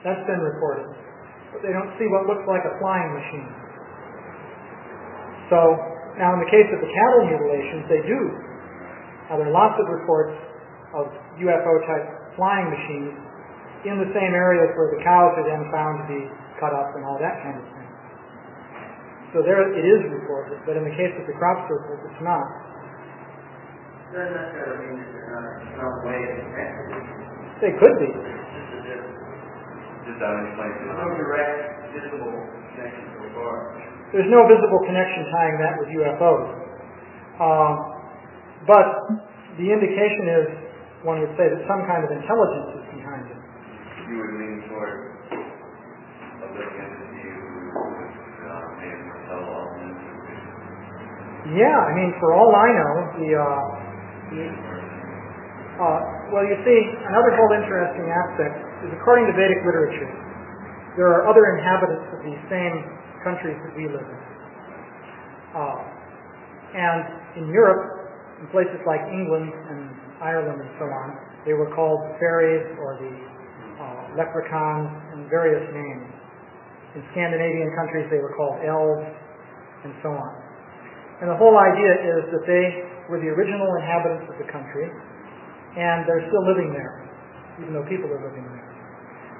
That's been reported. But they don't see what looks like a flying machine. So, now in the case of the cattle mutilations, they do. Now there are lots of reports of UFO-type flying machines in the same areas where the cows are then found to be cut up and all that kind of thing. So there it is reported, but in the case of the crop circles, it's not. Doesn't necessarily mean that they're not in some way connected. They could be. Just Just that explains it. No direct visible connection so far. There's no visible connection tying that with UFOs. But the indication is, one would say, that some kind of intelligence is behind it. You would lean toward a living entity who was made of cell elements. Yeah, I mean, for all I know, well, you see, another whole interesting aspect is, according to Vedic literature, there are other inhabitants of these same countries that we live in. And in Europe, in places like England and Ireland and so on, they were called fairies or the leprechauns and various names. In Scandinavian countries, they were called elves and so on. And the whole idea is that they were the original inhabitants of the country, and they're still living there, even though people are living there.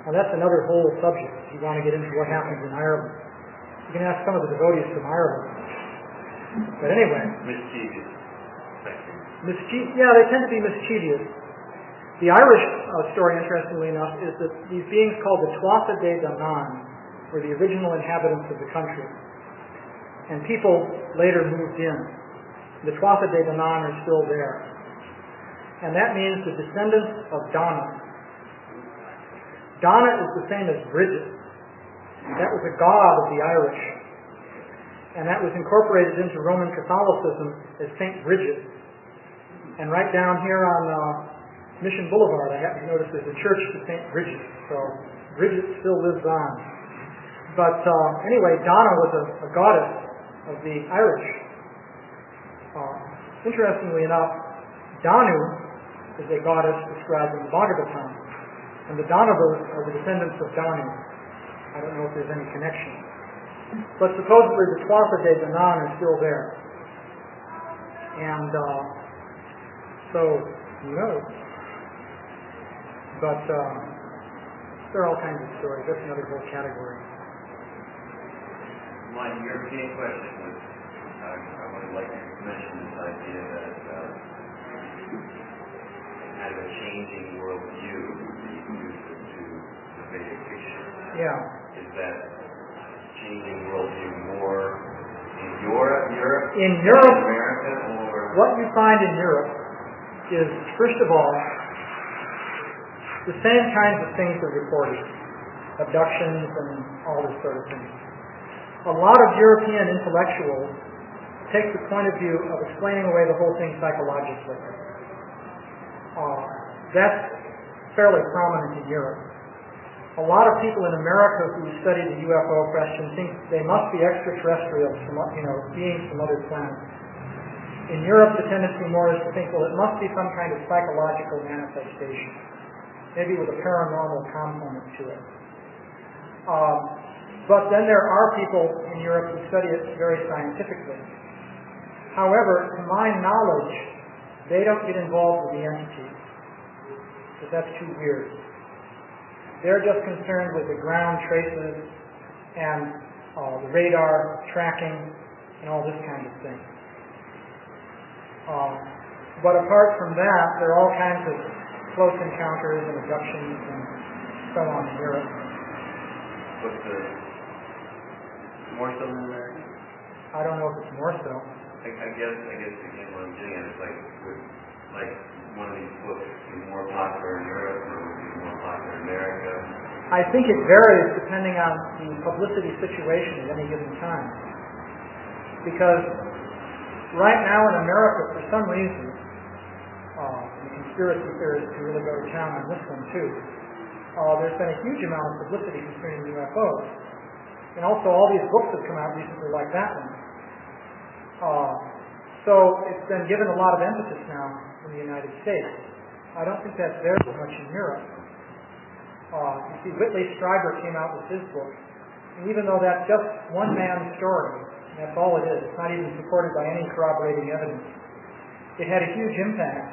Now that's another whole subject, if you want to get into what happens in Ireland. You can ask some of the devotees from Ireland. But anyway. Mischievous. Yeah, they tend to be mischievous. The Irish story, interestingly enough, is that these beings called the Tuatha De Danann were the original inhabitants of the country. And people later moved in. The Tuatha De Danann are still there. And that means the descendants of Donna. Donna is the same as Bridget. That was a god of the Irish. And that was incorporated into Roman Catholicism as St. Bridget. And right down here on Mission Boulevard, I happen to notice there's a church to St. Bridget. So Bridget still lives on. But anyway, Donna was a goddess of the Irish. Interestingly enough, Danu is a goddess described in the Bhagavatam. And the Danavas are the descendants of Danu. I don't know if there's any connection. But supposedly the Tuatha De Danann are still there. And so, who knows? But there are all kinds of stories. That's another whole category. My European question was, I would like to mention this idea that kind of a changing worldview used to the Vedic picture. Yeah. Is that changing worldview more in Europe, in Europe, America, or what you find in Europe is, first of all, the same kinds of things are reported, abductions and all this sort of thing. A lot of European intellectuals take the point of view of explaining away the whole thing psychologically. That's fairly prominent in Europe. A lot of people in America who study the UFO question think they must be extraterrestrials, beings from other planets. In Europe, the tendency more is to think, well, it must be some kind of psychological manifestation, maybe with a paranormal component to it. But then there are people in Europe who study it very scientifically. However, to my knowledge, they don't get involved with the entities, because that's too weird. They're just concerned with the ground traces and the radar tracking and all this kind of thing. But apart from that, there are all kinds of close encounters and abductions and so on in Europe. What's more so in America? I don't know if it's more so. I guess again what I'm getting at is like one of these books is more popular in Europe or would be more popular in America. I think it varies depending on the publicity situation at any given time. Because right now in America, for some reason, the conspiracy theorists who really go to town on this one too, there's been a huge amount of publicity concerning UFOs. And also all these books have come out recently like that one. So it's been given a lot of emphasis now in the United States. I don't think that's there so much in Europe. You see, Whitley Strieber came out with his book, and even though that's just one man's story, that's all it is, it's not even supported by any corroborating evidence, it had a huge impact,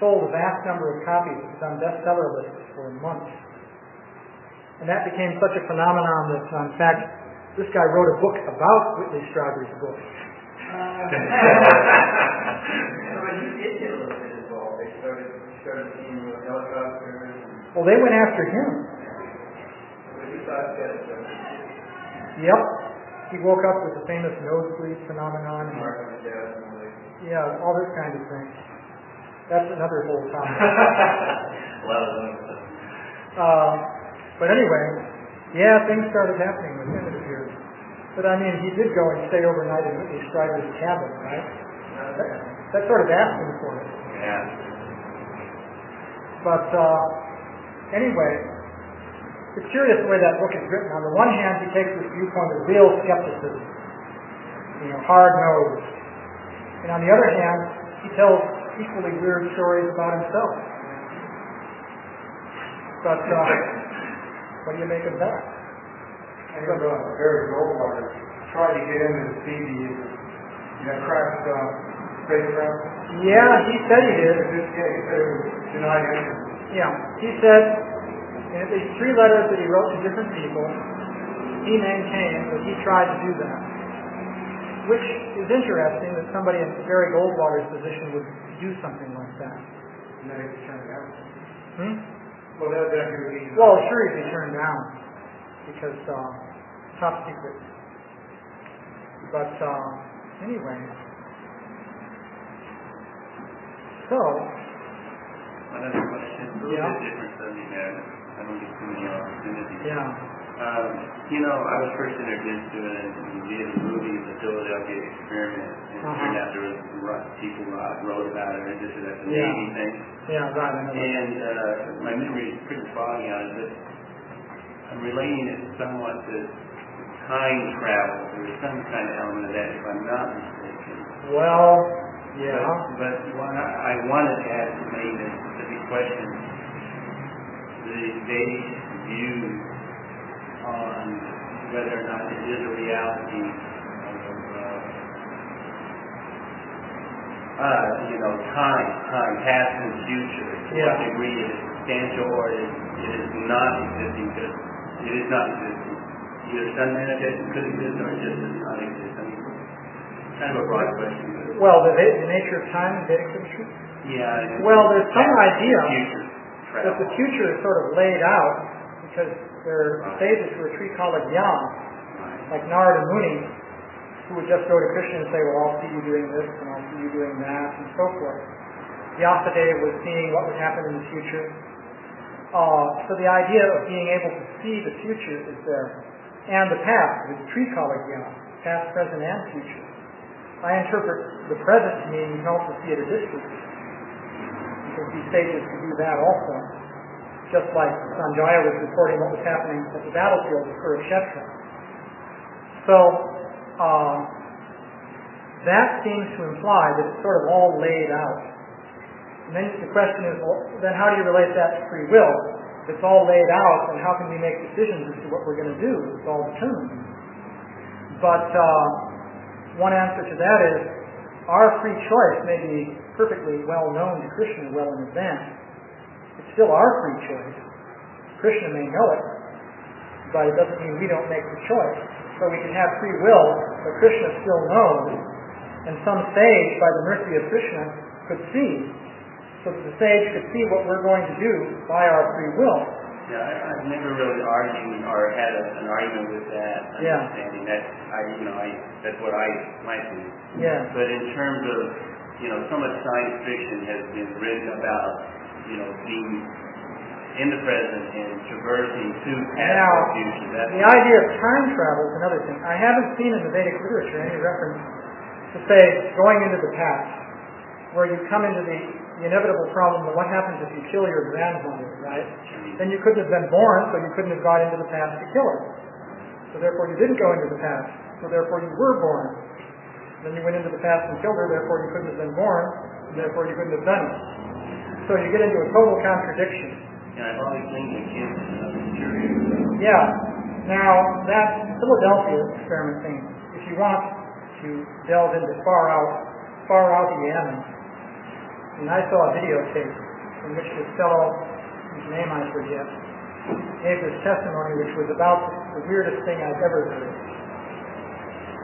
sold a vast number of copies, it was on bestseller lists for months. And that became such a phenomenon that, in fact, this guy wrote a book about Whitley Strieber's book. But he did get a little bit involved. They started seeing helicopters. Well, they went after him. Yep. He woke up with the famous nosebleed phenomenon. Yeah, all this kind of thing. That's another whole topic. But anyway, yeah, things started happening with him, it appears. But I mean, he did go and stay overnight in Whitney Strider's cabin, right? That sort of asking for it. Yeah. But anyway, it's curious the way that book is written. On the one hand, he takes this viewpoint of real skepticism, hard-nosed. And on the other hand, he tells equally weird stories about himself. But what do you make of that? I heard Barry Goldwater tried to get him to see the crashed spacecraft. Yeah, he said he did. He said it was denied entry. Yeah, he said in at least 3 letters that he wrote to different people, he maintained that he tried to do that. Which is interesting that somebody in Barry Goldwater's position would do something like that. And then he turned down. Well, that would be... Well, sure he'd be turned down because top secret. But anyway, so another question, a little bit different subject matter. I don't get too many opportunities. Yeah. I was first introduced to it and did a movie, The Philadelphia Experiment, and it turned out there was people wrote about it, and just that's a Navy thing. Yeah, right. And my memory is pretty foggy on it, but I'm relating it somewhat to time travel. There was some kind of element of that, if I'm not mistaken. Well, yeah. But I wanted to ask maybe a specific question. The Vedic view on whether or not it is a reality of time, past and future, to what degree it is substantial or it is not existing, because it is not existing. Either some manifest could exist or it just does not exist. I mean, kind of a broad question. Well, the nature of time in Vedic literature? Yeah. Well, there's some idea that the future is sort of laid out because there are sages who are tree called Yam, like Narada Muni, who would just go to Krishna and say, well, I'll see you doing this and I'll see you doing that and so forth. Vyasadeva was seeing what would happen in the future. So the idea of being able to see the future is there. And the past, the tree called Yam, past, present, and future. I interpret the present to mean you can also see at a distance, because these sages could do that also. Just like Sanjaya was reporting what was happening at the battlefield of Kurukshetra. So, that seems to imply that it's sort of all laid out. And then the question is, well, then how do you relate that to free will? If it's all laid out, then how can we make decisions as to what we're going to do? It's all determined. But one answer to that is, our free choice may be perfectly well known to Krishna well in advance. It's still our free choice. Krishna may know it, but it doesn't mean we don't make the choice. So we can have free will, but Krishna still knows, and some sage, by the mercy of Krishna, could see. So that the sage could see what we're going to do by our free will. Yeah, I've never really argued or had an argument with that understanding. That's what I might do. Yeah. But in terms of, so much science fiction has been written about, being in the present and traversing to past or future. The idea of time travel is another thing. I haven't seen in the Vedic literature any reference to say going into the past, where you come into the inevitable problem of what happens if you kill your grandmother, right? Then you couldn't have been born, so you couldn't have gone into the past to kill her. So therefore you didn't go into the past, so therefore you were born. Then you went into the past and killed her, therefore you couldn't have been born, and therefore you couldn't have done it. So you get into a total contradiction. Yeah, I've always linked the kids and I'm curious. Yeah. Now, that Philadelphia experiment thing, if you want to delve into far out Yemen, and I saw a videotape in which this fellow, whose name I forget, gave this testimony which was about the weirdest thing I've ever heard,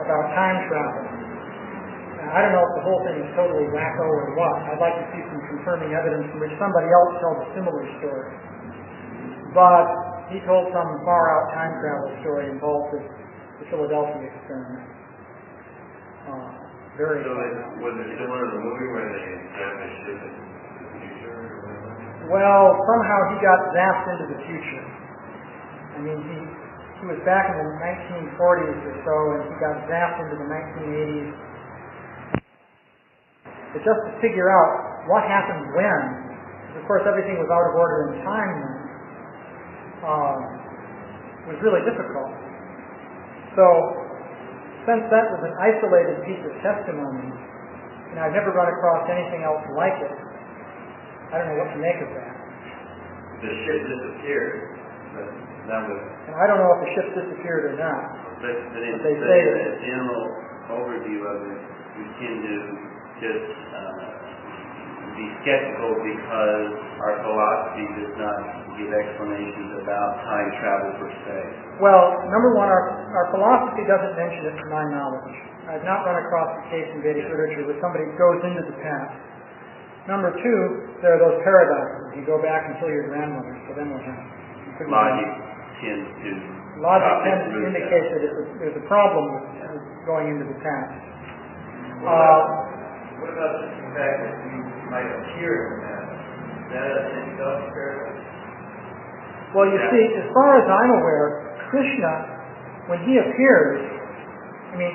about time travel. I don't know if the whole thing is totally wacko or what. I'd like to see some confirming evidence in which somebody else tells a similar story. But he told some far-out time travel story involved this the Philadelphia experiment. Very so was it similar to the movie where they zapped a ship into the future? Well, somehow he got zapped into the future. I mean, he was back in the 1940s or so, and he got zapped into the 1980s. But just to figure out what happened when, because of course everything was out of order in time then, was really difficult. So, since that was an isolated piece of testimony, and I've never run across anything else like it, I don't know what to make of that. The ship disappeared, but that was... And I don't know if the ship disappeared or not. But they say the general overview of it, we tend to just be skeptical because our philosophy does not give explanations about time travel per se. Well, number one, our philosophy doesn't mention it to my knowledge. I've not run across a case in Vedic literature where somebody goes into the past. Number two, there are those paradoxes. You go back and kill your grandmother, so then what happens? Logic tends to indicate that there's a problem with going into the past. What about the fact that you might appear in the past? Is that in itself a paradox? Well, you see, as far as I'm aware, Krishna, when he appears, I mean,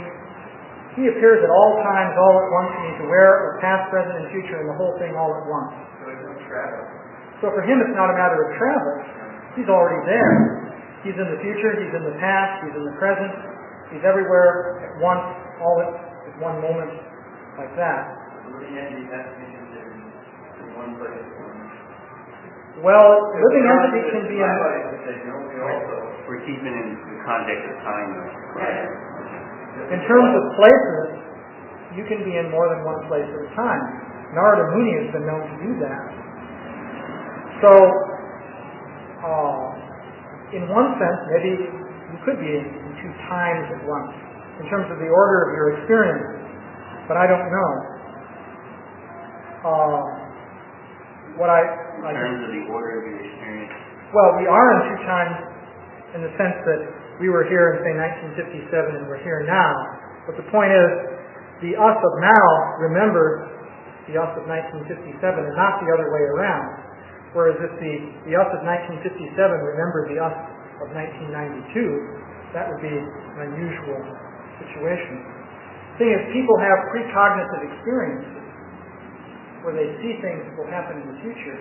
he appears at all times, all at once, and he's aware of past, present, and future, and the whole thing all at once. So it's no travel. So for him, it's not a matter of travel. He's already there. He's in the future, he's in the past, he's in the present. He's everywhere at once, all at one moment, like that. Living entity has to be considered in one place. Well, living entity can be in... We're keeping in the context of time. Right. In terms of places, you can be in more than one place at a time. Narada Muni has been known to do that. So, in one sense, maybe you could be in two times at once, in terms of the order of your experience, but I don't know. In terms of the order of your experience? Well, we are in two times in the sense that we were here in, say, 1957 and we're here now. But the point is, the us of now remembers the us of 1957 and not the other way around. Whereas if the us of 1957 remembered the us of 1992, that would be an unusual situation. The thing is, people have precognitive experiences where they see things that will happen in the future,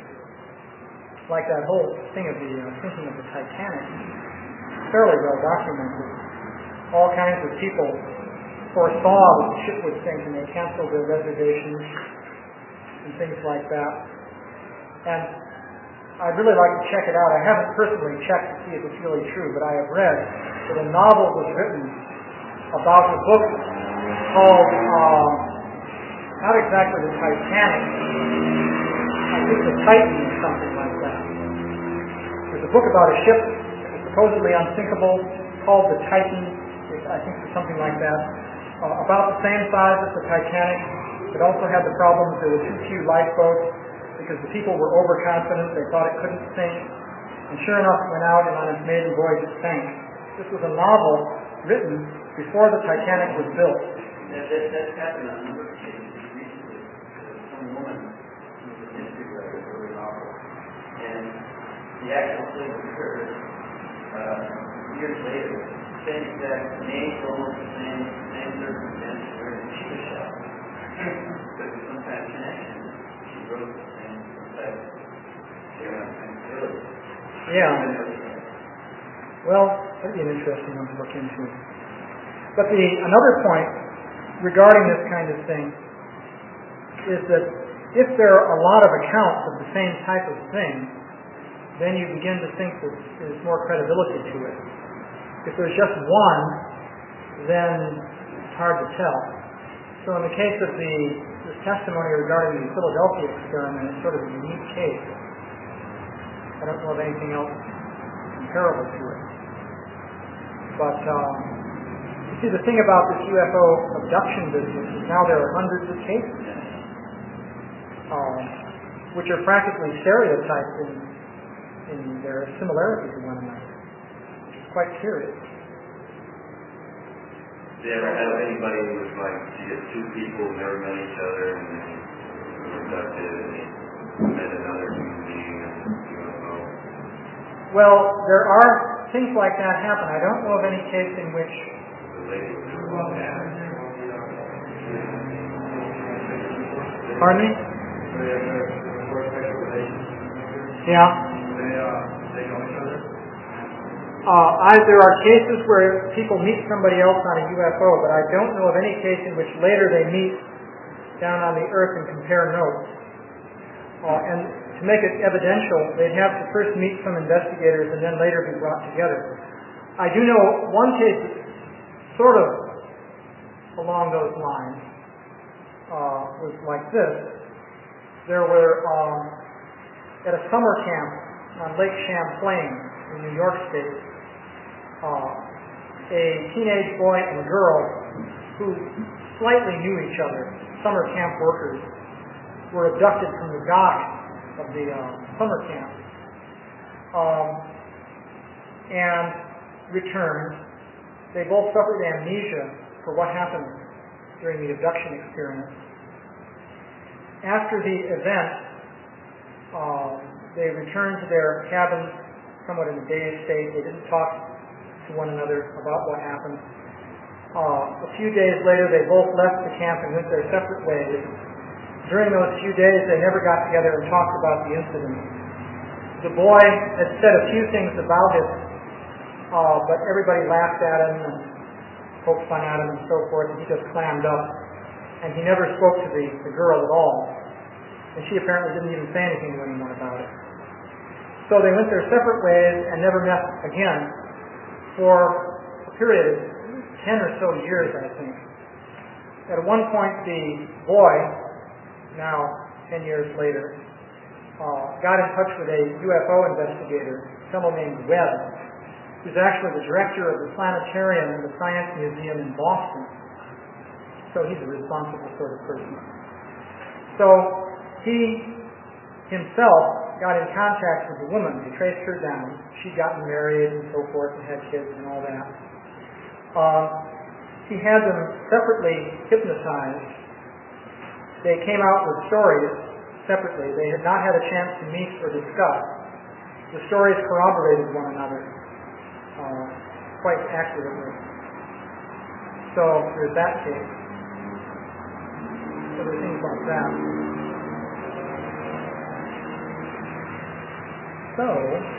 like that whole thing of the sinking of the Titanic, fairly well documented. All kinds of people foresaw that the ship would sink and they canceled their reservations and things like that. And I'd really like to check it out. I haven't personally checked to see if it's really true, but I have read that a novel was written about a book called, not exactly the Titanic, I think the Titan or something like that. There's a book about a ship that was supposedly unsinkable called the Titan, I think it's something like that, about the same size as the Titanic. It also had the problem that there were too few lifeboats because the people were overconfident, they thought it couldn't sink, and sure enough it went out and on its maiden voyage it sank. This was a novel written before the Titanic was built. That's happened on a number of occasions recently. Some woman who was a history writer wrote a novel, and the actual thing occurred years later. Same exact name, almost the same circumstances where she was shot. But there's some kind of connection. She wrote the same text. Yeah. Well, that'd be an interesting one to look into. But another point regarding this kind of thing is that if there are a lot of accounts of the same type of thing, then you begin to think that there's more credibility to it. If there's just one, then it's hard to tell. So in the case of this testimony regarding the Philadelphia experiment, it's sort of a unique case. I don't know of anything else comparable to it. But you see, the thing about this UFO abduction business is now there are hundreds of cases, which are practically stereotyped in their similarity to one another, which is quite curious. Did you ever have anybody who was like, you get two people who never met each other and they were abducted and they met another human being and UFO? Well, there are things like that happen. I don't know of any case in which... The lady was Pardon me? Yeah. They know each other? There are cases where people meet somebody else on a UFO, but I don't know of any case in which later they meet down on the Earth and compare notes. And to make it evidential, they'd have to first meet some investigators and then later be brought together. I do know one case sort of along those lines was like this. There were, at a summer camp on Lake Champlain in New York State, a teenage boy and girl who slightly knew each other, summer camp workers, were abducted from the dock of the summer camp and returned. They both suffered amnesia for what happened during the abduction experience. After the event, they returned to their cabins somewhat in a dazed state. They didn't talk to one another about what happened. A few days later, they both left the camp and went their separate ways. During those few days, they never got together and talked about the incident. The boy had said a few things about it, but everybody laughed at him and poked fun at him and so forth, and he just clammed up. And he never spoke to the girl at all. And she apparently didn't even say anything to anyone about it. So they went their separate ways and never met again for a period of 10 or so years, I think. At one point, the boy, now 10 years later, got in touch with a UFO investigator, a fellow named Webb, who's actually the director of the planetarium and the Science Museum in Boston. So he's a responsible sort of person. So he himself got in contact with the woman. He traced her down. She'd gotten married and so forth and had kids and all that. He had them separately hypnotized. They came out with stories separately. They had not had a chance to meet or discuss. The stories corroborated one another quite accurately. So there's that case. Other things like that. So it's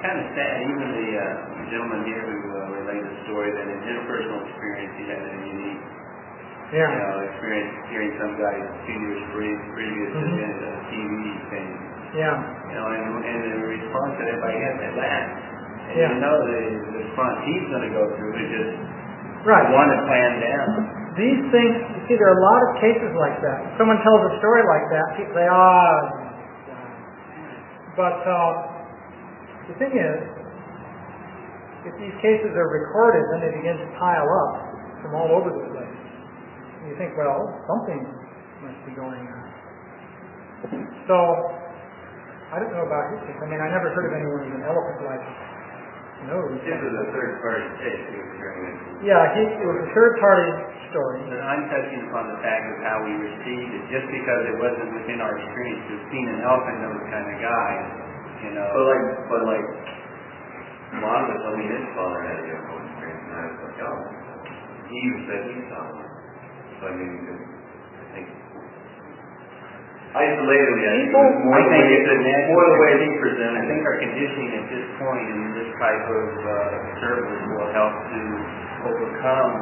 kind of sad. Even the gentleman here who relayed the story that in his personal experience he had a unique experience hearing some guy 2 years previous to a TV thing. Yeah. And the response that everybody had that laugh. And the response he's going to go through is just one to plan down. These things, you see, there are a lot of cases like that. If someone tells a story like that, people say, but the thing is, if these cases are recorded, then they begin to pile up from all over the place. And you think, well, something must be going on. So, I don't know about his case. I mean, I never heard of anyone with an elephant-like nose. This was a third-party case he was hearing it. Yeah, it was a third-party story. But I'm touching upon the fact of how we received it. Just because it wasn't within our experience to have seen an elephant nose kind of guy, But like, a lot of us, I mean, his father had a UFO experience, and I was like, oh, he even said he saw one. So I mean, I think isolatedly, I think it's more the way he presented. I think our conditioning at this point in this type of service will help to overcome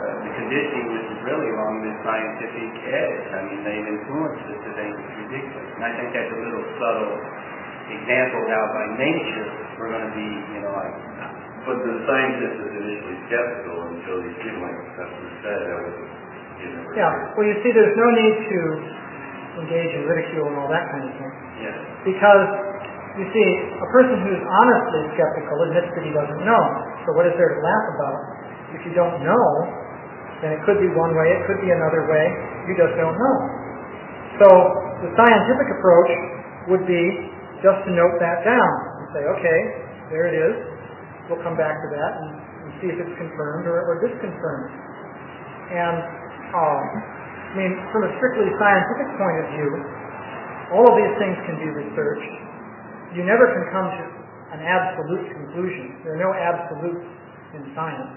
the conditioning, which is really along this scientific edge. I mean, they've influenced us to think it's ridiculous. And I think that's a little subtle example of how by nature we're going to be, But the scientist is initially skeptical until you see, like the professor said, that was well, you see, there's no need to engage in ridicule and all that kind of thing. Yeah. Because, you see, a person who's honestly skeptical admits that he doesn't know. So what is there to laugh about? If you don't know, then it could be one way, it could be another way. You just don't know. So the scientific approach would be just to note that down and say, okay, there it is. we'll come back to that and see if it's confirmed or disconfirmed. And I mean, from a strictly scientific point of view, all of these things can be researched. You never can come to an absolute conclusion. There are no absolutes in science.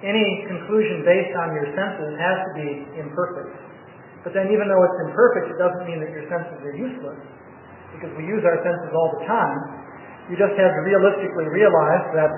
Any conclusion based on your senses has to be imperfect. But then even though it's imperfect, it doesn't mean that your senses are useless, because we use our senses all the time. You just have to realistically realize that